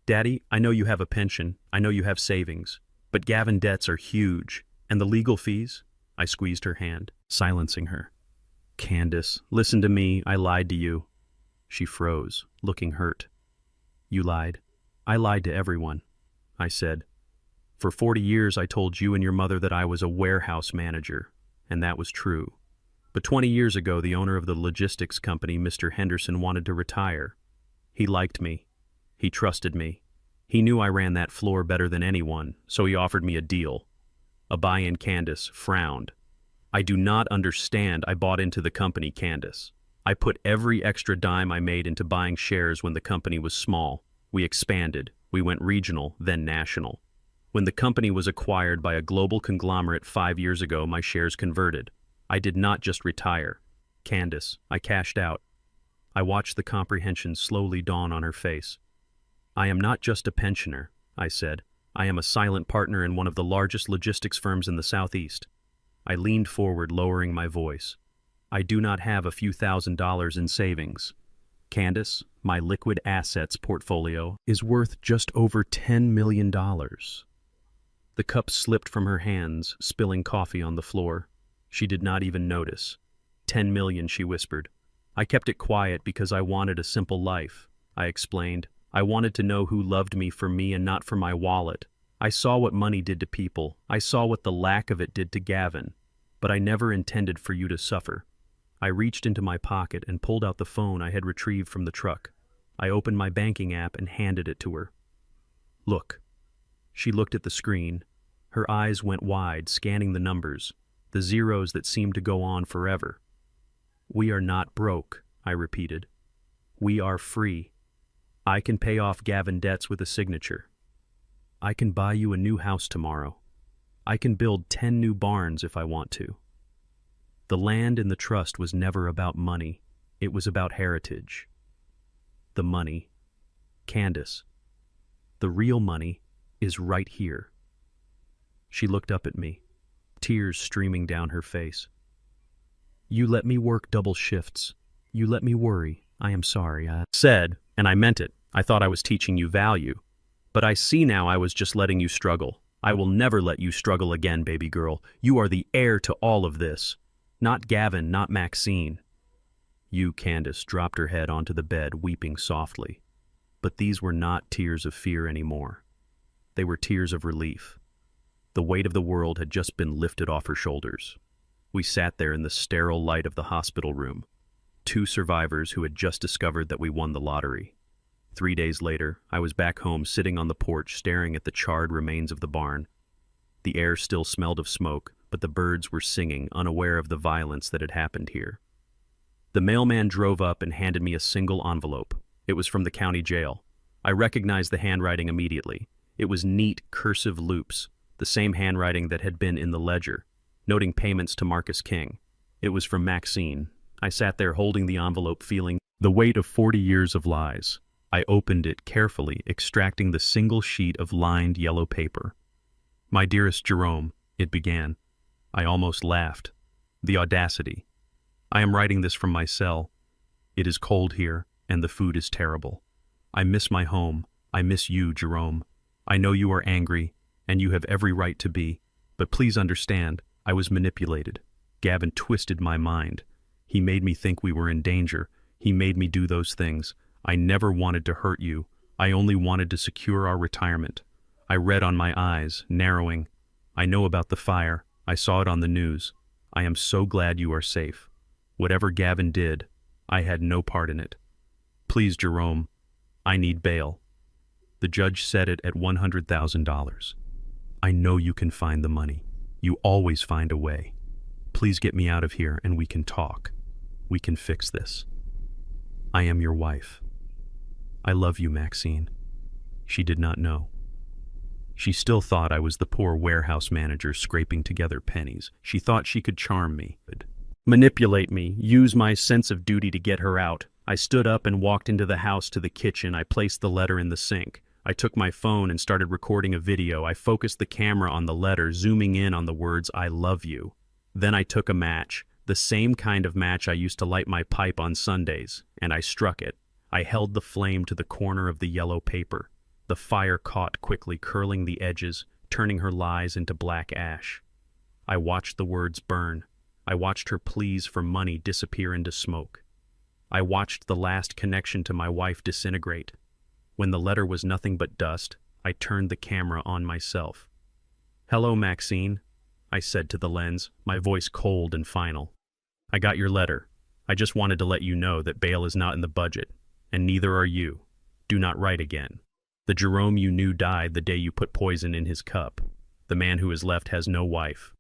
"Daddy, I know you have a pension, I know you have savings, but Gavin debts are huge. And the legal fees?" I squeezed her hand, silencing her. "Candace, listen to me, I lied to you." She froze, looking hurt. "You lied?" "I lied to everyone," I said. "For 40 years I told you and your mother that I was a warehouse manager, and that was true. But 20 years ago, the owner of the logistics company, Mr. Henderson, wanted to retire. He liked me. He trusted me. He knew I ran that floor better than anyone, so he offered me a deal. A buy-in." Candace frowned. "I do not understand. I bought into the company, Candace. I put every extra dime I made into buying shares when the company was small. We expanded. We went regional, then national. When the company was acquired by a global conglomerate 5 years ago, my shares converted. I did not just retire. Candace, I cashed out." I watched the comprehension slowly dawn on her face. "I am not just a pensioner," I said. "I am a silent partner in one of the largest logistics firms in the Southeast." I leaned forward, lowering my voice. "I do not have a few $1,000s in savings. Candace, my liquid assets portfolio is worth just over $10 million. The cup slipped from her hands, spilling coffee on the floor. She did not even notice. "10 million, she whispered. "I kept it quiet because I wanted a simple life," I explained. "I wanted to know who loved me for me and not for my wallet. I saw what money did to people. I saw what the lack of it did to Gavin. But I never intended for you to suffer." I reached into my pocket and pulled out the phone I had retrieved from the truck. I opened my banking app and handed it to her. "Look." She looked at the screen. Her eyes went wide, scanning the numbers, the zeros that seemed to go on forever. "We are not broke," I repeated. "We are free. I can pay off Gavin debts with a signature. I can buy you a new house tomorrow. I can build 10 new barns if I want to." The land in the trust was never about money. It was about heritage. The money. Candace. The real money is right here. She looked up at me, tears streaming down her face. "You let me work double shifts. You let me worry. I am sorry." I said, and I meant it. I thought I was teaching you value. But I see now I was just letting you struggle. I will never let you struggle again, baby girl. You are the heir to all of this. Not Gavin, not Maxine. You, Candace, dropped her head onto the bed, weeping softly. But these were not tears of fear anymore. They were tears of relief. The weight of the world had just been lifted off her shoulders. We sat there in the sterile light of the hospital room, 2 survivors who had just discovered that we won the lottery. 3 days later, I was back home sitting on the porch staring at the charred remains of the barn. The air still smelled of smoke, but the birds were singing, unaware of the violence that had happened here. The mailman drove up and handed me a single envelope. It was from the county jail. I recognized the handwriting immediately. It was neat, cursive loops, the same handwriting that had been in the ledger, noting payments to Marcus King. It was from Maxine. I sat there holding the envelope, feeling the weight of 40 years of lies. I opened it carefully, extracting the single sheet of lined yellow paper. "My dearest Jerome," it began. I almost laughed. The audacity. "I am writing this from my cell. It is cold here, and the food is terrible. I miss my home. I miss you, Jerome. I know you are angry, and you have every right to be, but please understand, I was manipulated. Gavin twisted my mind. He made me think we were in danger. He made me do those things. I never wanted to hurt you. I only wanted to secure our retirement. I read on my eyes, narrowing. I know about the fire. I saw it on the news. I am so glad you are safe. Whatever Gavin did, I had no part in it. Please, Jerome, I need bail." The judge set it at $100,000. "I know you can find the money. You always find a way. Please get me out of here and we can talk. We can fix this. I am your wife. I love you, Maxine." She did not know. She still thought I was the poor warehouse manager scraping together pennies. She thought she could charm me, manipulate me, use my sense of duty to get her out. I stood up and walked into the house to the kitchen. I placed the letter in the sink. I took my phone and started recording a video. I focused the camera on the letter, zooming in on the words, "I love you." Then I took a match, the same kind of match I used to light my pipe on Sundays, and I struck it. I held the flame to the corner of the yellow paper. The fire caught quickly, curling the edges, turning her lies into black ash. I watched the words burn. I watched her pleas for money disappear into smoke. I watched the last connection to my wife disintegrate. When the letter was nothing but dust, I turned the camera on myself. "Hello, Maxine," I said to the lens, my voice cold and final. "I got your letter. I just wanted to let you know that bail is not in the budget, and neither are you. Do not write again. The Jerome you knew died the day you put poison in his cup. The man who is left has no wife."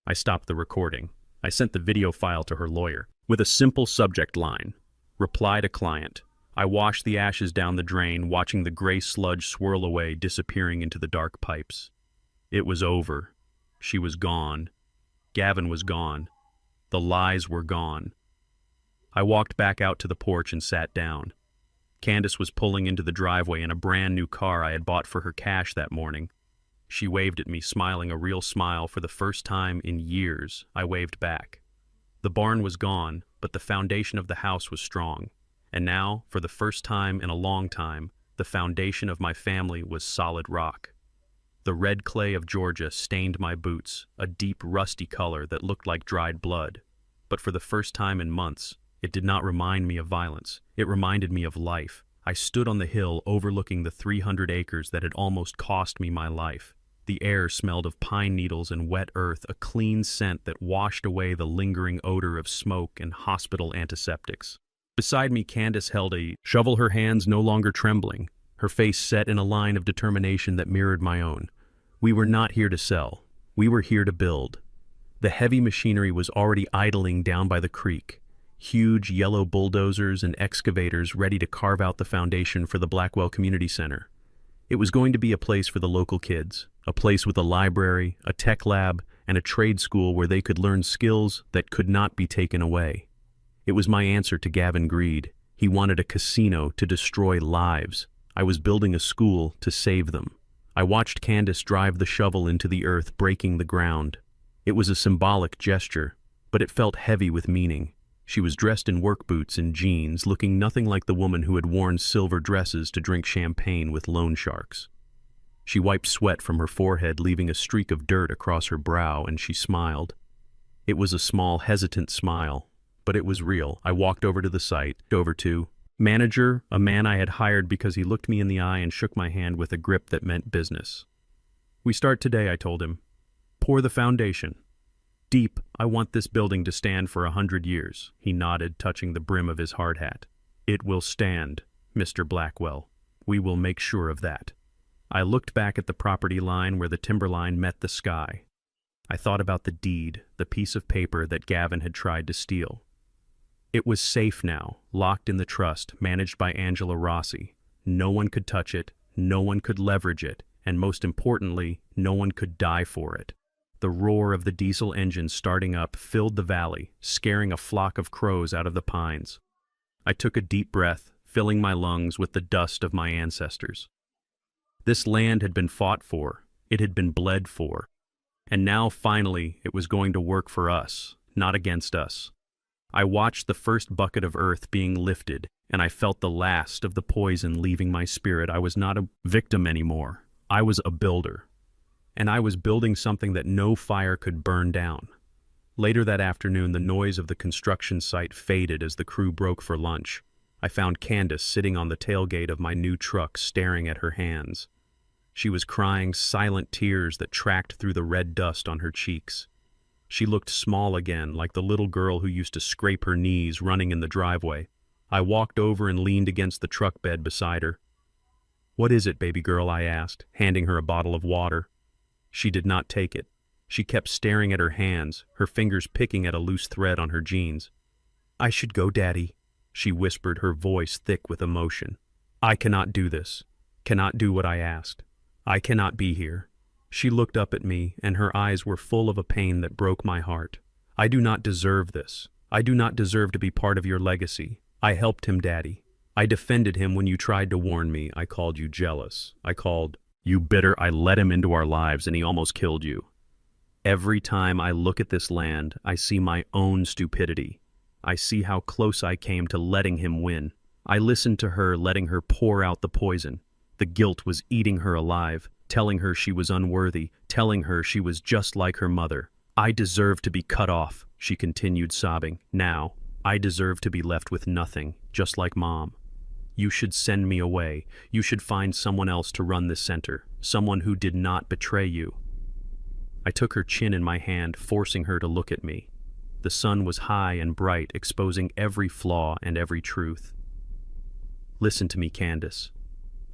I stopped the recording. I sent the video file to her lawyer with a simple subject line: "Reply to client." I washed the ashes down the drain, watching the gray sludge swirl away, disappearing into the dark pipes. It was over. She was gone. Gavin was gone. The lies were gone. I walked back out to the porch and sat down. Candace was pulling into the driveway in a brand new car I had bought for her cash that morning. She waved at me, smiling a real smile. For the first time in years, I waved back. The barn was gone, but the foundation of the house was strong. And now, for the first time in a long time, the foundation of my family was solid rock. The red clay of Georgia stained my boots, a deep rusty color that looked like dried blood. But for the first time in months, it did not remind me of violence. It reminded me of life. I stood on the hill overlooking the 300 acres that had almost cost me my life. The air smelled of pine needles and wet earth, a clean scent that washed away the lingering odor of smoke and hospital antiseptics. Beside me, Candace held a shovel, her hands no longer trembling, her face set in a line of determination that mirrored my own. We were not here to sell. We were here to build. The heavy machinery was already idling down by the creek. Huge yellow bulldozers and excavators ready to carve out the foundation for the Blackwell Community Center. It was going to be a place for the local kids, a place with a library, a tech lab, and a trade school where they could learn skills that could not be taken away. It was my answer to Gavin Greed. He wanted a casino to destroy lives. I was building a school to save them. I watched Candace drive the shovel into the earth, breaking the ground. It was a symbolic gesture, but it felt heavy with meaning. She was dressed in work boots and jeans, looking nothing like the woman who had worn silver dresses to drink champagne with loan sharks. She wiped sweat from her forehead, leaving a streak of dirt across her brow, and she smiled. It was a small, hesitant smile, but it was real. I walked over to the site, over to manager, a man I had hired because he looked me in the eye and shook my hand with a grip that meant business. "We start today," I told him. "Pour the foundation. Deep, I want this building to stand for 100 years. He nodded, touching the brim of his hard hat. "It will stand, Mr. Blackwell. We will make sure of that." I looked back at the property line where the timberline met the sky. I thought about the deed, the piece of paper that Gavin had tried to steal. It was safe now, locked in the trust, managed by Angela Rossi. No one could touch it, no one could leverage it, and most importantly, no one could die for it. The roar of the diesel engine starting up filled the valley, scaring a flock of crows out of the pines. I took a deep breath, filling my lungs with the dust of my ancestors. This land had been fought for, it had been bled for, and now finally it was going to work for us, not against us. I watched the first bucket of earth being lifted, and I felt the last of the poison leaving my spirit. I was not a victim anymore. I was a builder. And I was building something that no fire could burn down. Later that afternoon, the noise of the construction site faded as the crew broke for lunch. I found Candace sitting on the tailgate of my new truck, staring at her hands. She was crying silent tears that tracked through the red dust on her cheeks. She looked small again, like the little girl who used to scrape her knees running in the driveway. I walked over and leaned against the truck bed beside her. "What is it, baby girl?" I asked, handing her a bottle of water. She did not take it. She kept staring at her hands, her fingers picking at a loose thread on her jeans. "I should go, Daddy," she whispered, her voice thick with emotion. "I cannot do this, cannot do what I asked. I cannot be here." She looked up at me, and her eyes were full of a pain that broke my heart. "I do not deserve this. I do not deserve to be part of your legacy. I helped him, Daddy. I defended him when you tried to warn me. I called you jealous. I called you bitter. I let him into our lives and he almost killed you. Every time I look at this land, I see my own stupidity. I see how close I came to letting him win. I listened to her, letting her pour out the poison. The guilt was eating her alive, telling her she was unworthy, telling her she was just like her mother. I deserve to be cut off, she continued sobbing. Now, I deserve to be left with nothing, just like Mom. You should send me away. You should find someone else to run this center, someone who did not betray you. I took her chin in my hand, forcing her to look at me. The sun was high and bright, exposing every flaw and every truth. Listen to me, Candace.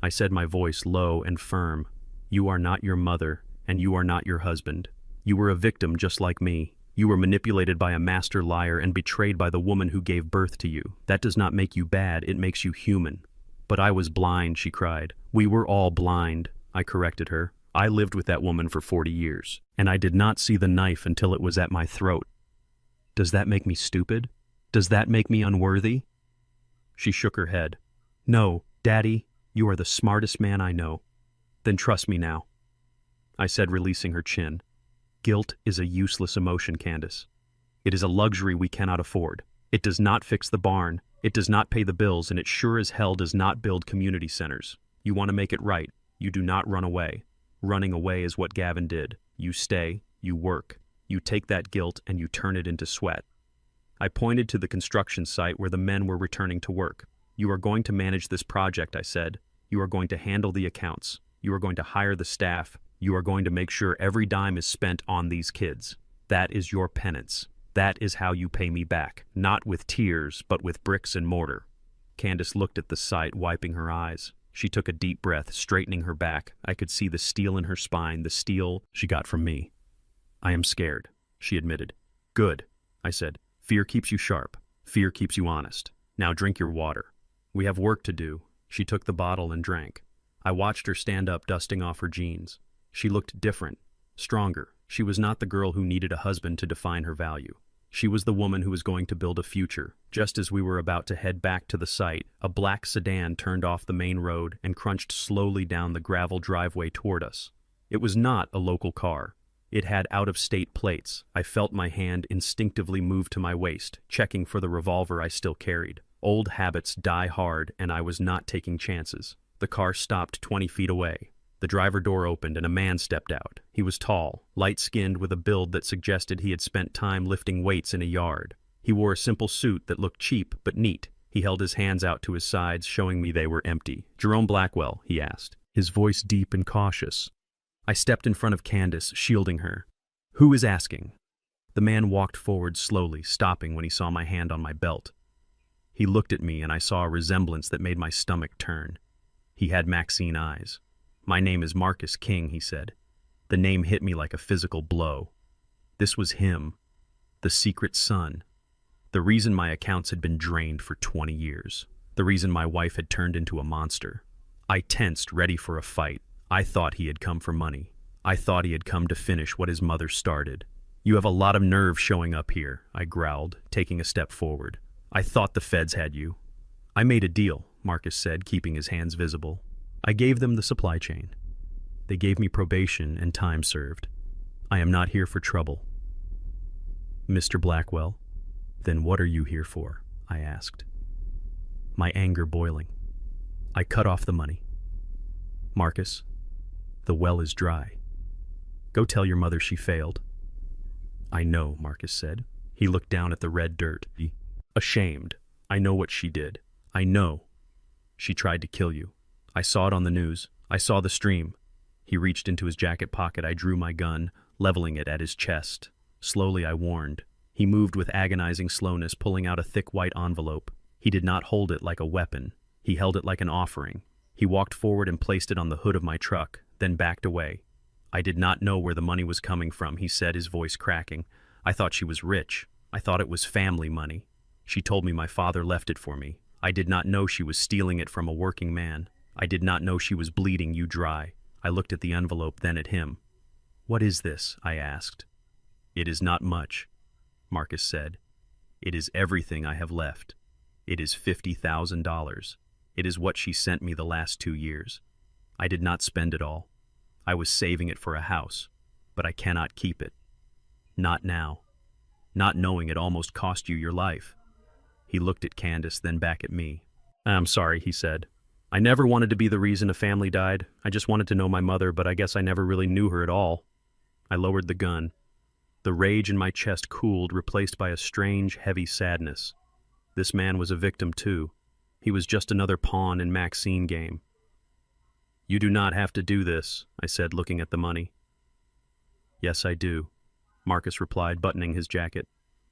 I said, my voice low and firm. You are not your mother, and you are not your husband. You were a victim just like me. You were manipulated by a master liar and betrayed by the woman who gave birth to you. That does not make you bad, it makes you human. But I was blind, she cried. We were all blind, I corrected her. I lived with that woman for 40 years, and I did not see the knife until it was at my throat. Does that make me stupid? Does that make me unworthy? She shook her head. No, Daddy, you are the smartest man I know. Then trust me now, I said, releasing her chin. Guilt is a useless emotion, Candace. It is a luxury we cannot afford. It does not fix the barn, it does not pay the bills, and it sure as hell does not build community centers. You want to make it right, you do not run away. Running away is what Gavin did. You stay, you work. You take that guilt and you turn it into sweat. I pointed to the construction site where the men were returning to work. You are going to manage this project, I said. You are going to handle the accounts. You are going to hire the staff. You are going to make sure every dime is spent on these kids. That is your penance. That is how you pay me back. Not with tears, but with bricks and mortar. Candace looked at the site, wiping her eyes. She took a deep breath, straightening her back. I could see the steel in her spine, the steel she got from me. I am scared, she admitted. Good, I said. Fear keeps you sharp. Fear keeps you honest. Now drink your water. We have work to do. She took the bottle and drank. I watched her stand up, dusting off her jeans. She looked different, stronger. She was not the girl who needed a husband to define her value. She was the woman who was going to build a future. Just as we were about to head back to the site, a black sedan turned off the main road and crunched slowly down the gravel driveway toward us. It was not a local car. It had out-of-state plates. I felt my hand instinctively move to my waist, checking for the revolver I still carried. Old habits die hard, and I was not taking chances. The car stopped 20 feet away. The driver door opened and a man stepped out. He was tall, light-skinned, with a build that suggested he had spent time lifting weights in a yard. He wore a simple suit that looked cheap but neat. He held his hands out to his sides, showing me they were empty. Jerome Blackwell, he asked, his voice deep and cautious. I stepped in front of Candace, shielding her. Who is asking? The man walked forward slowly, stopping when he saw my hand on my belt. He looked at me and I saw a resemblance that made my stomach turn. He had Maxine eyes. My name is Marcus King, he said. The name hit me like a physical blow. This was him, the secret son. The reason my accounts had been drained for 20 years. The reason my wife had turned into a monster. I tensed, ready for a fight. I thought he had come for money. I thought he had come to finish what his mother started. You have a lot of nerve showing up here, I growled, taking a step forward. I thought the feds had you. I made a deal, Marcus said, keeping his hands visible. I gave them the supply chain. They gave me probation and time served. I am not here for trouble. Mr. Blackwell, then what are you here for? I asked, my anger boiling. I cut off the money. Marcus, the well is dry. Go tell your mother she failed. I know, Marcus said. He looked down at the red dirt. Ashamed. I know what she did. I know. She tried to kill you. I saw it on the news. I saw the stream. He reached into his jacket pocket. I drew my gun, leveling it at his chest. Slowly I warned. He moved with agonizing slowness, pulling out a thick white envelope. He did not hold it like a weapon. He held it like an offering. He walked forward and placed it on the hood of my truck, then backed away. I did not know where the money was coming from, he said, his voice cracking. I thought she was rich. I thought it was family money. She told me my father left it for me. I did not know she was stealing it from a working man. I did not know she was bleeding you dry. I looked at the envelope, then at him. What is this? I asked. It is not much, Marcus said. It is everything I have left. It is $50,000. It is what she sent me the last 2 years. I did not spend it all. I was saving it for a house, but I cannot keep it. Not now. Not knowing it almost cost you your life." He looked at Candace, then back at me. "I'm sorry," he said. "I never wanted to be the reason a family died. I just wanted to know my mother, but I guess I never really knew her at all." I lowered the gun. The rage in my chest cooled, replaced by a strange, heavy sadness. This man was a victim too. He was just another pawn in Maxine's game. "You do not have to do this," I said, looking at the money. "Yes, I do," Marcus replied, buttoning his jacket.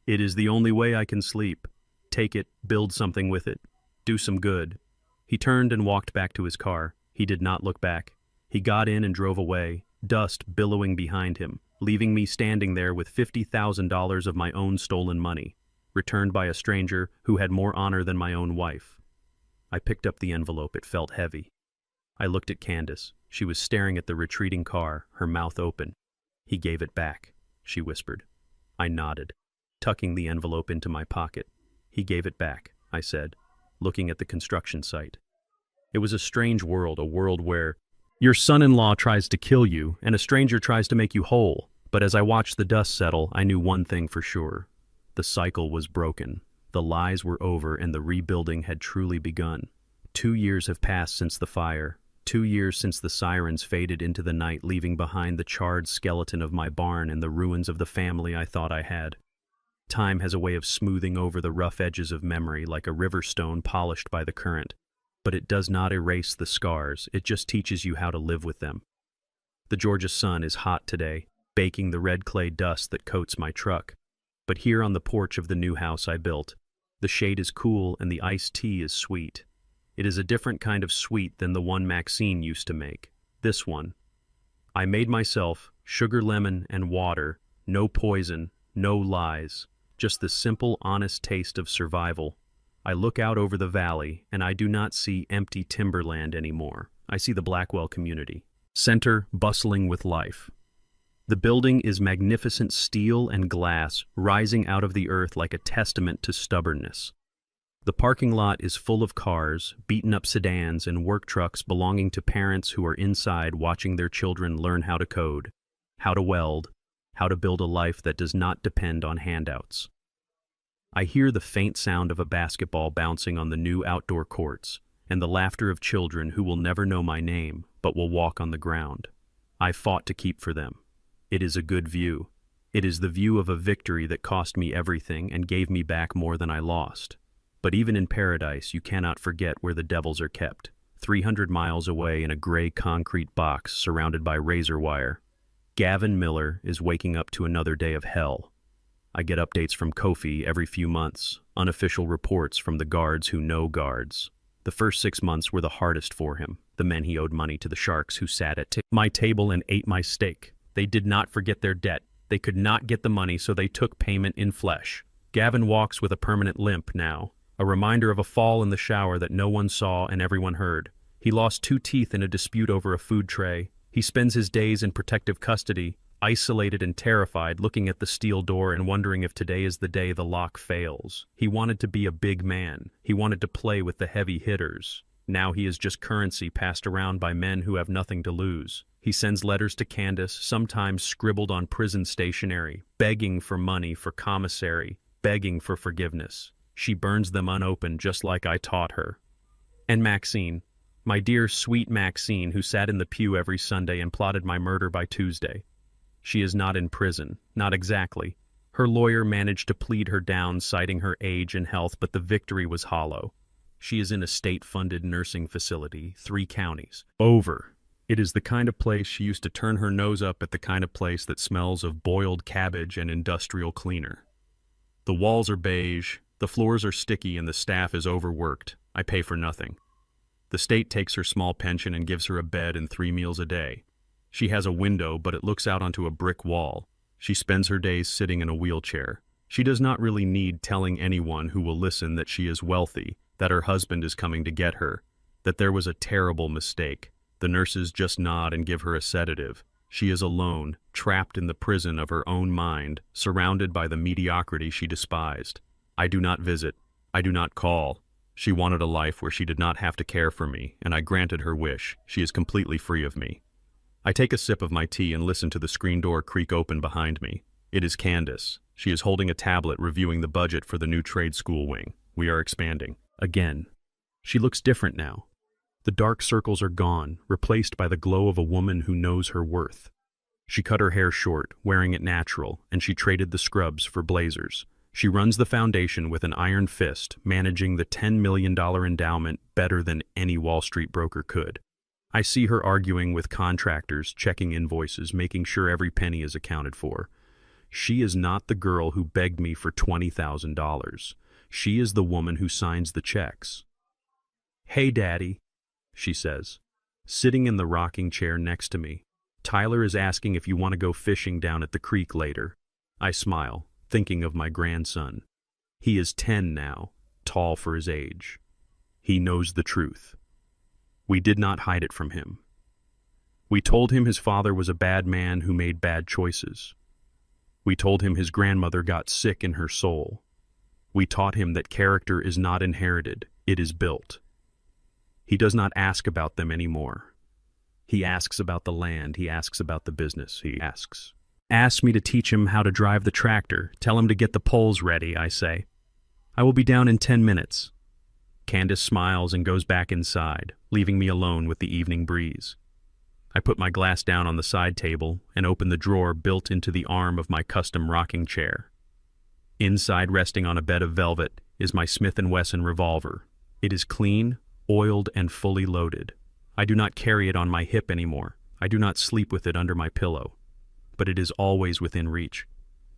"It is the only way I can sleep. Take it, build something with it, do some good." He turned and walked back to his car. He did not look back. He got in and drove away, dust billowing behind him, leaving me standing there with $50,000 of my own stolen money, returned by a stranger who had more honor than my own wife. I picked up the envelope. It felt heavy. I looked at Candace. She was staring at the retreating car, her mouth open. "He gave it back," she whispered. I nodded, tucking the envelope into my pocket. "He gave it back," I said, looking at the construction site. It was a strange world, a world where your son-in-law tries to kill you and a stranger tries to make you whole. But as I watched the dust settle, I knew one thing for sure. The cycle was broken. The lies were over and the rebuilding had truly begun. 2 years have passed since the fire. 2 years since the sirens faded into the night, leaving behind the charred skeleton of my barn and the ruins of the family I thought I had. Time has a way of smoothing over the rough edges of memory like a river stone polished by the current. But it does not erase the scars, it just teaches you how to live with them. The Georgia sun is hot today, baking the red clay dust that coats my truck. But here on the porch of the new house I built, the shade is cool and the iced tea is sweet. It is a different kind of sweet than the one Maxine used to make. This one. I made myself sugar, lemon, and water, no poison, no lies, just the simple, honest taste of survival. I look out over the valley, and I do not see empty timberland anymore. I see the Blackwell community center bustling with life. The building is magnificent steel and glass rising out of the earth like a testament to stubbornness. The parking lot is full of cars, beaten-up sedans, and work trucks belonging to parents who are inside watching their children learn how to code, how to weld, how to build a life that does not depend on handouts. I hear the faint sound of a basketball bouncing on the new outdoor courts, and the laughter of children who will never know my name, but will walk on the ground. I fought to keep for them. It is a good view. It is the view of a victory that cost me everything and gave me back more than I lost. But even in paradise, you cannot forget where the devils are kept, 300 miles away in a gray concrete box surrounded by razor wire. Gavin Miller is waking up to another day of hell. I get updates from Kofi every few months, unofficial reports from the guards who know guards. The first 6 months were the hardest for him, the men he owed money to, the sharks who sat at my table and ate my steak. They did not forget their debt. They could not get the money, so they took payment in flesh. Gavin walks with a permanent limp now, a reminder of a fall in the shower that no one saw and everyone heard. He lost 2 teeth in a dispute over a food tray. He spends his days in protective custody, isolated and terrified, looking at the steel door and wondering if today is the day the lock fails. He wanted to be a big man. He wanted to play with the heavy hitters. Now he is just currency passed around by men who have nothing to lose. He sends letters to Candace, sometimes scribbled on prison stationery, begging for money for commissary, begging for forgiveness. She burns them unopened just like I taught her. And Maxine, my dear sweet Maxine, who sat in the pew every Sunday and plotted my murder by Tuesday. She is not in prison, not exactly. Her lawyer managed to plead her down, citing her age and health, but the victory was hollow. She is in a state-funded nursing facility, 3 counties over. It is the kind of place she used to turn her nose up at, the kind of place that smells of boiled cabbage and industrial cleaner. The walls are beige, the floors are sticky, and the staff is overworked. I pay for nothing. The state takes her small pension and gives her a bed and 3 meals a day. She has a window, but it looks out onto a brick wall. She spends her days sitting in a wheelchair. She does not really need telling anyone who will listen that she is wealthy, that her husband is coming to get her, that there was a terrible mistake. The nurses just nod and give her a sedative. She is alone, trapped in the prison of her own mind, surrounded by the mediocrity she despised. I do not visit. I do not call. She wanted a life where she did not have to care for me, and I granted her wish. She is completely free of me. I take a sip of my tea and listen to the screen door creak open behind me. It is Candace. She is holding a tablet reviewing the budget for the new trade school wing. We are expanding. Again. She looks different now. The dark circles are gone, replaced by the glow of a woman who knows her worth. She cut her hair short, wearing it natural, and she traded the scrubs for blazers. She runs the foundation with an iron fist, managing the $10 million endowment better than any Wall Street broker could. I see her arguing with contractors, checking invoices, making sure every penny is accounted for. She is not the girl who begged me for $20,000. She is the woman who signs the checks. "Hey, Daddy," she says, sitting in the rocking chair next to me. "Tyler is asking if you want to go fishing down at the creek later." I smile, thinking of my grandson. He is 10 now, tall for his age. He knows the truth. We did not hide it from him. We told him his father was a bad man who made bad choices. We told him his grandmother got sick in her soul. We taught him that character is not inherited, it is built. He does not ask about them anymore. He asks about the land, he asks about the business, he asks. Ask me to teach him how to drive the tractor, tell him to get the poles ready, I say. I will be down in 10 minutes. Candace smiles and goes back inside, leaving me alone with the evening breeze. I put my glass down on the side table and open the drawer built into the arm of my custom rocking chair. Inside, resting on a bed of velvet, is my Smith & Wesson revolver. It is clean, oiled, and fully loaded. I do not carry it on my hip anymore. I do not sleep with it under my pillow. But it is always within reach.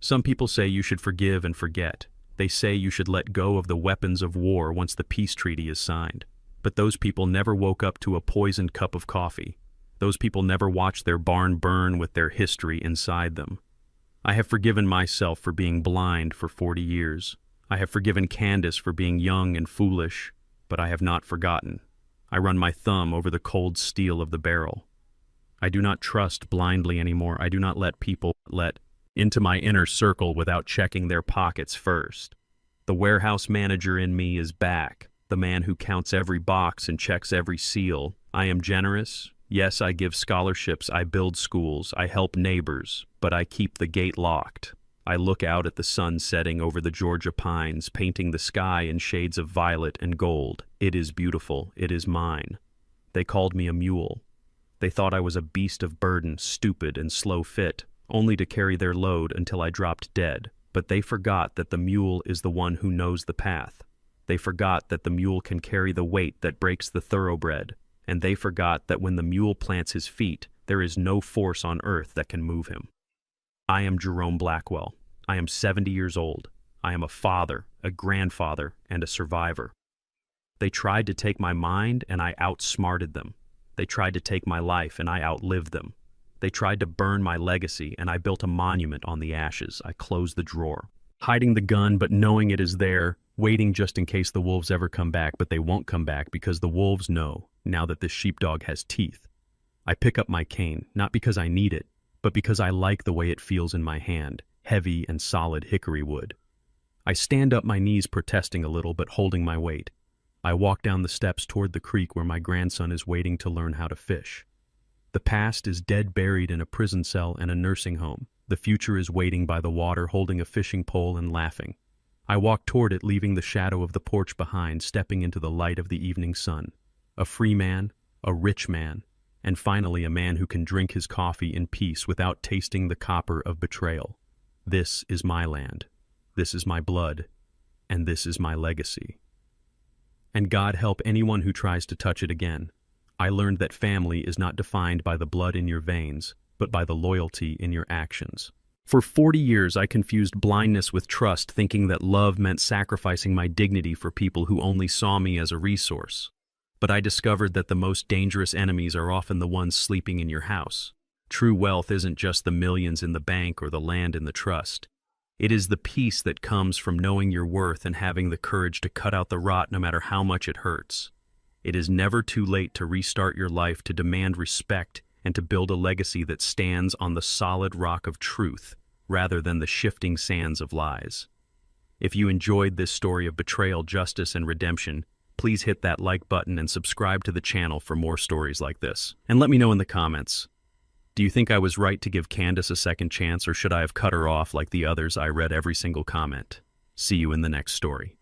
Some people say you should forgive and forget. They say you should let go of the weapons of war once the peace treaty is signed. But those people never woke up to a poisoned cup of coffee. Those people never watched their barn burn with their history inside them. I have forgiven myself for being blind for 40 years. I have forgiven Candace for being young and foolish, but I have not forgotten. I run my thumb over the cold steel of the barrel. I do not trust blindly anymore. I do not let people let into my inner circle without checking their pockets first. The warehouse manager in me is back, the man who counts every box and checks every seal. I am generous. Yes, I give scholarships, I build schools, I help neighbors, but I keep the gate locked. I look out at the sun setting over the Georgia pines, painting the sky in shades of violet and gold. It is beautiful, it is mine. They called me a mule. They thought I was a beast of burden, stupid and slow fit, only to carry their load until I dropped dead. But they forgot that the mule is the one who knows the path. They forgot that the mule can carry the weight that breaks the thoroughbred. And they forgot that when the mule plants his feet, there is no force on earth that can move him. I am Jerome Blackwell. I am 70 years old. I am a father, a grandfather, and a survivor. They tried to take my mind, and I outsmarted them. They tried to take my life, and I outlived them. They tried to burn my legacy, and I built a monument on the ashes. I closed the drawer, hiding the gun, but knowing it is there, waiting just in case the wolves ever come back, but they won't come back because the wolves know, now that this sheepdog has teeth. I pick up my cane, not because I need it, but because I like the way it feels in my hand, heavy and solid hickory wood. I stand up, my knees protesting a little, but holding my weight. I walk down the steps toward the creek where my grandson is waiting to learn how to fish. The past is dead buried in a prison cell and a nursing home. The future is waiting by the water, holding a fishing pole and laughing. I walk toward it, leaving the shadow of the porch behind, stepping into the light of the evening sun. A free man, a rich man, and finally a man who can drink his coffee in peace without tasting the copper of betrayal. This is my land. This is my blood. And this is my legacy. And God help anyone who tries to touch it again. I learned that family is not defined by the blood in your veins, but by the loyalty in your actions. For 40 years, I confused blindness with trust, thinking that love meant sacrificing my dignity for people who only saw me as a resource. But I discovered that the most dangerous enemies are often the ones sleeping in your house. True wealth isn't just the millions in the bank or the land in the trust. It is the peace that comes from knowing your worth and having the courage to cut out the rot no matter how much it hurts. It is never too late to restart your life, to demand respect, and to build a legacy that stands on the solid rock of truth rather than the shifting sands of lies. If you enjoyed this story of betrayal, justice, and redemption, please hit that like button and subscribe to the channel for more stories like this. And let me know in the comments, do you think I was right to give Candace a second chance, or should I have cut her off like the others? I read every single comment. See you in the next story.